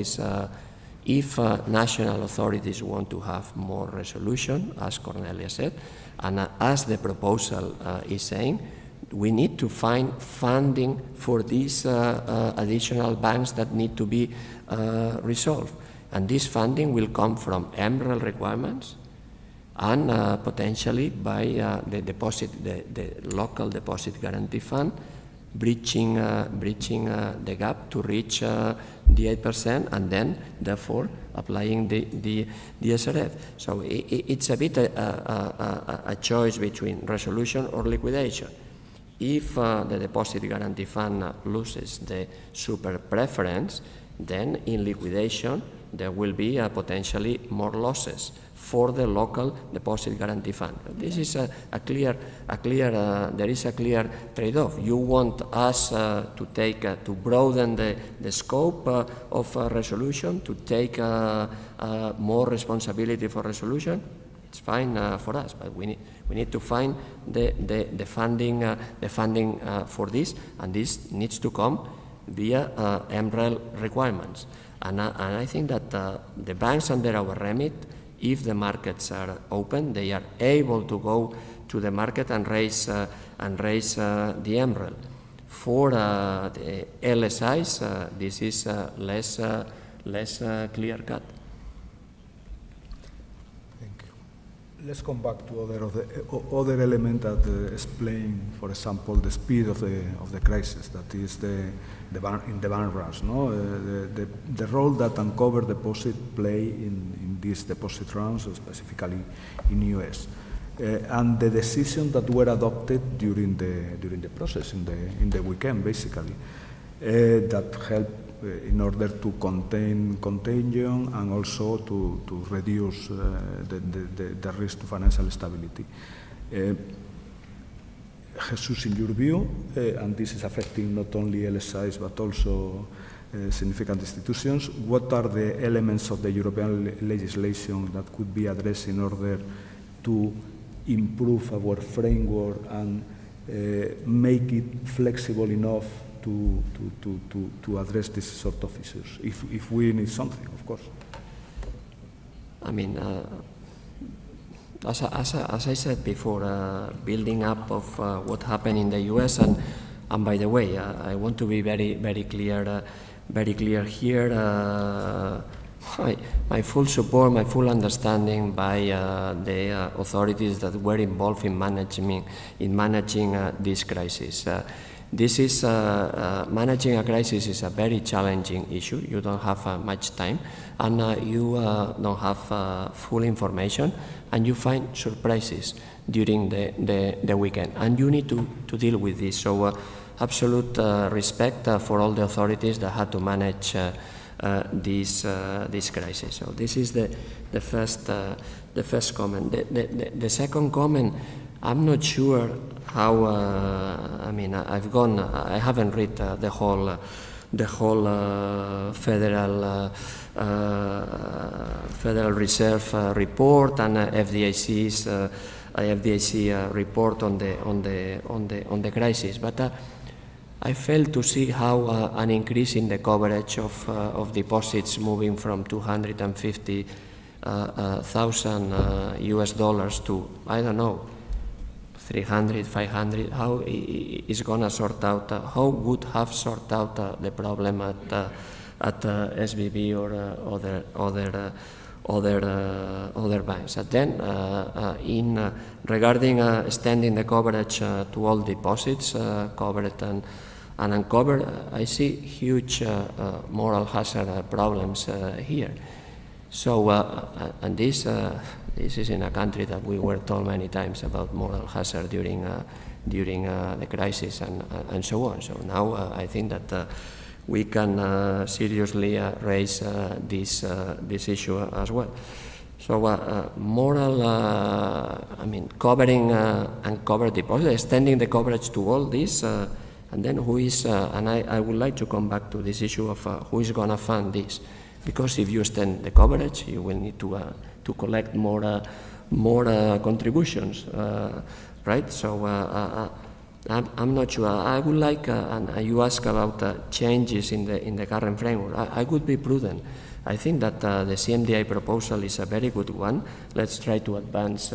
Speaker 19: If national authorities want to have more resolution, as Cornelia said, and as the proposal is saying, we need to find funding for these additional banks that need to be resolved. And this funding will come from MREL requirements and potentially by the local deposit guarantee fund, breaching the gap to reach the 8%, and then therefore applying the SRF. So it's a bit a choice between resolution or liquidation. If the deposit guarantee fund loses the super preference, then in liquidation there will be potentially more losses for the local deposit guarantee fund. This is there is a clear trade-off. You want us to broaden the scope of resolution, to take more responsibility for resolution. It's fine for us, but we need to find the funding for this, and this needs to come via MREL requirements. And I think that the banks under our remit, if the markets are open, they are able to go to the market and raise the MREL. For the LSIs, this is less clear cut.
Speaker 17: Thank you. Let's come back to other element that explain, for example, the speed of the crisis. That is in the bank runs. No, the role that uncovered deposit play in these deposit runs, specifically in US, and the decisions that were adopted during the process in the weekend, basically, that helped in order to contain contagion and also to reduce the risk to financial stability. Jesus, in your view, and this is affecting not only LSIs but also significant institutions, what are the elements of the European legislation that could be addressed in order to improve our framework and make it flexible enough to address this sort of issues, if we need something, of course?
Speaker 19: I mean, as I said before, building up of what happened in the US, and by the way, I want to be very clear here. My full support, my full understanding by the authorities that were involved in managing this crisis. This is managing a crisis is a very challenging issue. You don't have much time, and you don't have full information, and you find surprises during the weekend, and you need to deal with this. So absolute respect for all the authorities that had to manage this crisis. So this is the first comment. The second comment, I'm not sure how. I mean, I haven't read the whole Federal Reserve report and FDIC report on the crisis, but I failed to see how an increase in the coverage of deposits moving from 250,000 US dollars to, I don't know, 300, 500, how is going to sort out, how would have sorted out the problem at SVB or other banks. And then, regarding extending the coverage to all deposits, covered and uncovered, I see huge moral hazard problems here. So, and this is in a country that we were told many times about moral hazard during the crisis and so on. So now I think that we can seriously raise this issue as well. So moral, I mean, covering uncovered deposits, extending the coverage to all this, and then who is, and I would like to come back to this issue of who is going to fund this. Because if you extend the coverage, you will need to collect more contributions, right? So I'm not sure. I would like, and you ask about changes in the current framework. I would be prudent. I think that the CMDI proposal is a very good one. Let's try to advance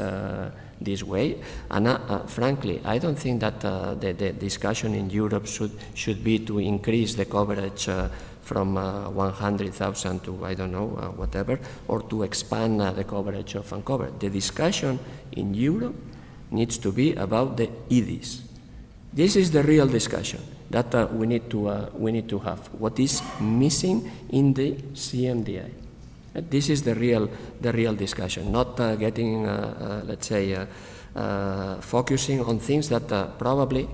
Speaker 19: this way. And frankly, I don't think that the discussion in Europe should be to increase the coverage from 100,000 to, I don't know, whatever, or to expand the coverage of uncovered. The discussion in Europe needs to be about the EDIs. This is the real discussion that we need to have. What is missing in the CMDI? This is the real discussion, not getting, let's say, focusing on things that probably.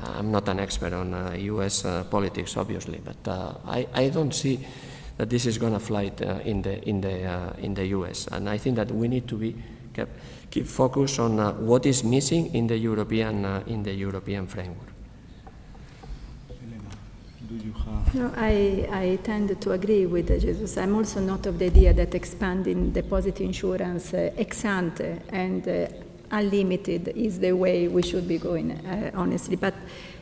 Speaker 19: I'm not an expert on U.S. politics, obviously, but I don't see that this is going to fly in the U.S. And I think that we need to keep focus on what is missing in the European framework.
Speaker 17: Do you have?
Speaker 16: No, I tend to agree with Jesus. I'm also not of the idea that expanding deposit insurance ex ante and unlimited is the way we should be going, honestly. But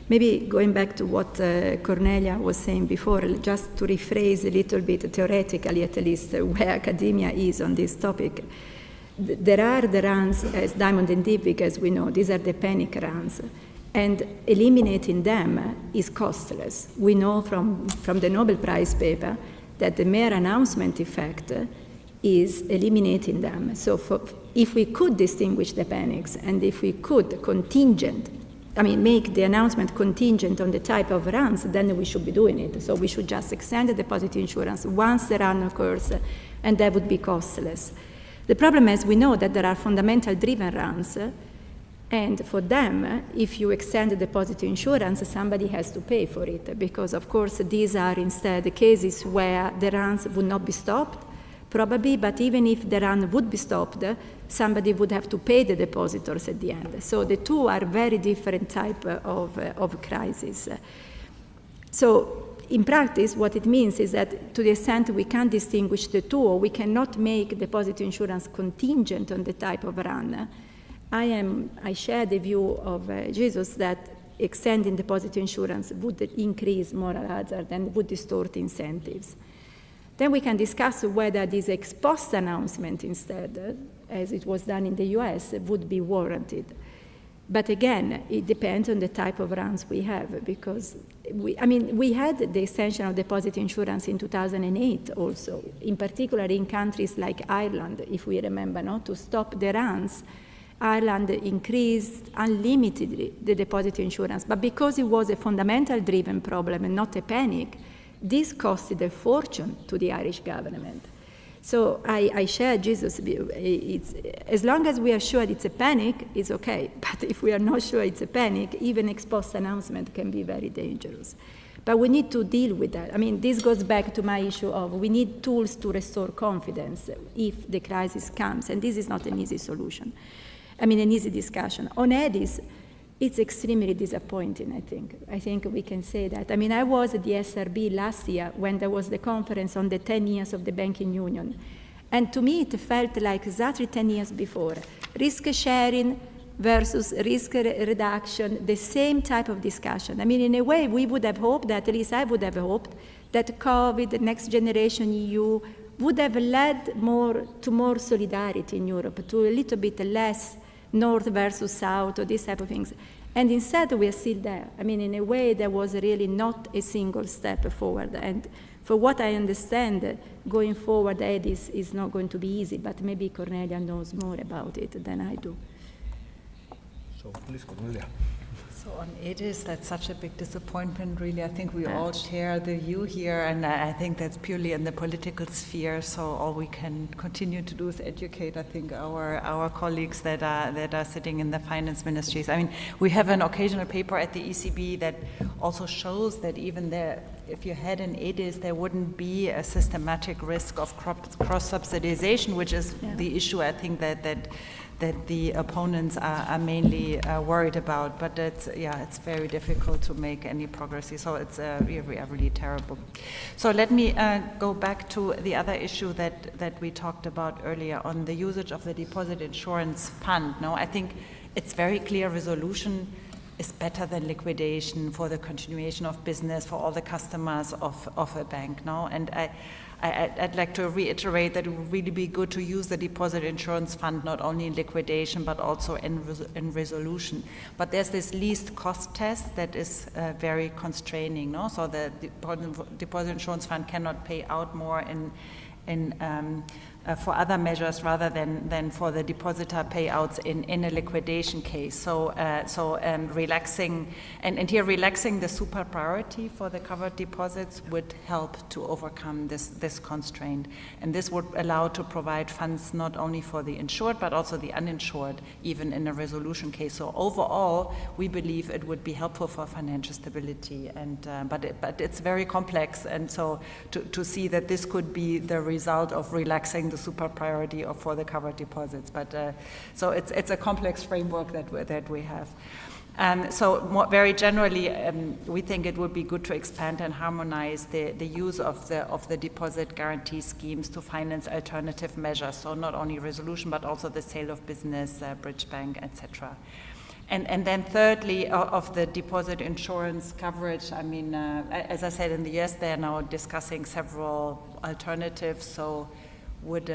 Speaker 16: maybe going back to what Cornelia was saying before, just to rephrase a little bit, theoretically at least, where academia is on this topic. There are the runs, as Diamond and Deepik, as we know, these are the panic runs. And eliminating them is costless. We know from the Nobel Prize paper that the mere announcement effect is eliminating them. So if we could distinguish the panics and if we could make the announcement contingent on the type of runs, then we should be doing it. So we should just extend the deposit insurance once the run occurs, and that would be costless. The problem is we know that there are fundamental driven runs, and for them, if you extend the deposit insurance, somebody has to pay for it, because of course these are instead the cases where the runs would not be stopped, probably, but even if the run would be stopped, somebody would have to pay the depositors at the end. So the two are very different type of crisis. So in practice, what it means is that to the extent we can't distinguish the two, or we cannot make deposit insurance contingent on the type of run, I share the view of Jesus that extending deposit insurance would increase moral hazard and would distort incentives. Then we can discuss whether this ex post announcement instead, as it was done in the US, would be warranted. But again, it depends on the type of runs we have, because we had the extension of deposit insurance in 2008 also, in particular in countries like Ireland, if we remember, to stop the runs. Ireland increased unlimitedly the deposit insurance, but because it was a fundamental driven problem and not a panic, this costed a fortune to the Irish government. So I share Jesus' view. As long as we are sure it's a panic, it's okay. But if we are not sure it's a panic, even ex post announcement can be very dangerous. But we need to deal with that. This goes back to my issue of we need tools to restore confidence if the crisis comes. And this is not an easy solution. An easy discussion. On EDIS, it's extremely disappointing, I think. I think we can say that. I was at the SRB last year when there was the conference on the 10 years of the banking union. And to me, it felt like exactly 10 years before. Risk sharing versus risk reduction, the same type of discussion. In a way, we would have hoped, at least I would have hoped, that COVID, the next generation EU, would have led to more solidarity in Europe, to a little bit less North versus South, or these type of things. And instead, we are still there. In a way, there was really not a single step forward. And for what I understand, going forward, EDIS is not going to be easy, but maybe Cornelia knows more about it than I do.
Speaker 17: So, please, Cornelia.
Speaker 18: So on EDIS, that's such a big disappointment, really. I think we all share the view here, and I think that's purely in the political sphere, so all we can continue to do is educate, I think, our colleagues that are sitting in the finance ministries. We have an occasional paper at the ECB that also shows that even there, if you had an EDIS, there wouldn't be a systematic risk of cross-subsidization, which is the issue, I think, that the opponents are mainly worried about, but it's very difficult to make any progress. So it's really terrible. So let me go back to the other issue that we talked about earlier on the usage of the deposit insurance fund. I think it's very clear resolution is better than liquidation for the continuation of business for all the customers of a bank. And I'd like to reiterate that it would really be good to use the deposit insurance fund not only in liquidation but also in resolution. But there's this least cost test that is very constraining. So the deposit insurance fund cannot pay out more for other measures rather than for the depositor payouts in a liquidation case. So relaxing the super priority for the covered deposits would help to overcome this constraint. And this would allow to provide funds not only for the insured but also the uninsured, even in a resolution case. So overall, we believe it would be helpful for financial stability. And but it's very complex, and so to see that this could be the result of relaxing the super priority for the covered deposits. But so it's a complex framework that we have. Very generally, we think it would be good to expand and harmonize the use of the deposit guarantee schemes to finance alternative measures. So not only resolution, but also the sale of business, bridge bank, etc. And then thirdly, of the deposit insurance coverage, as I said, in the US, they're now discussing several alternatives. So Would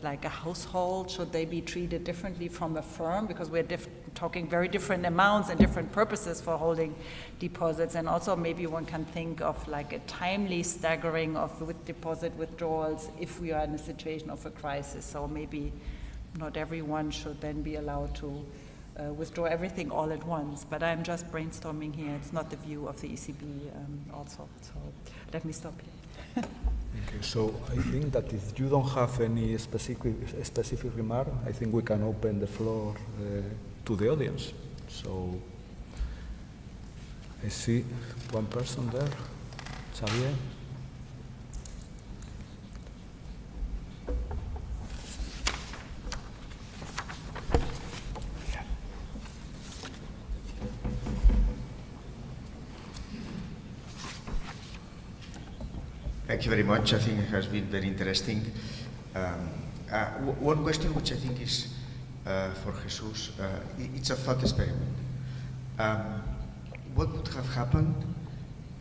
Speaker 18: like a household, should they be treated differently from a firm? Because we're talking very different amounts and different purposes for holding deposits. And also maybe one can think of like a timely staggering of with deposit withdrawals if we are in a situation of a crisis. So maybe not everyone should then be allowed to withdraw everything all at once. But I'm just brainstorming here. It's not the view of the ECB also. So let me stop here.
Speaker 17: Okay, so I think that if you don't have any specific remark, I think we can open the floor to the audience. So I see one person there, Xavier.
Speaker 20: Thank you very much. I think it has been very interesting. One question which I think is for Jesus, it's a thought experiment. What would have happened?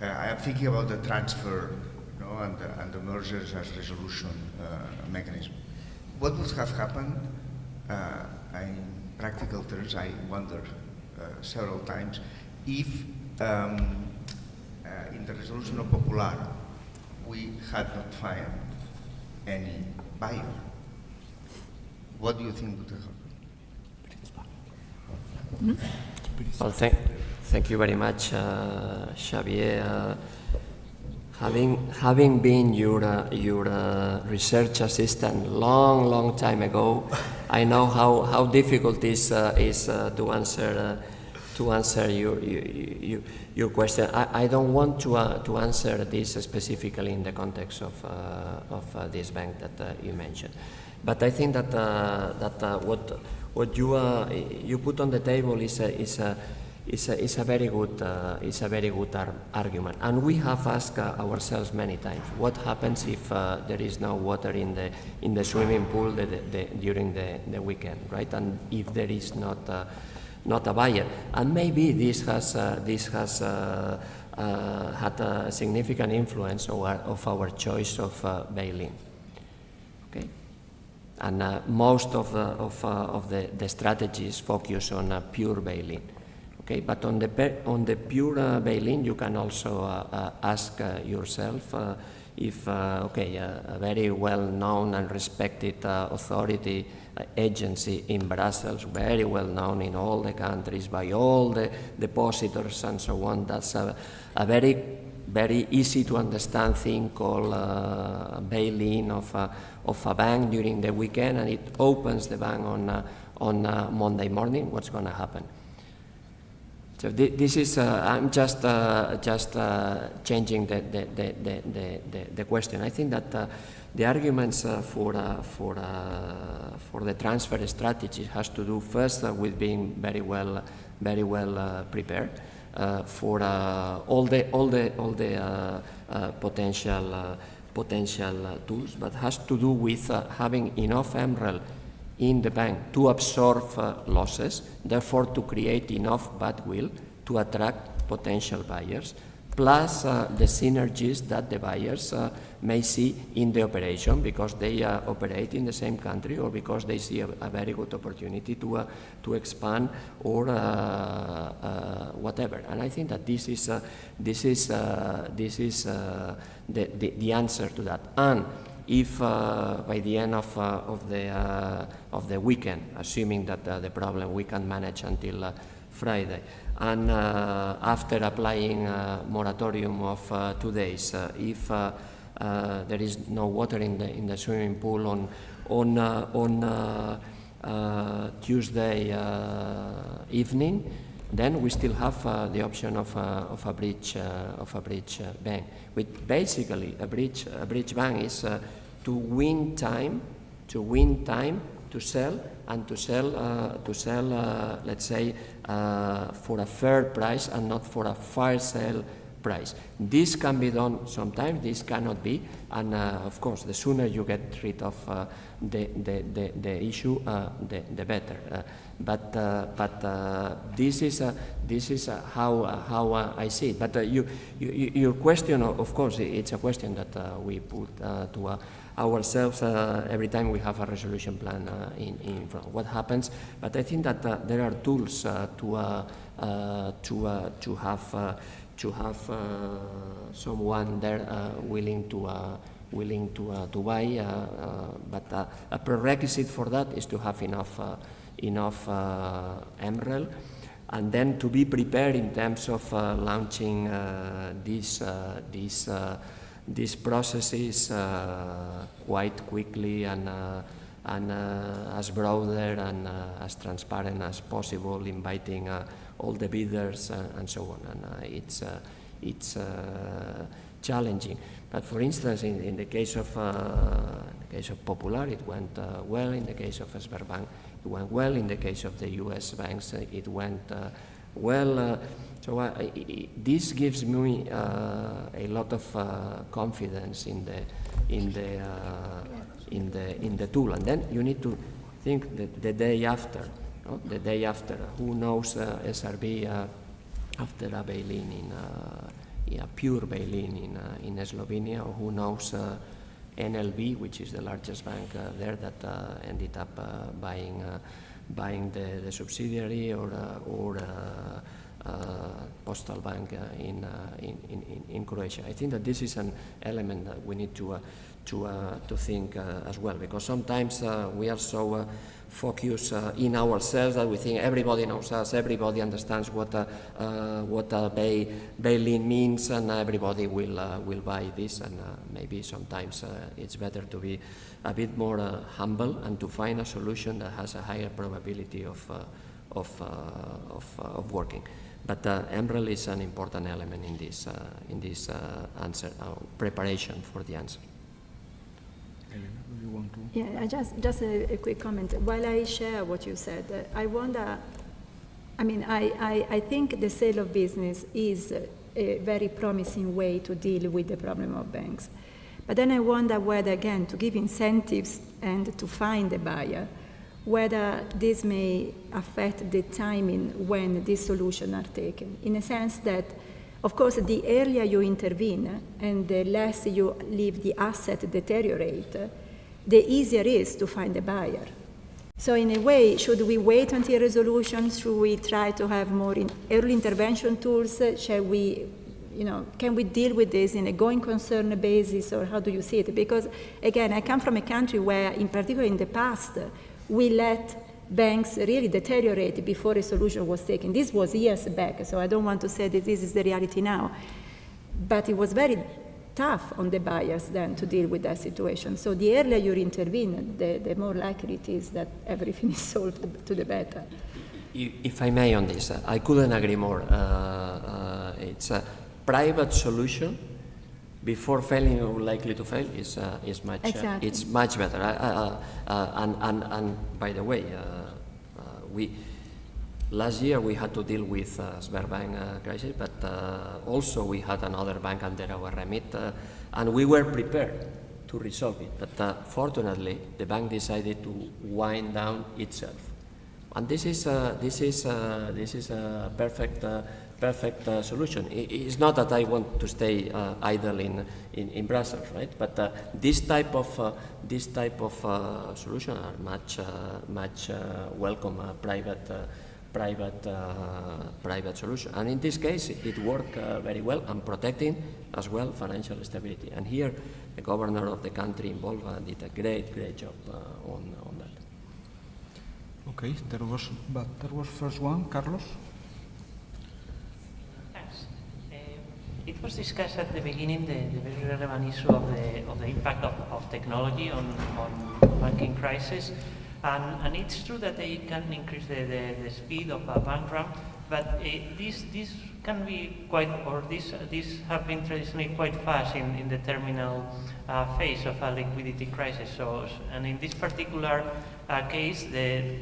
Speaker 20: I am thinking about the transfer, you know, and the mergers as resolution mechanism. What would have happened in practical terms? I wonder several times if in the resolution of Popular we had not found any buyer. What do you think would have happened?
Speaker 19: Well, thank you very much, Xavier. Having been your research assistant long time ago, I know how difficult is to answer your question. I don't want to answer this specifically in the context of this bank that you mentioned, but I think that what you put on the table is a very good argument, and we have asked ourselves many times what happens if there is no water in the swimming pool during the weekend, right? And if there is not a buyer, and maybe this has had a significant influence of our choice of bail-in. Okay, and most of the strategies focus on pure bail-in. Okay, but on the pure bail-in, you can also ask yourself if a very well-known and respected authority agency in Brussels, very well known in all the countries by all the depositors and so on. That's a very easy to understand thing called bail-in of a bank during the weekend, and it opens the bank on Monday morning. What's going to happen? So this is I'm just changing the question. I think that the arguments for the transfer strategy has to do first with being very well prepared for all the potential tools, but has to do with having enough MREL in the bank to absorb losses, therefore to create enough badwill to attract potential buyers, plus the synergies that the buyers may see in the operation because they operate in the same country or because they see a very good opportunity to expand or whatever. And I think that this is the answer to that. And if by the end of the weekend, assuming that the problem we can manage until Friday, and after applying a moratorium of 2 days, if there is no water in the swimming pool on Tuesday evening, then we still have the option of a bridge bank. With basically a bridge bank is to win time to sell and to sell let's say for a fair price and not for a fire sale price. This can be done sometimes, this cannot be, and of course, the sooner you get rid of the issue, the better. But this is how I see it. But your question, of course, it's a question that we put to ourselves every time we have a resolution plan in front. What happens? But I think that there are tools to have someone there willing to buy. But a prerequisite for that is to have enough MREL, and then to be prepared in terms of launching these processes quite quickly and as broader and as transparent as possible, inviting all the bidders and so on. And it's challenging. But for instance, in the case of Popular, it went well. In the case of Sberbank, it went well. In the case of the U.S. banks, it went well. So this gives me a lot of confidence in the tool. And then you need to think the day after. No? The day after, who knows SRB after a bail-in a pure bail-in in Slovenia, or who knows NLB, which is the largest bank there, that ended up buying the subsidiary, or Postal Bank in Croatia. I think that this is an element that we need to think as well, because sometimes we are so focused in ourselves that we think everybody knows us, everybody understands what a bail-in means, and everybody will buy this. And maybe sometimes it's better to be a bit more humble and to find a solution that has a higher probability of working. But MREL is an important element in this answer, preparation for the answer.
Speaker 16: You want to? Yeah, just a quick comment. While I share what you said, I wonder, I think the sale of business is a very promising way to deal with the problem of banks. But then I wonder whether, again, to give incentives and to find a buyer, whether this may affect the timing when these solutions are taken, in a sense that, of course, the earlier you intervene and the less you leave the asset deteriorate, the easier it is to find a buyer. So in a way, should we wait until resolution? Should we try to have more early intervention tools? Shall we, can we deal with this in a going concern basis, or how do you see it? Because, again, I come from a country where, in particular in the past, we let banks really deteriorate before a solution was taken. This was years back, so I don't want to say that this is the reality now. But it was very tough on the buyers then to deal with that situation. So the earlier you intervene, the more likely it is that everything is solved to the better.
Speaker 19: If I may on this, I couldn't agree more. It's a private solution before failing or likely to fail is much
Speaker 16: exactly.
Speaker 19: It's much better. And by the way, last year we had to deal with Sberbank crisis, but also we had another bank under our remit, and we were prepared to resolve it. But fortunately, the bank decided to wind down itself, and this is a perfect solution. It's not that I want to stay idle in Brussels, right? But this type of solution are much welcome private solution. And in this case, it worked very well, and protecting as well financial stability. And here, the governor of the country involved did a great job on that.
Speaker 17: Okay, there was first one, Carlos.
Speaker 13: It was discussed at the beginning the very relevant issue of the impact of technology on banking crisis, and it's true that they can increase the speed of a bank run, but this can be quite, or this have been traditionally quite fast in the terminal phase of a liquidity crisis. So, and in this particular case, the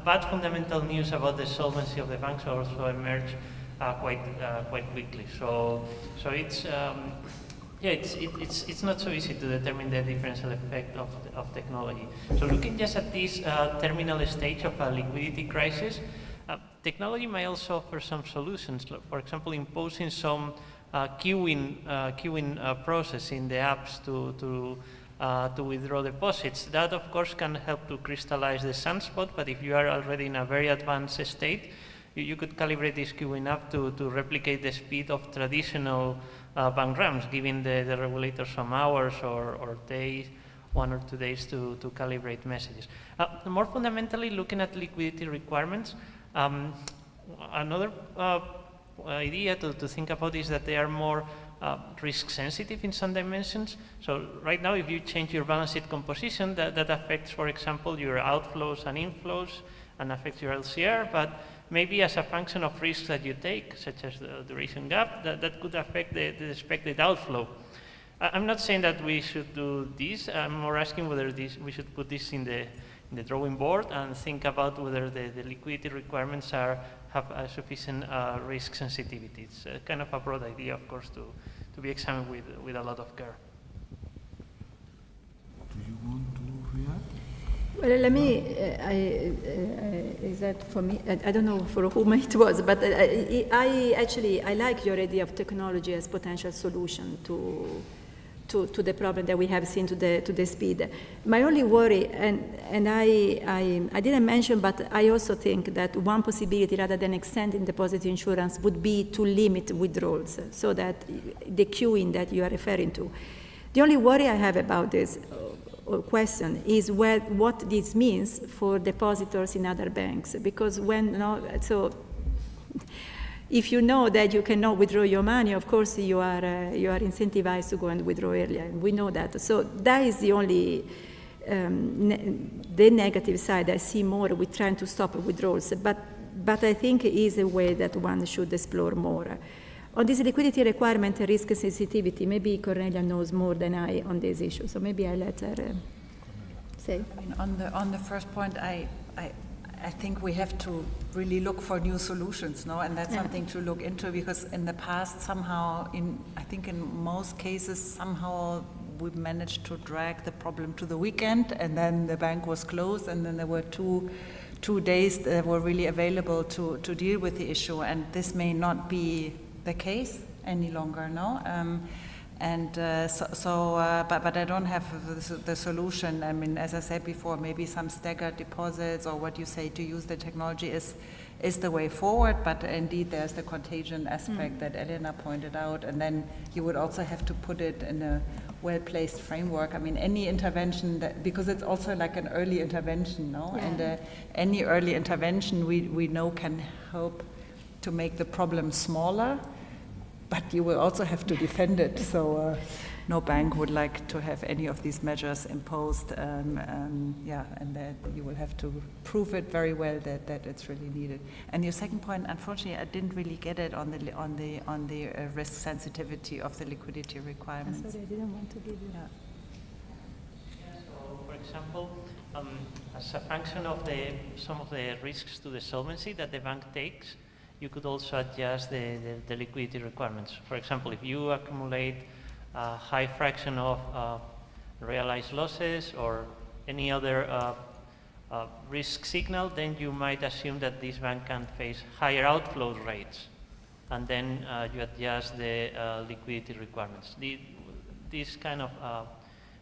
Speaker 13: bad fundamental news about the solvency of the banks also emerged quite quickly. So it's it's not so easy to determine the differential effect of technology. So looking just at this terminal stage of a liquidity crisis, technology may also offer some solutions. For example, imposing some queuing process in the apps to withdraw deposits. That, of course, can help to crystallize the sunspot, but if you are already in a very advanced state, you could calibrate this queuing up to replicate the speed of traditional bank runs, giving the regulator some hours or days, 1 or 2 days to calibrate messages. More fundamentally, looking at liquidity requirements, another idea to think about is that they are more risk sensitive in some dimensions. So right now, if you change your balance sheet composition, that affects, for example, your outflows and inflows and affects your LCR, but maybe as a function of risks that you take, such as the duration gap, that could affect the expected outflow. I'm not saying that we should do this. I'm more asking whether we should put this in the drawing board and think about whether the liquidity requirements have a sufficient risk sensitivity. It's kind of a broad idea, of course, to be examined with a lot of care.
Speaker 15: Do you want to react?
Speaker 16: Well, let me, is that for me? I don't know for whom it was, but I like your idea of technology as potential solution to the problem that we have seen to the speed. My only worry, and I didn't mention, but I also think that one possibility rather than extending deposit insurance would be to limit withdrawals, so that the queuing that you are referring to. The only worry I have about this question is what this means for depositors in other banks, because if you know that you cannot withdraw your money, of course you are incentivized to go and withdraw earlier. We know that. So that is the only the negative side I see more with trying to stop withdrawals. But I think it is a way that one should explore more. On this liquidity requirement and risk sensitivity, maybe Cornelia knows more than I on this issue. So maybe I let her say.
Speaker 18: I mean, on the first point, I think we have to really look for new solutions, no? And that's something to look into, because in the past, somehow, I think in most cases, somehow we managed to drag the problem to the weekend, and then the bank was closed, and then there were two days that were really available to deal with the issue, and this may not be the case any longer, no? But I don't have the solution. I mean, as I said before, maybe some staggered deposits or what you say to use the technology is the way forward, but indeed there's the contagion aspect that Elena pointed out, and then you would also have to put it in a well-placed framework. I mean, any intervention, because it's also like an early intervention, no? Yeah. And any early intervention we know can help to make the problem smaller, but you will also have to defend it. So no bank would like to have any of these measures imposed. And that you will have to prove it very well that it's really needed. And your second point, unfortunately, I didn't really get it on the risk sensitivity of the liquidity requirements.
Speaker 16: I'm sorry, I didn't want to give you that.
Speaker 13: So, for example, as a function of some of the risks to the solvency that the bank takes, you could also adjust the liquidity requirements. For example, if you accumulate a high fraction of realized losses or any other risk signal, then you might assume that this bank can face higher outflow rates, and then you adjust the liquidity requirements. This kind of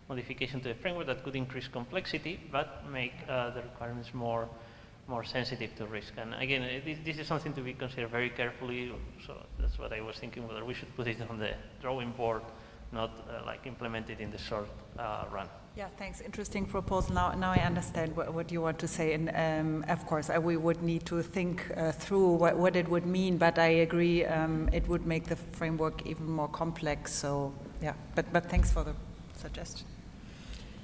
Speaker 13: modification to the framework that could increase complexity, but make the requirements more sensitive to risk. And again, this is something to be considered very carefully, so that's what I was thinking, whether we should put it on the drawing board, not like implement it in the short run.
Speaker 18: Yeah, thanks. Interesting proposal. Now I understand what you want to say, and of course we would need to think through what it would mean, but I agree it would make the framework even more complex, so yeah, but thanks for the suggestion.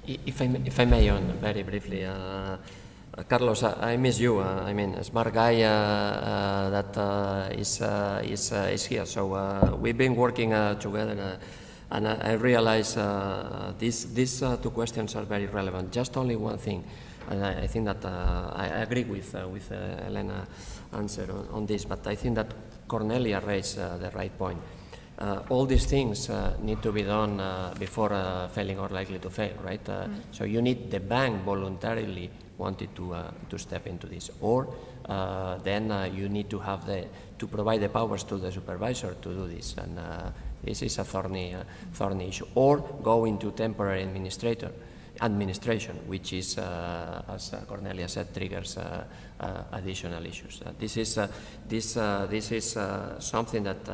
Speaker 19: If I may, on very briefly, Carlos, I miss you. I mean, a smart guy that is here. So we've been working together, and I realize these two questions are very relevant. Just only one thing, and I think that I agree with Elena's answer on this. But I think that Cornelia raised the right point. All these things need to be done before failing or likely to fail, right? So you need the bank voluntarily wanted to step into this, or then you need to have to provide the powers to the supervisor to do this, and this is a thorny issue. Or go into temporary administration, which is, as Cornelia said, triggers additional issues. This is something that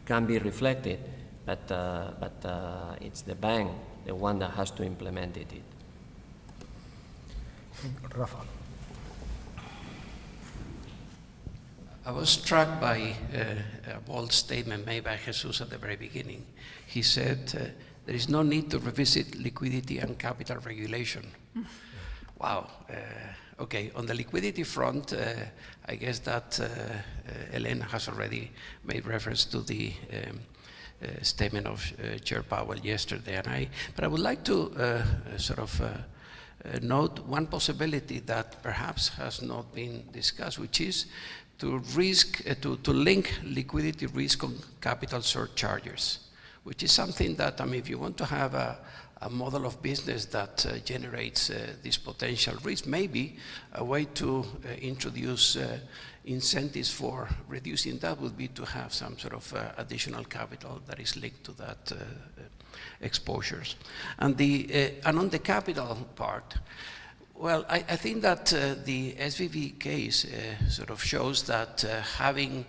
Speaker 19: can be reflected, but it's the bank, the one that has to implement it.
Speaker 17: Rafa.
Speaker 21: I was struck by a bold statement made by Jesus at the very beginning. He said, there is no need to revisit liquidity and capital regulation. Wow. Okay, on the liquidity front, I guess that Elena has already made reference to the statement of Chair Powell yesterday, but I would like to note one possibility that perhaps has not been discussed, which is to link liquidity risk on capital surcharges, which is something that, if you want to have a model of business that generates this potential risk, maybe a way to introduce incentives for reducing that would be to have some sort of additional capital that is linked to that exposures. And on the capital part, well, I think that the SVB case sort of shows that having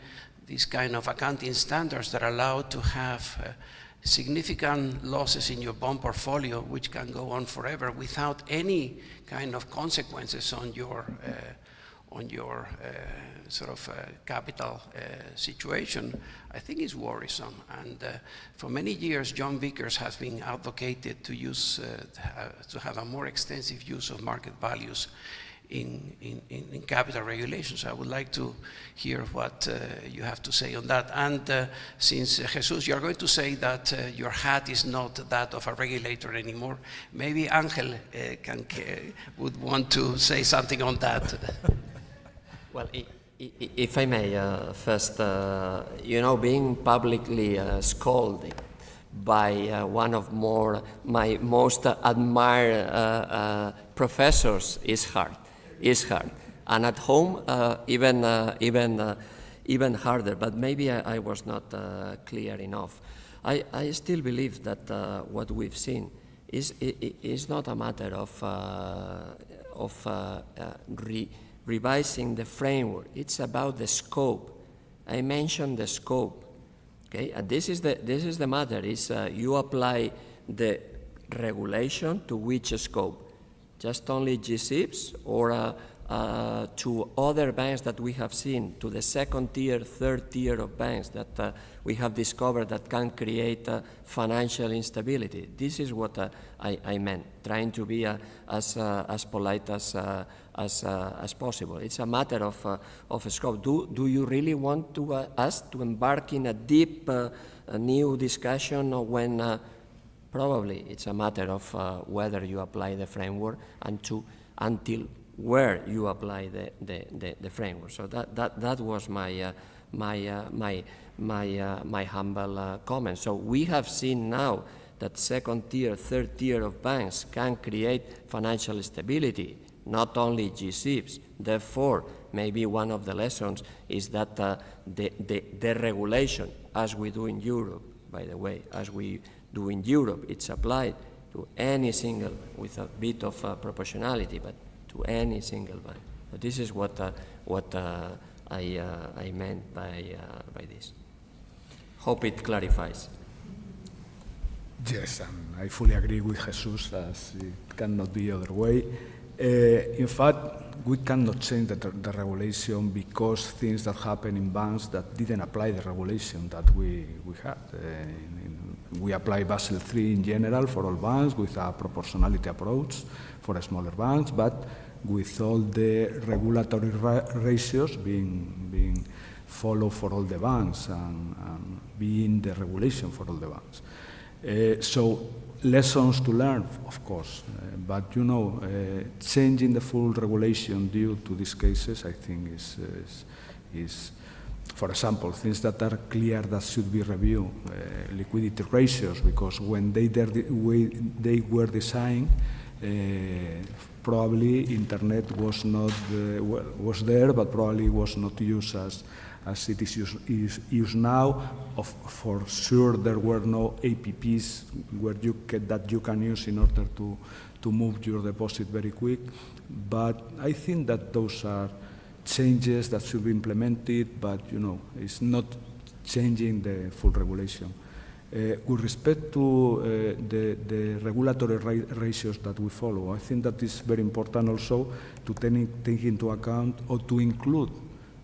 Speaker 21: these kind of accounting standards that allow to have significant losses in your bond portfolio, which can go on forever without any kind of consequences on your capital situation, I think is worrisome. And for many years, John Vickers has been advocated to use to have a more extensive use of market values in capital regulations. I would like to hear what you have to say on that. And since Jesus, you are going to say that your hat is not that of a regulator anymore, maybe Angel would want to say something on that.
Speaker 19: Well, if I may, first, being publicly scolded by one of my most admired professors is hard. And at home, even harder. But maybe I was not clear enough. I still believe that what we've seen is not a matter of revising the framework. It's about the scope. I mentioned the scope. Okay, and this is the matter. Is you apply the regulation to which scope? Just only G-SIBs, or to other banks that we have seen, to the second tier, third tier of banks that we have discovered that can create financial instability. This is what I meant, trying to be as polite as possible. It's a matter of scope. Do you really want us to embark in a deep new discussion when probably it's a matter of whether you apply the framework and until where you apply the framework. So that was my humble comment. So we have seen now that second tier, third tier of banks can create financial stability, not only G-SIBs. Therefore, maybe one of the lessons is that the regulation, as we do in Europe, by the way, as we do in Europe, it's applied to any single, with a bit of proportionality, but to any single bank. So this is what I meant by this. Hope it clarifies.
Speaker 17: Yes, and I fully agree with Jesus, as it cannot be other way. In fact, we cannot change the regulation because things that happen in banks that didn't apply the regulation that we had. We apply Basel III in general for all banks with a proportionality approach for smaller banks, but with all the regulatory ratios being followed for all the banks and being the regulation for all the banks. So lessons to learn, of course, but changing the full regulation due to these cases, I think, is For example, things that are clear that should be reviewed, liquidity ratios, because when they were designed, probably internet was not was there, but probably was not used as it is used now. For sure, there were no apps where that you can use in order to move your deposit very quick. But I think that those are changes that should be implemented, but it's not changing the full regulation. With respect to the regulatory ratios that we follow, I think that is very important also to take into account or to include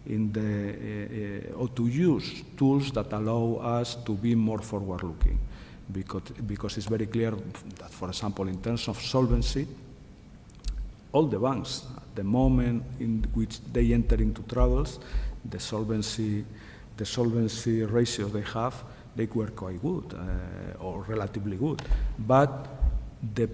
Speaker 17: in or to use tools that allow us to be more forward-looking, because it's very clear that, for example, in terms of solvency, all the banks, at the moment in which they enter into troubles, the solvency ratios they were quite good or relatively good. But the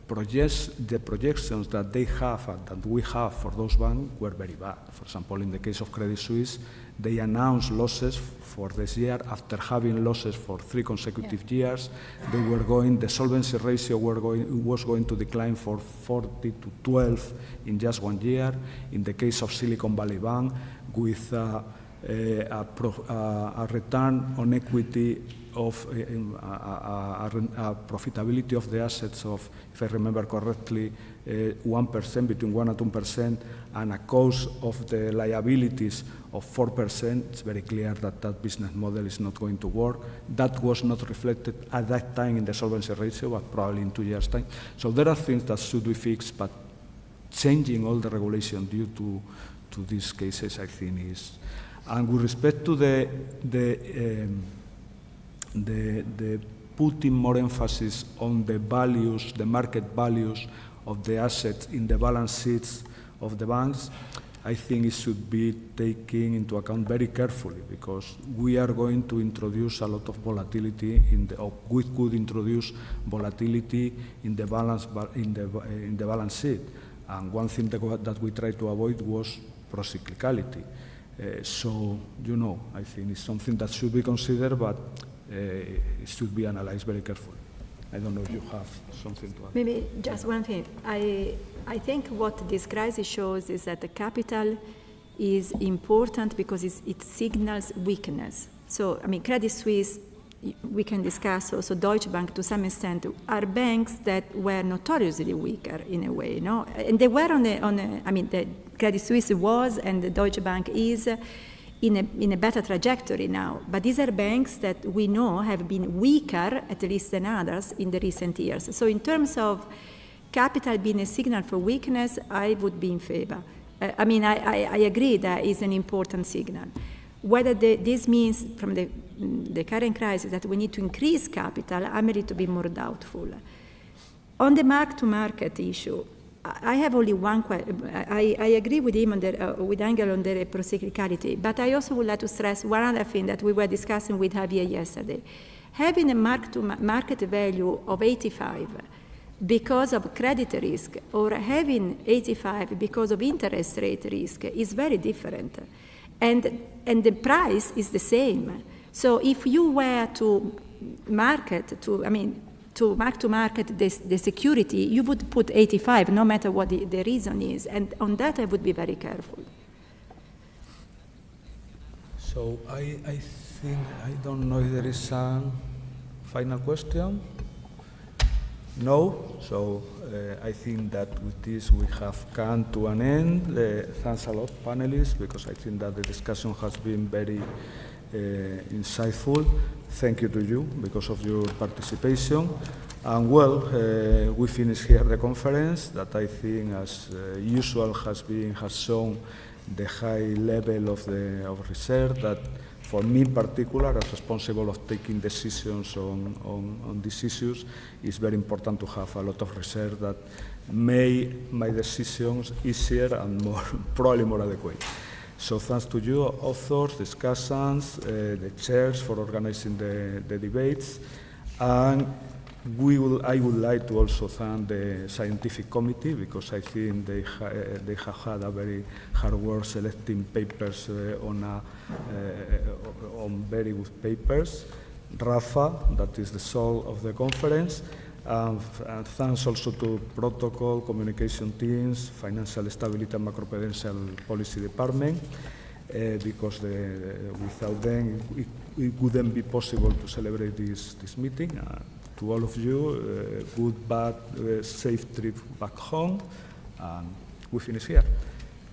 Speaker 17: projections that they have and that we have for those banks were very bad. For example, in the case of Credit Suisse, they announced losses for this year after having losses for 3 consecutive years. The solvency ratio was going to decline from 40 to 12 in just 1 year. In the case of Silicon Valley Bank, with a return on equity of a profitability of the assets of, if I remember correctly, 1%, between 1 and 2%, and a cost of the liabilities of 4%, it's very clear that that business model is not going to work. That was not reflected at that time in the solvency ratio, but probably in 2 years' time. So there are things that should be fixed, but changing all the regulation due to these cases, I think, is. And with respect to the putting more emphasis on the values, the market values of the assets in the balance sheets of the banks, I think it should be taken into account very carefully, because we are going to introduce a lot of volatility we could introduce volatility in the balance sheet. And one thing that we tried to avoid was procyclicality. So, I think it's something that should be considered, but it should be analyzed very carefully. I don't know if you have something to add.
Speaker 16: Maybe just one thing. I think what this crisis shows is that the capital is important because it signals weakness. So, Credit Suisse, we can discuss also Deutsche Bank to some extent, are banks that were notoriously weaker in a way, no? And they were the Credit Suisse was and the Deutsche Bank is in a better trajectory now. But these are banks that we know have been weaker, at least than others, in the recent years. So in terms of capital being a signal for weakness, I would be in favor. I agree that is an important signal. Whether this means from the current crisis that we need to increase capital, I'm a little bit more doubtful. On the mark-to-market issue, I have only one question. I agree with him with Angel on the procyclicality, but I also would like to stress one other thing that we were discussing with Javier yesterday. Having a mark-to-market value of 85 because of credit risk, or having 85 because of interest rate risk, is very different. And the price is the same. So if you were to mark to market the security, you would put 85, no matter what the reason is. And on that, I would be very careful.
Speaker 17: So I think, I don't know if there is a final question. No? So I think that with this we have come to an end. Thanks a lot, panelists, because I think that the discussion has been very insightful. Thank you to you because of your participation. And we finish here the conference that I think, as usual, has shown the high level of research that, for me in particular, as responsible of taking decisions on these issues, it's very important to have a lot of research that made my decisions easier and probably more adequate. So thanks to you, authors, discussants, the chairs for organizing the debates, and I would like to also thank the scientific committee, because I think they have had a very hard work selecting papers on very good papers. Rafa, that is the soul of the conference, and thanks also to protocol, communication teams, financial stability and macroprudential policy department, because without them it wouldn't be possible to celebrate this meeting. To all of you, good, safe trip back home, and we finish here.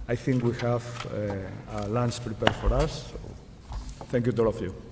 Speaker 17: I think we have a lunch prepared for us, so thank you to all of you.